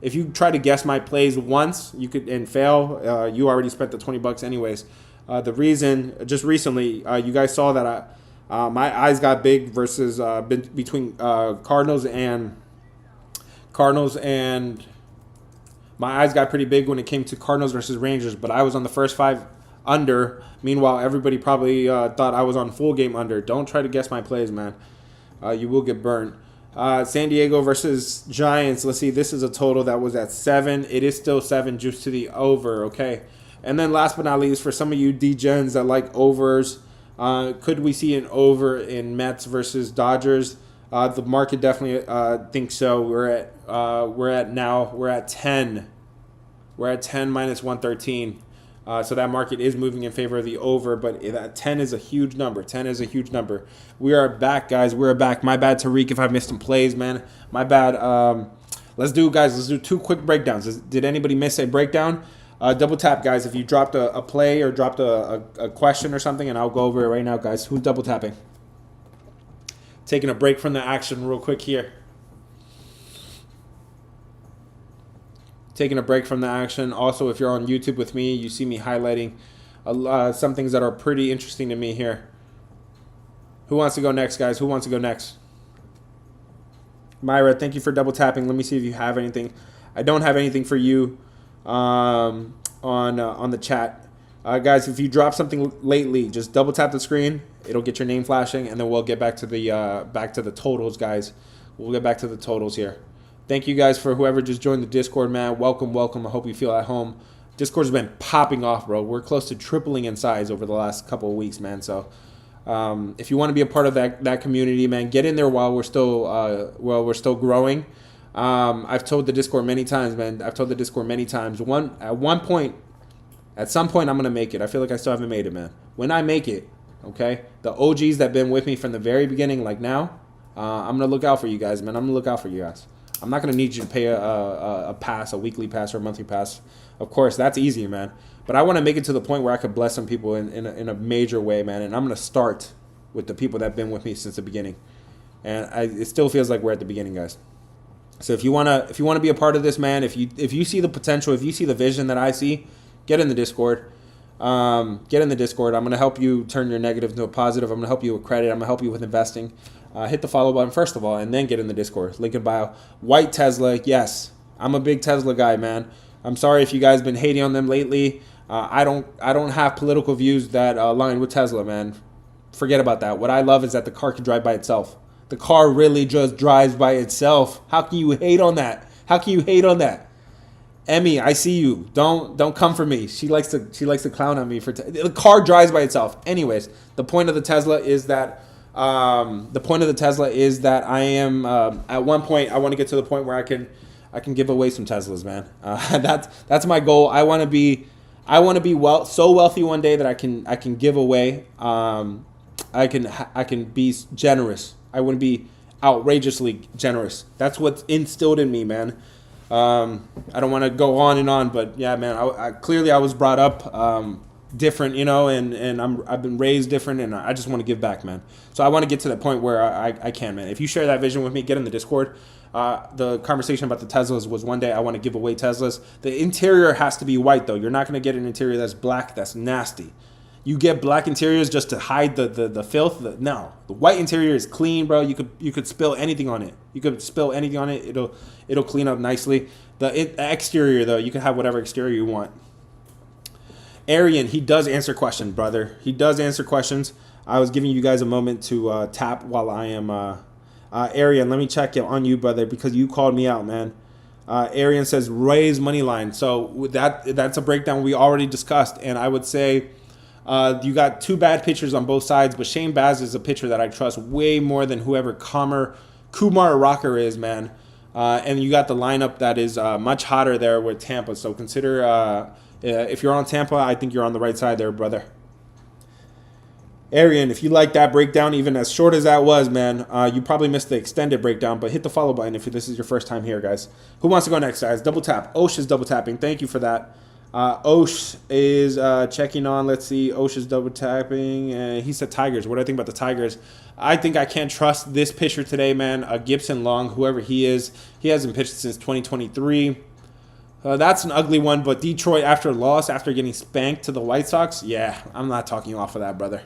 If you try to guess my plays once, you could and fail. You already spent the $20 anyways. The reason, just recently, you guys saw that my eyes got big versus between Cardinals and my eyes got pretty big when it came to Cardinals versus Rangers. But I was on the first 5 under. Meanwhile, everybody probably thought I was on full game under. Don't try to guess my plays, man. You will get burned. San Diego versus Giants. Let's see. This is a total that was at 7. It is still 7, juice to the over. Okay. And then last but not least, for some of you degens that like overs, could we see an over in Mets versus Dodgers? The market definitely thinks so. We're at 10. We're at 10 -113. So that market is moving in favor of the over, but that 10 is a huge number. 10 is a huge number. We are back, guys. We're back. My bad, Tariq, if I missed some plays, man. My bad. Let's do 2 quick breakdowns. Did anybody miss a breakdown? Double tap, guys, if you dropped a play or dropped a question or something, and I'll go over it right now, guys. Who's double tapping? Taking a break from the action real quick here. Taking a break from the action. Also, if you're on YouTube with me, you see me highlighting some things that are pretty interesting to me here. Who wants to go next, guys? Who wants to go next? Myra, thank you for double tapping. Let me see if you have anything. I don't have anything for you on the chat. Guys, if you drop something lately, just double tap the screen. It'll get your name flashing, and then we'll get back to the totals, guys. We'll get back to the totals here. Thank you guys for whoever just joined the Discord, man. Welcome, welcome. I hope you feel at home. Discord's been popping off, bro. We're close to tripling in size over the last couple of weeks, man. So if you want to be a part of that community, man, get in there while we're still growing. I've told the Discord many times, man. At some point, I'm gonna make it. I feel like I still haven't made it, man. When I make it, okay, the OGs that been with me from the very beginning, like now, I'm gonna look out for you guys, man. I'm gonna look out for you guys. I'm not gonna need you to pay a pass, a weekly pass or a monthly pass. Of course, that's easier, man. But I want to make it to the point where I could bless some people in a major way, man. And I'm gonna start with the people that've been with me since the beginning. And it still feels like we're at the beginning, guys. So if you wanna be a part of this, man, if you see the potential, if you see the vision that I see, get in the Discord. Get in the Discord. I'm gonna help you turn your negative into a positive. I'm gonna help you with credit. I'm gonna help you with investing. Hit the follow button first of all, and then get in the Discord. Link in bio. White Tesla, yes, I'm a big Tesla guy, man. I'm sorry if you guys been hating on them lately. I don't have political views that align with Tesla, man. Forget about that. What I love is that the car can drive by itself. The car really just drives by itself. How can you hate on that? How can you hate on that? Emmy, I see you. Don't come for me. She likes to clown on me for the car drives by itself. Anyways, the point of the Tesla is that I am at one point I want to get to the point where I can give away some Teslas, man. That's my goal. I want to be so wealthy one day that I can give away. I can be generous. I want to be outrageously generous. That's what's instilled in me, man. I don't want to go on and on, but yeah, man. I clearly was brought up different, and I've been raised different, and I just want to give back, man. So I want to get to that point where I can, man. If you share that vision with me, get in the Discord. The conversation about the Teslas was one day I want to give away Teslas. The interior has to be white, though. You're not going to get an interior that's black. That's nasty. You get black interiors just to hide the filth. No, the white interior is clean, bro. You could spill anything on it. It'll clean up nicely. The exterior, though, you can have whatever exterior you want. Arian, he does answer questions, brother. He does answer questions. I was giving you guys a moment to tap while I am. Arian, let me check on you, brother, because you called me out, man. Arian says raise money line. So that's a breakdown we already discussed, and I would say you got two bad pitchers on both sides, but Shane Baz is a pitcher that I trust way more than whoever Kumar Rocker is, man. And you got the lineup that is much hotter there with Tampa. So consider if you're on Tampa, I think you're on the right side there, brother. Arian, if you like that breakdown, even as short as that was, man, you probably missed the extended breakdown, but hit the follow button if this is your first time here, guys. Who wants to go next, guys? Double tap. Osh is double tapping. Thank you for that. Osh is checking on. Let's see. Osh is double tapping. He said Tigers. What do I think about the Tigers? I think I can't trust this pitcher today, man. Gibson Long, whoever he is. He hasn't pitched since 2023. That's an ugly one, but Detroit after a loss, after getting spanked to the White Sox, yeah, I'm not talking you off of that, brother.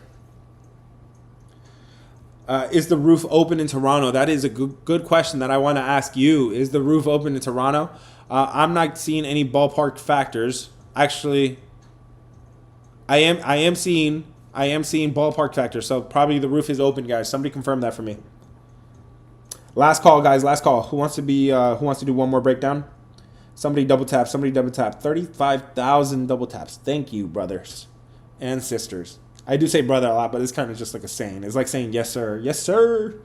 Is the roof open in Toronto? That is a good question that I want to ask you. Is the roof open in Toronto? I'm not seeing any ballpark factors. Actually, I am seeing ballpark factors. So probably the roof is open, guys. Somebody confirm that for me. Last call, guys. Last call. Who wants to do one more breakdown? Somebody double tap. 35,000 double taps. Thank you, brothers and sisters. I do say brother a lot, but it's kind of just like a saying. It's like saying yes sir, yes sir.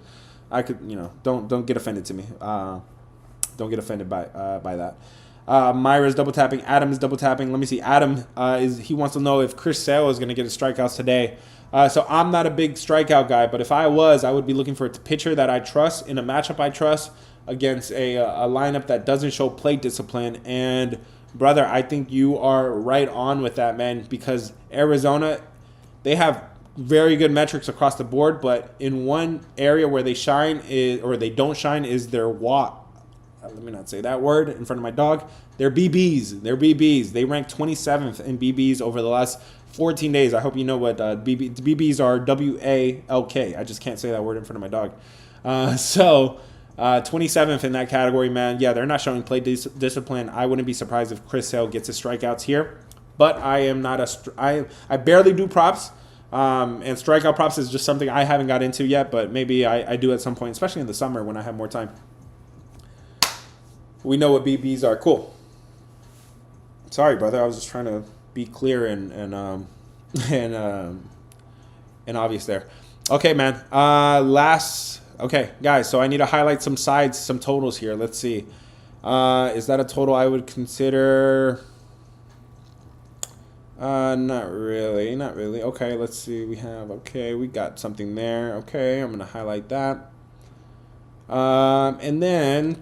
I could, don't get offended to me. Don't get offended by that. Myra's double tapping. Adam is double tapping. Let me see. Adam he wants to know if Chris Sale is going to get his strikeouts today. So I'm not a big strikeout guy, but if I was, I would be looking for a pitcher that I trust in a matchup I trust against a lineup that doesn't show plate discipline. And brother, I think you are right on with that, man, because Arizona, they have very good metrics across the board, but in one area where they shine or they don't shine is their walk. Let me not say that word in front of my dog. They're BBs. They ranked 27th in BBs over the last 14 days. I hope you know what BBs are. WALK. I just can't say that word in front of my dog. So 27th in that category, man. Yeah, they're not showing play discipline. I wouldn't be surprised if Chris Sale gets his strikeouts here. But I am not I barely do props. And strikeout props is just something I haven't got into yet, but maybe I do at some point, especially in the summer when I have more time. We know what BBs are. Cool. Sorry, brother. I was just trying to be clear and obvious there. Okay, man. Okay, guys. So I need to highlight some sides, some totals here. Let's see. Is that a total I would consider? Not really. Not really. Okay, let's see. We got something there. Okay, I'm gonna highlight that. And then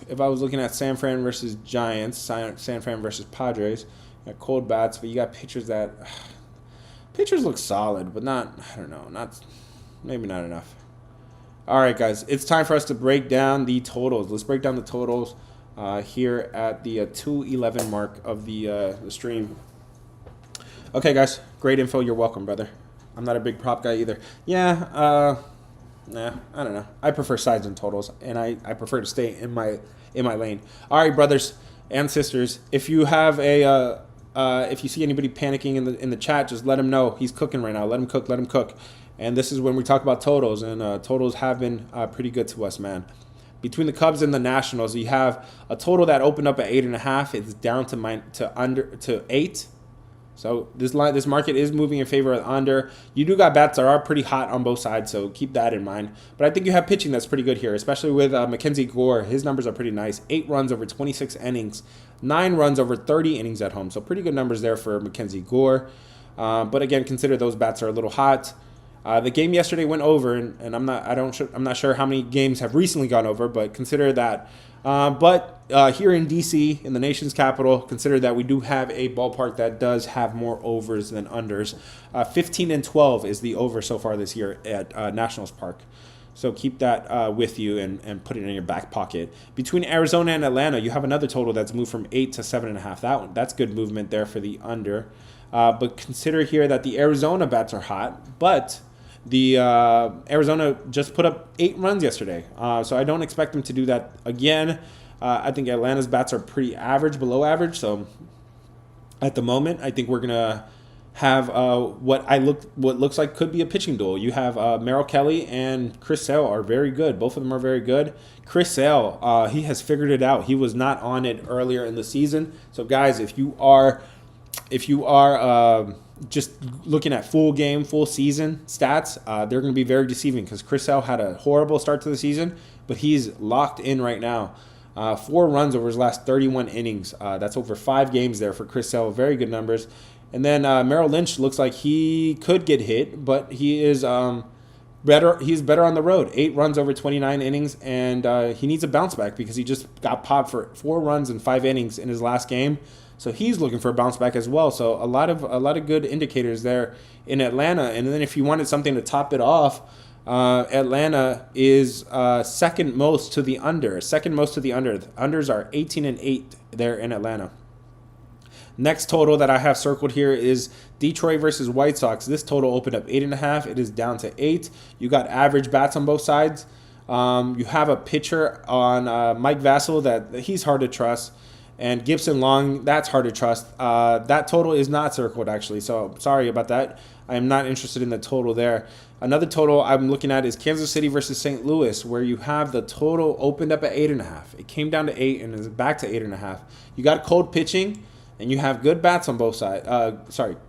if I was looking at San Fran versus Giants, San Fran versus Padres, you got cold bats, but you got pitchers look solid, but maybe not enough. All right, guys, it's time for us to break down the totals. Let's break down the totals here at the 2:11 mark of the stream. Okay, guys, great info. You're welcome, brother. I'm not a big prop guy either. Yeah, I don't know. I prefer sides and totals, and I prefer to stay in my lane. All right, brothers and sisters, if you have if you see anybody panicking in the chat, just let him know he's cooking right now. Let him cook. And this is when we talk about totals, and totals have been pretty good to us, man. Between the Cubs and the Nationals, you have a total that opened up at 8.5. It's down to 8. So this market is moving in favor of under. You do got bats that are pretty hot on both sides, so keep that in mind. But I think you have pitching that's pretty good here, especially with Mackenzie Gore. His numbers are pretty nice. 8 runs over 26 innings, 9 runs over 30 innings at home. So pretty good numbers there for Mackenzie Gore. But again, consider those bats are a little hot. The game yesterday went over, and I'm not sure how many games have recently gone over, but consider that. But here in DC, in the nation's capital, consider that we do have a ballpark that does have more overs than unders. 15-12 is the over so far this year at Nationals Park. So keep that with you and put it in your back pocket. Between Arizona and Atlanta, you have another total that's moved from 8 to 7.5. That's good movement there for the under. But consider here that the Arizona bats are hot, but the Arizona just put up 8 runs yesterday. So I don't expect them to do that again. I think Atlanta's bats are pretty average, below average. So at the moment, I think we're going to have what looks like could be a pitching duel. You have Merrill Kelly and Chris Sale are very good. Both of them are very good. Chris Sale, he has figured it out. He was not on it earlier in the season. So guys, if you are just looking at full game, full season stats, they're going to be very deceiving because Chris Sale had a horrible start to the season, but he's locked in right now. 4 runs over his last 31 innings. That's over 5 games there for Chris Sale. Very good numbers. And then Merrill Lynch looks like he could get hit, but he is better. He's better on the road. 8 runs over 29 innings, and he needs a bounce back because he just got popped for 4 runs in 5 innings in his last game. So he's looking for a bounce back as well. So a lot of good indicators there in Atlanta. And then if you wanted something to top it off, Atlanta is second most to the under. The unders are 18-8 there in Atlanta. Next total that I have circled here is Detroit versus White Sox. This total opened up 8.5. It is down to 8. You got average bats on both sides. You have a pitcher on Mike Vasil that he's hard to trust. And Gibson Long, that's hard to trust. That total is not circled, actually. So sorry about that. I am not interested in the total there. Another total I'm looking at is Kansas City versus St. Louis, where you have the total opened up at 8.5. It came down to 8 and is back to 8.5. You got cold pitching, and you have good bats on both sides.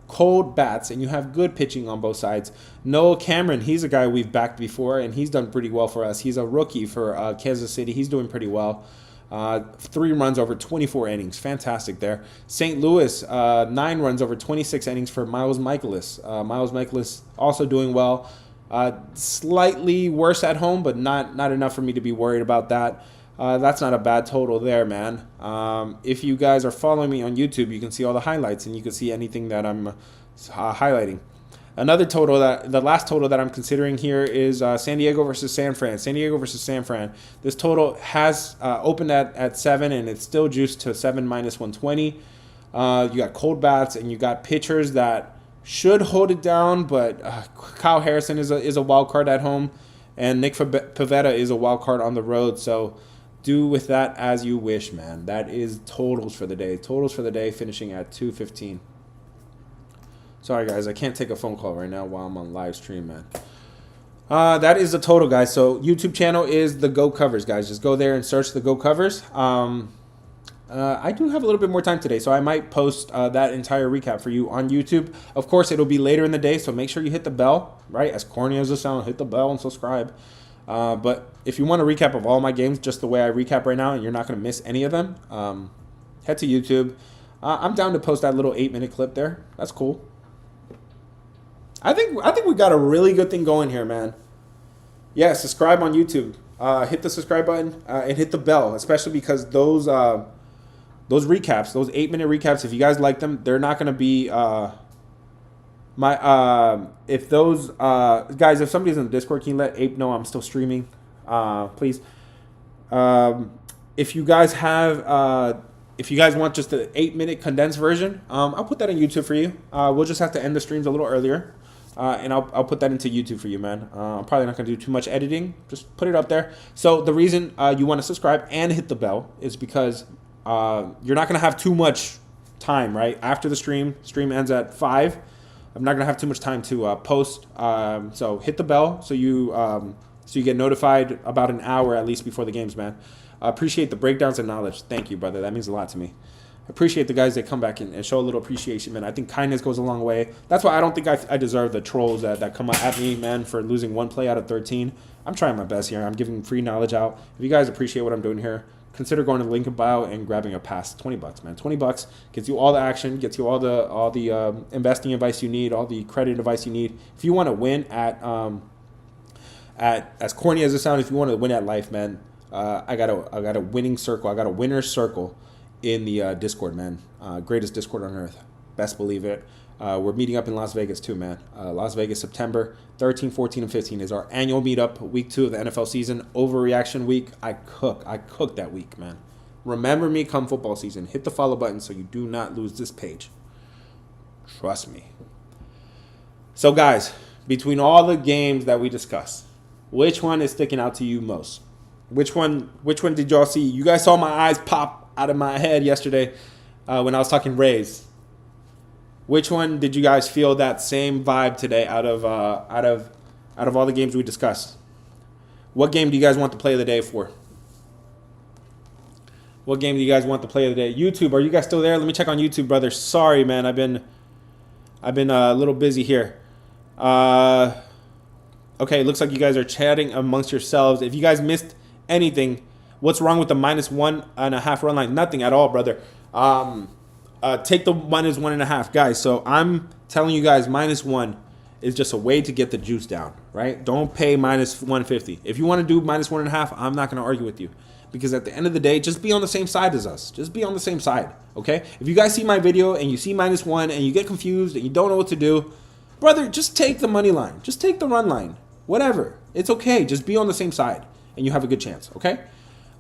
Cold bats, and you have good pitching on both sides. Noah Cameron, he's a guy we've backed before, and he's done pretty well for us. He's a rookie for Kansas City. He's doing pretty well. 3 runs over 24 innings. Fantastic there. St. Louis, 9 runs over 26 innings for Miles Michaelis. Miles Michaelis also doing well. Slightly worse at home, but not enough for me to be worried about that. That's not a bad total there, man. If you guys are following me on YouTube, you can see all the highlights, and you can see anything that I'm highlighting. Another total, the last total that I'm considering here is San Diego versus San Fran. San Diego versus San Fran. This total has opened at 7, and it's still juiced to 7 minus 120. You got cold bats, and you got pitchers that should hold it down, but Kyle Harrison is a wild card at home. And Nick Pivetta is a wild card on the road. So do with that as you wish, man. That is totals for the day. Totals for the day finishing at 215. Sorry, guys. I can't take a phone call right now while I'm on live stream, man. That is the total, guys. So YouTube channel is the Go Covers, guys. Just go there and search the Go Covers. I do have a little bit more time today, so I might post that entire recap for you on YouTube. Of course, it'll be later in the day, so make sure you hit the bell, right? As corny as it sounds, hit the bell and subscribe. But if you want a recap of all my games just the way I recap right now, and you're not going to miss any of them, head to YouTube. I'm down to post that little 8-minute clip there. That's cool. I think we got a really good thing going here, man. Yeah, subscribe on YouTube. Hit the subscribe button and hit the bell, especially because those recaps, those 8-minute recaps, if you guys like them, they're not going to be if those guys, if somebody's in the Discord, can you let Ape know I'm still streaming, please? If you guys want just the 8-minute condensed version, I'll put that on YouTube for you. We'll just have to end the streams a little earlier. And I'll put that into YouTube for you, man. I'm probably not going to do too much editing. Just put it up there. So the reason you want to subscribe and hit the bell is because you're not going to have too much time, right? After the stream ends at 5. I'm not going to have too much time to post. So hit the bell so you get notified about an hour at least before the games, man. I appreciate the breakdowns and knowledge. Thank you, brother. That means a lot to me. I appreciate the guys that come back and show a little appreciation, man. I think kindness goes a long way. That's why I don't think I deserve the trolls that come at me, man, for losing one play out of 13. I'm trying my best here. I'm giving free knowledge out. If you guys appreciate what I'm doing here, consider going to the link in bio and grabbing a pass. $20, man. $20 gets you all the action, gets you all the investing advice you need, all the credit advice you need. If you want to win at as corny as it sounds, if you want to win at life, man, I got a winning circle. I got a winner's circle in the Discord, man. Greatest Discord on earth. Best believe it. We're meeting up in Las Vegas too, man. Las Vegas, September 13, 14, and 15 is our annual meetup, week 2 of the NFL season. Overreaction week. I cook that week, man. Remember me come football season. Hit the follow button so you do not lose this page. Trust me. So, guys, between all the games that we discussed, which one is sticking out to you most? Which one did y'all see? You guys saw my eyes pop out of my head yesterday when I was talking Rays. Which one did you guys feel that same vibe today out of all the games we discussed? What game do you guys want the play of the day for? What game do you guys want the play of the day? YouTube, are you guys still there? Let me check on YouTube, brother. Sorry, man. I've been a little busy here. Okay, looks like you guys are chatting amongst yourselves. If you guys missed anything, what's wrong with the -1.5 run line? Nothing at all, brother. Take the -1.5, guys. So I'm telling you guys, -1 is just a way to get the juice down, right? Don't pay -150. If you want to do -1.5, I'm not going to argue with you, because at the end of the day, just be on the same side as us. Just be on the same side, okay? If you guys see my video and you see -1 and you get confused and you don't know what to do, brother, just take the money line. Just take the run line. Whatever. It's okay. Just be on the same side and you have a good chance, okay?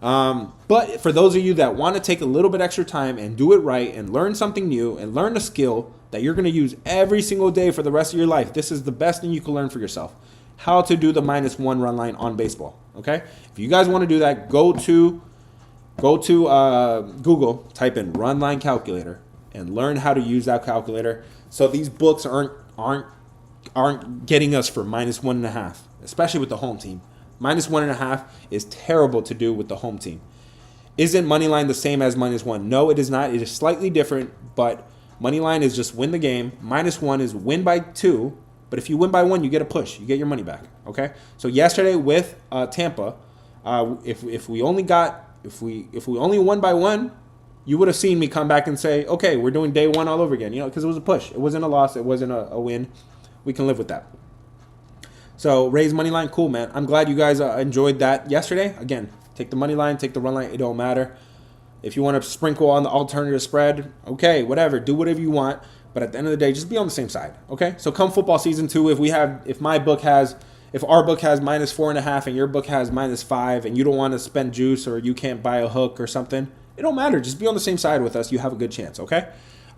But for those of you that want to take a little bit extra time and do it right and learn something new and learn a skill that you're going to use every single day for the rest of your life, this is the best thing you can learn for yourself. How to do the -1 run line on baseball, okay? If you guys want to do that, go to Google, type in run line calculator, and learn how to use that calculator. So these books aren't getting us for -1.5, especially with the home team. -1.5 is terrible to do with the home team. Isn't money line the same as -1? No, it is not. It is slightly different, but money line is just win the game. -1 is win by 2, but if you win by 1, you get a push. You get your money back. Okay. So yesterday with Tampa, if we only won by 1, you would have seen me come back and say, okay, we're doing day 1 all over again. You know, because it was a push. It wasn't a loss. It wasn't a win. We can live with that. So Rays money line, cool, man. I'm glad you guys enjoyed that yesterday. Again, take the money line, take the run line. It don't matter. If you want to sprinkle on the alternative spread, okay, whatever. Do whatever you want. But at the end of the day, just be on the same side, okay? So come football season 2, if our book has -4.5 and your book has -5, and you don't want to spend juice or you can't buy a hook or something, it don't matter. Just be on the same side with us. You have a good chance, okay?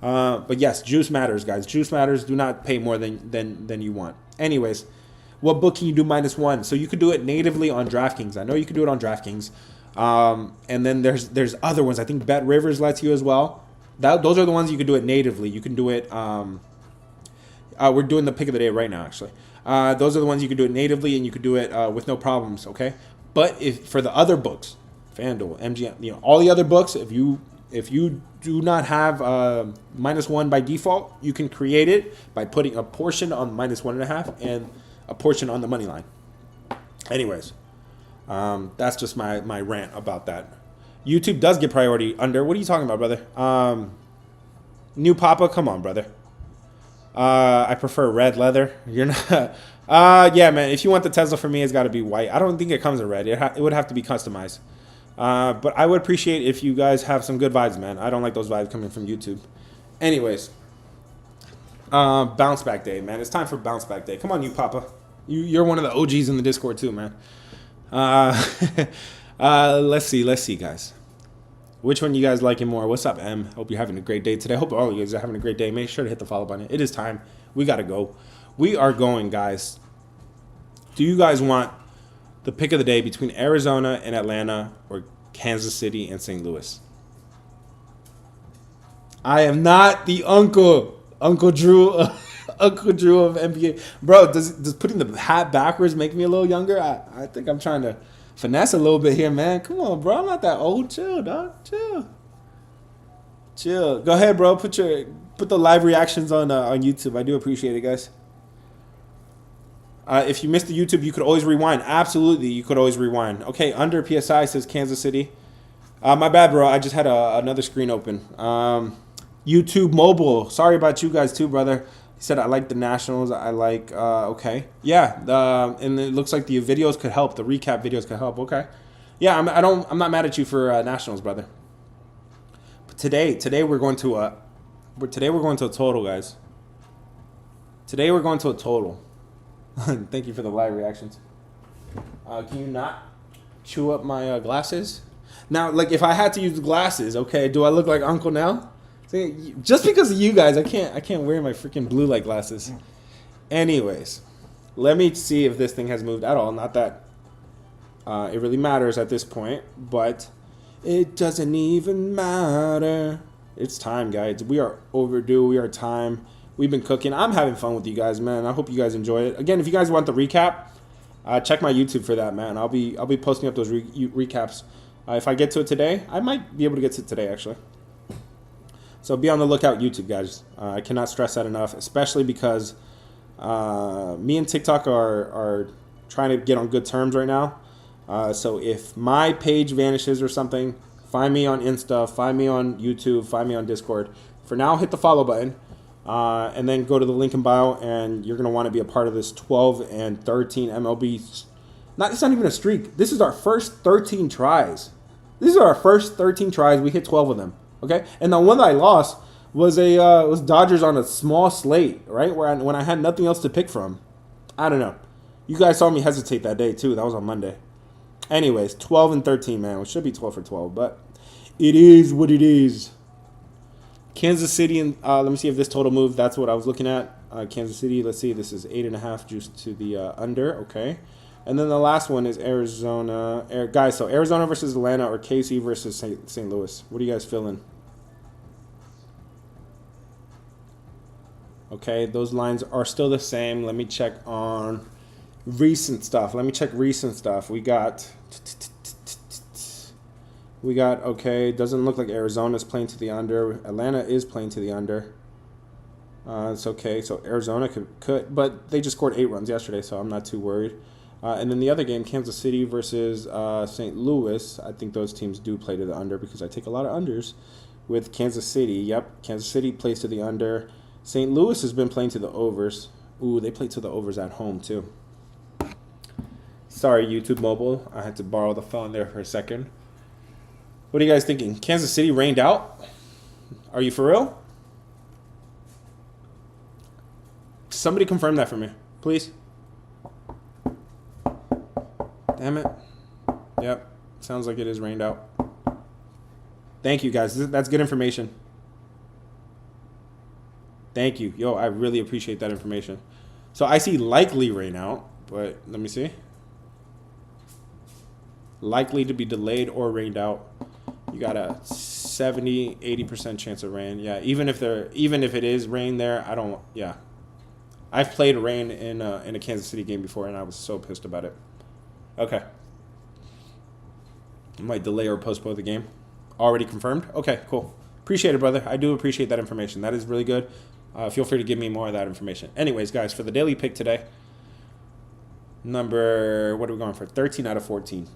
But yes, juice matters, guys. Juice matters. Do not pay more than you want. Anyways, What book can you do -1? So you could do it natively on DraftKings. I know you could do it on DraftKings. And then there's other ones. I think Bet Rivers lets you as well. Those are the ones you can do it natively. You can do it. We're doing the pick of the day right now, actually. Those are the ones you can do it natively, and you could do it with no problems. Okay, but if for the other books, FanDuel, MGM, all the other books, if you do not have -1 by default, you can create it by putting a portion on -1.5 and a portion on the money line. Anyways, that's just my rant about that. YouTube does get priority under. What are you talking about, brother? New Papa, come on, brother. I prefer red leather. You're not. Yeah, man. If you want the Tesla for me, it's got to be white. I don't think it comes in red. It would have to be customized. But I would appreciate if you guys have some good vibes, man. I don't like those vibes coming from YouTube. Anyways, bounce back day, man. It's time for bounce back day. Come on, you Papa. You're one of the OGs in the Discord too, man. Let's see, guys. Which one you guys liking more? What's up, M? Hope you're having a great day today. Hope all of you guys are having a great day. Make sure to hit the follow button. It is time. We got to go. We are going, guys. Do you guys want the pick of the day between Arizona and Atlanta or Kansas City and St. Louis? I am not the Uncle Drew of NBA. Bro, does putting the hat backwards make me a little younger? I think I'm trying to finesse a little bit here, man. Come on, bro. I'm not that old. Chill, dog. Chill. Go ahead, bro. Put the live reactions on YouTube. I do appreciate it, guys. If you missed the YouTube, you could always rewind. Absolutely, you could always rewind. Okay, under PSI says Kansas City. My bad, bro. I just had another screen open. YouTube mobile. Sorry about you guys too, brother. He said I like the Nationals. I like. Okay, yeah. And it looks like the videos could help. The recap videos could help. Okay, yeah. I'm not mad at you for Nationals, brother. But today we're going to a total, guys. Today we're going to a total. Thank you for the live reactions. Can you not chew up my glasses? Now, like, if I had to use glasses, okay, do I look like Uncle now? See, just because of you guys, I can't wear my freaking blue light glasses. Anyways, let me see if this thing has moved at all. Not that it really matters at this point, but it doesn't even matter. It's time, guys. We are overdue. We are time. We've been cooking. I'm having fun with you guys, man. I hope you guys enjoy it. Again, if you guys want the recap, check my YouTube for that, man. I'll be posting up those recaps. If I get to it today, I might be able to get to it today, actually. So be on the lookout, YouTube, guys. I cannot stress that enough, especially because me and TikTok are trying to get on good terms right now. So if my page vanishes or something, find me on Insta, find me on YouTube, find me on Discord. For now, hit the follow button. And then go to the link in bio, and you're going to want to be a part of this 12 and 13 MLB. It's not even a streak. This is our first 13 tries. These are our first 13 tries. We hit 12 of them. Okay? And the one that I lost was was Dodgers on a small slate, right? When I had nothing else to pick from. I don't know. You guys saw me hesitate that day, too. That was on Monday. Anyways, 12 and 13, man. It should be 12 for 12, but it is what it is. Kansas City, and let me see if this total moved. That's what I was looking at. Kansas City, let's see. This is 8.5 juice to the under. Okay. And then the last one is Arizona. Guys, so Arizona versus Atlanta or KC versus St. Louis. What are you guys feeling? Okay, those lines are still the same. Let me check on recent stuff. We got, okay, doesn't look like Arizona's playing to the under. Atlanta is playing to the under. It's okay. So Arizona could, but they just scored 8 runs yesterday, so I'm not too worried. And then the other game, Kansas City versus St. Louis. I think those teams do play to the under because I take a lot of unders with Kansas City. Yep, Kansas City plays to the under. St. Louis has been playing to the overs. Ooh, they play to the overs at home, too. Sorry, YouTube Mobile. I had to borrow the phone there for a second. What are you guys thinking? Kansas City rained out? Are you for real? Somebody confirm that for me, please. Damn it. Yep. Sounds like it is rained out. Thank you, guys. That's good information. Thank you. Yo, I really appreciate that information. So I see likely rain out. but let me see. Likely to be delayed or rained out. You got a 70-80% chance of rain. Yeah, even if it is rain there, I don't. Yeah, I've played rain in a Kansas City game before, and I was so pissed about it. Okay. I might delay or postpone the game. Already confirmed? Okay, cool. Appreciate it, brother. I do appreciate that information. That is really good. Feel free to give me more of that information. Anyways, guys, for the daily pick today, what are we going for? 13 out of 14.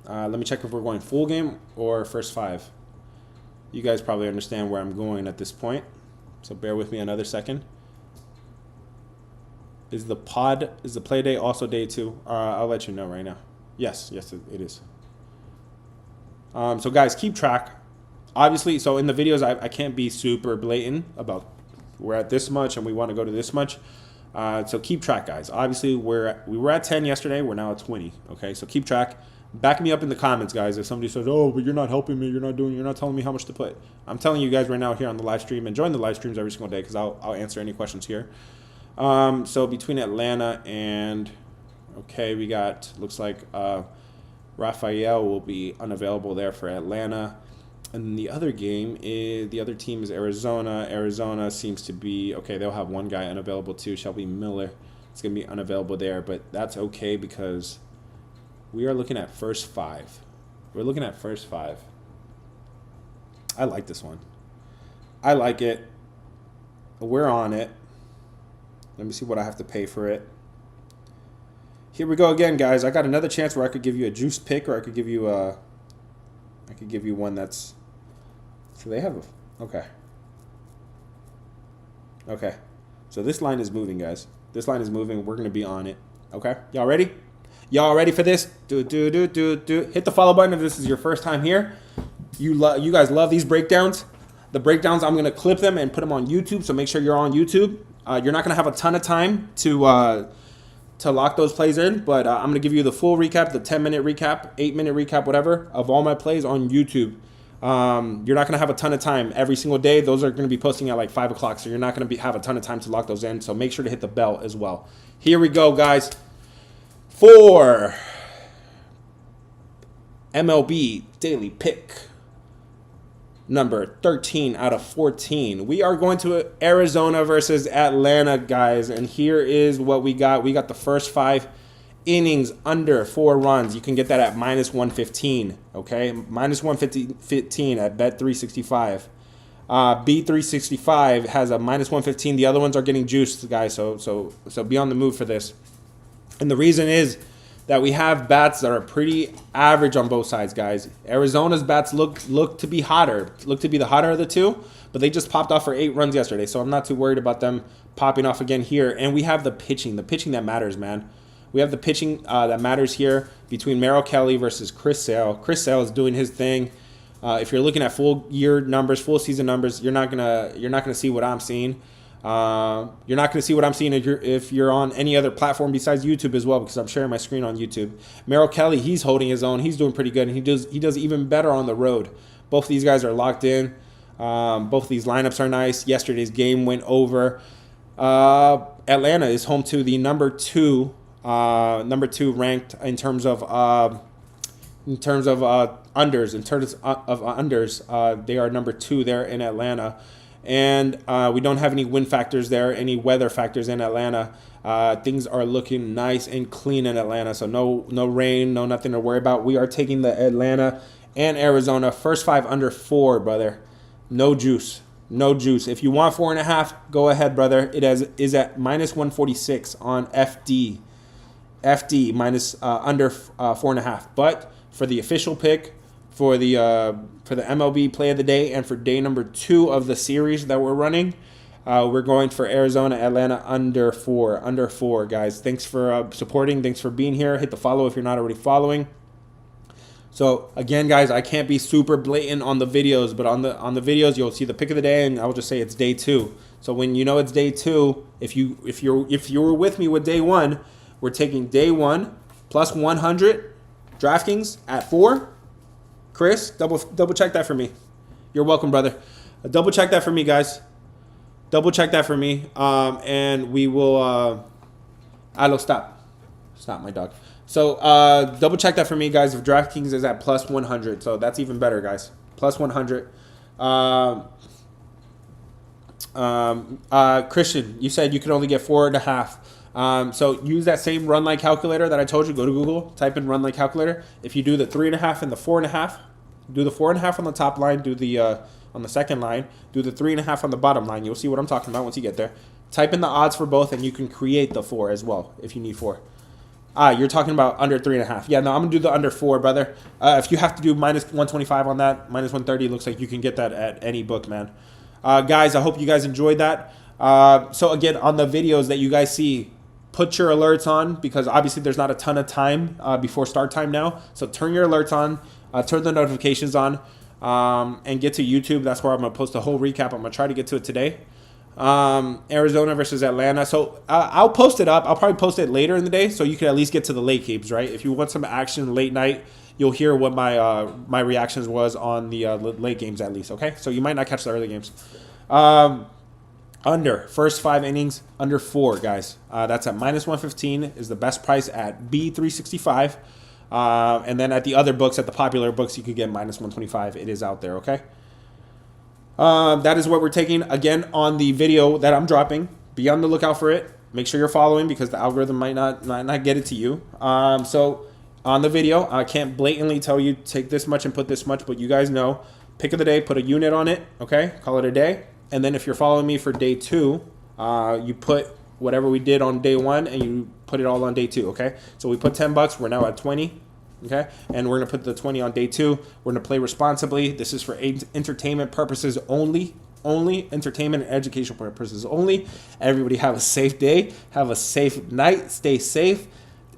Let me check if we're going full game or first 5. You guys probably understand where I'm going at this point, so bear with me another second. Is the play day also day 2? I'll let you know right now. Yes, it is. So guys, keep track. Obviously, so in the videos, I can't be super blatant about we're at this much and we want to go to this much. So keep track, guys. Obviously, we were at 10 yesterday. We're now at 20. Okay, so keep track. Back me up in the comments, guys. If somebody says, "Oh, but you're not helping me. You're not telling me how much to put." I'm telling you guys right now here on the live stream, and join the live streams every single day because I'll answer any questions here. So between Atlanta and we got looks like Rafael will be unavailable there for Atlanta. And the other game is the other team is Arizona. Arizona seems to be okay. They'll have one guy unavailable too, Shelby Miller. It's gonna be unavailable there, but that's okay because we are looking at first 5. We're looking at first 5. I like this one. I like it. We're on it. Let me see what I have to pay for it. Here we go again, guys. I got another chance where I could give you a juice pick, or I could give you one that's. So they have okay. Okay. So this line is moving, guys. This line is moving. We're gonna be on it. Okay. Y'all ready? Y'all ready for this? Do. Hit the follow button if this is your first time here. You guys love these breakdowns. The breakdowns, I'm gonna clip them and put them on YouTube. So make sure you're on YouTube. You're not gonna have a ton of time to lock those plays in, but I'm gonna give you the full recap, the 10-minute recap, 8-minute recap, whatever, of all my plays on YouTube. You're not gonna have a ton of time every single day. Those are gonna be posting at like 5 o'clock, so you're not gonna have a ton of time to lock those in. So make sure to hit the bell as well. Here we go, guys. For MLB daily pick number 13 out of 14. We are going to Arizona versus Atlanta, guys. And here is what we got. We got the first 5 innings under 4 runs. You can get that at minus 115, okay? Minus 115 at Bet365. B365 has a minus 115. The other ones are getting juiced, guys. So be on the move for this. And the reason is that we have bats that are pretty average on both sides, guys. Arizona's bats look to be hotter, look to be the hotter of the two, but they just popped off for 8 runs yesterday, so I'm not too worried about them popping off again here. And we have the pitching that matters, man. We have the pitching that matters here between Merrill Kelly versus Chris Sale. Chris Sale is doing his thing. If you're looking at full year numbers, full season numbers, you're not gonna see what I'm seeing. You're not going to see what I'm seeing if you're on any other platform besides YouTube as well, because I'm sharing my screen on YouTube. Merrill Kelly, he's holding his own. He's doing pretty good, and he does even better on the road. Both of these guys are locked in. Both of these lineups are nice. Yesterday's game went over. Atlanta is home to the number two ranked in terms of unders. They are number 2 there in Atlanta. And we don't have any wind factors there, any weather factors in Atlanta. Things are looking nice and clean in Atlanta, so no rain, no nothing to worry about. We are taking the Atlanta and Arizona first 5 under 4, brother. No juice. If you want 4.5, go ahead, brother. It is at minus 146 on FD minus under 4.5. But for the official pick, for the MLB play of the day, and for day number 2 of the series that we're running, we're going for Arizona, Atlanta under 4, guys. Thanks for supporting. Thanks for being here. Hit the follow if you're not already following. So again, guys, I can't be super blatant on the videos, but on the videos you'll see the pick of the day, and I'll just say it's day 2. So when you know it's day 2, if you were with me with day 1, we're taking day 1 plus 100 DraftKings at 4. Chris, double check that for me. You're welcome, brother. Double check that for me, guys. double check that for me, and we will. Alo, stop, my dog. So double check that for me, guys. If DraftKings is at plus 100, so that's even better, guys. Plus 100. Christian, you said you could only get 4.5. So use that same run like calculator that I told you. Go to Google, type in run like calculator. If you do the 3.5 and the 4.5, do the 4.5 on the top line, do the on the second line, do the 3.5 on the bottom line. You'll see what I'm talking about once you get there. Type in the odds for both, and you can create the 4 as well if you need 4. You're talking about under 3.5. Yeah, no, I'm gonna do the under 4, brother. If you have to do minus 125 on that, minus 130, looks like you can get that at any book, man. Guys, I hope you guys enjoyed that. So again, on the videos that you guys see, put your alerts on, because obviously there's not a ton of time before start time now. So turn your alerts on, turn the notifications on, and get to YouTube. That's where I'm gonna post a whole recap. I'm gonna try to get to it today. Arizona versus Atlanta. So I'll post it up. I'll probably post it later in the day, so you can at least get to the late games, right? If you want some action late night, you'll hear what my reactions was on the late games at least. Okay, so you might not catch the early games. Under first 5 innings, under 4, guys. That's at minus 115 is the best price at B365. And then at the other books, at the popular books, you could get minus 125. It is out there. Okay. That is what we're taking again on the video that I'm dropping. Be on the lookout for it. Make sure you're following, because the algorithm might not get it to you. So on the video, I can't blatantly tell you take this much and put this much, but you guys know, pick of the day, put a unit on it. Okay, call it a day. And then if you're following me for day 2, you put whatever we did on day 1 and you put it all on day 2. Okay, so we put $10. We're now at 20. Okay, and we're gonna put the 20 on day 2. We're gonna play responsibly. This is for entertainment purposes only. Entertainment and educational purposes only. Everybody have a safe day. Have a safe night. Stay safe.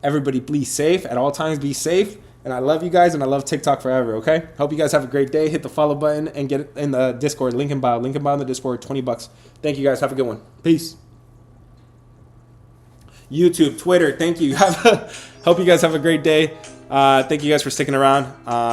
Everybody be safe at all times. Be safe. And I love you guys, and I love TikTok forever. Okay. Hope you guys have a great day. Hit the follow button and get in the Discord. Link in bio. Link in bio in the Discord. $20. Thank you guys. Have a good one. Peace. YouTube, Twitter. Thank you. Hope you guys have a great day. Thank you guys for sticking around.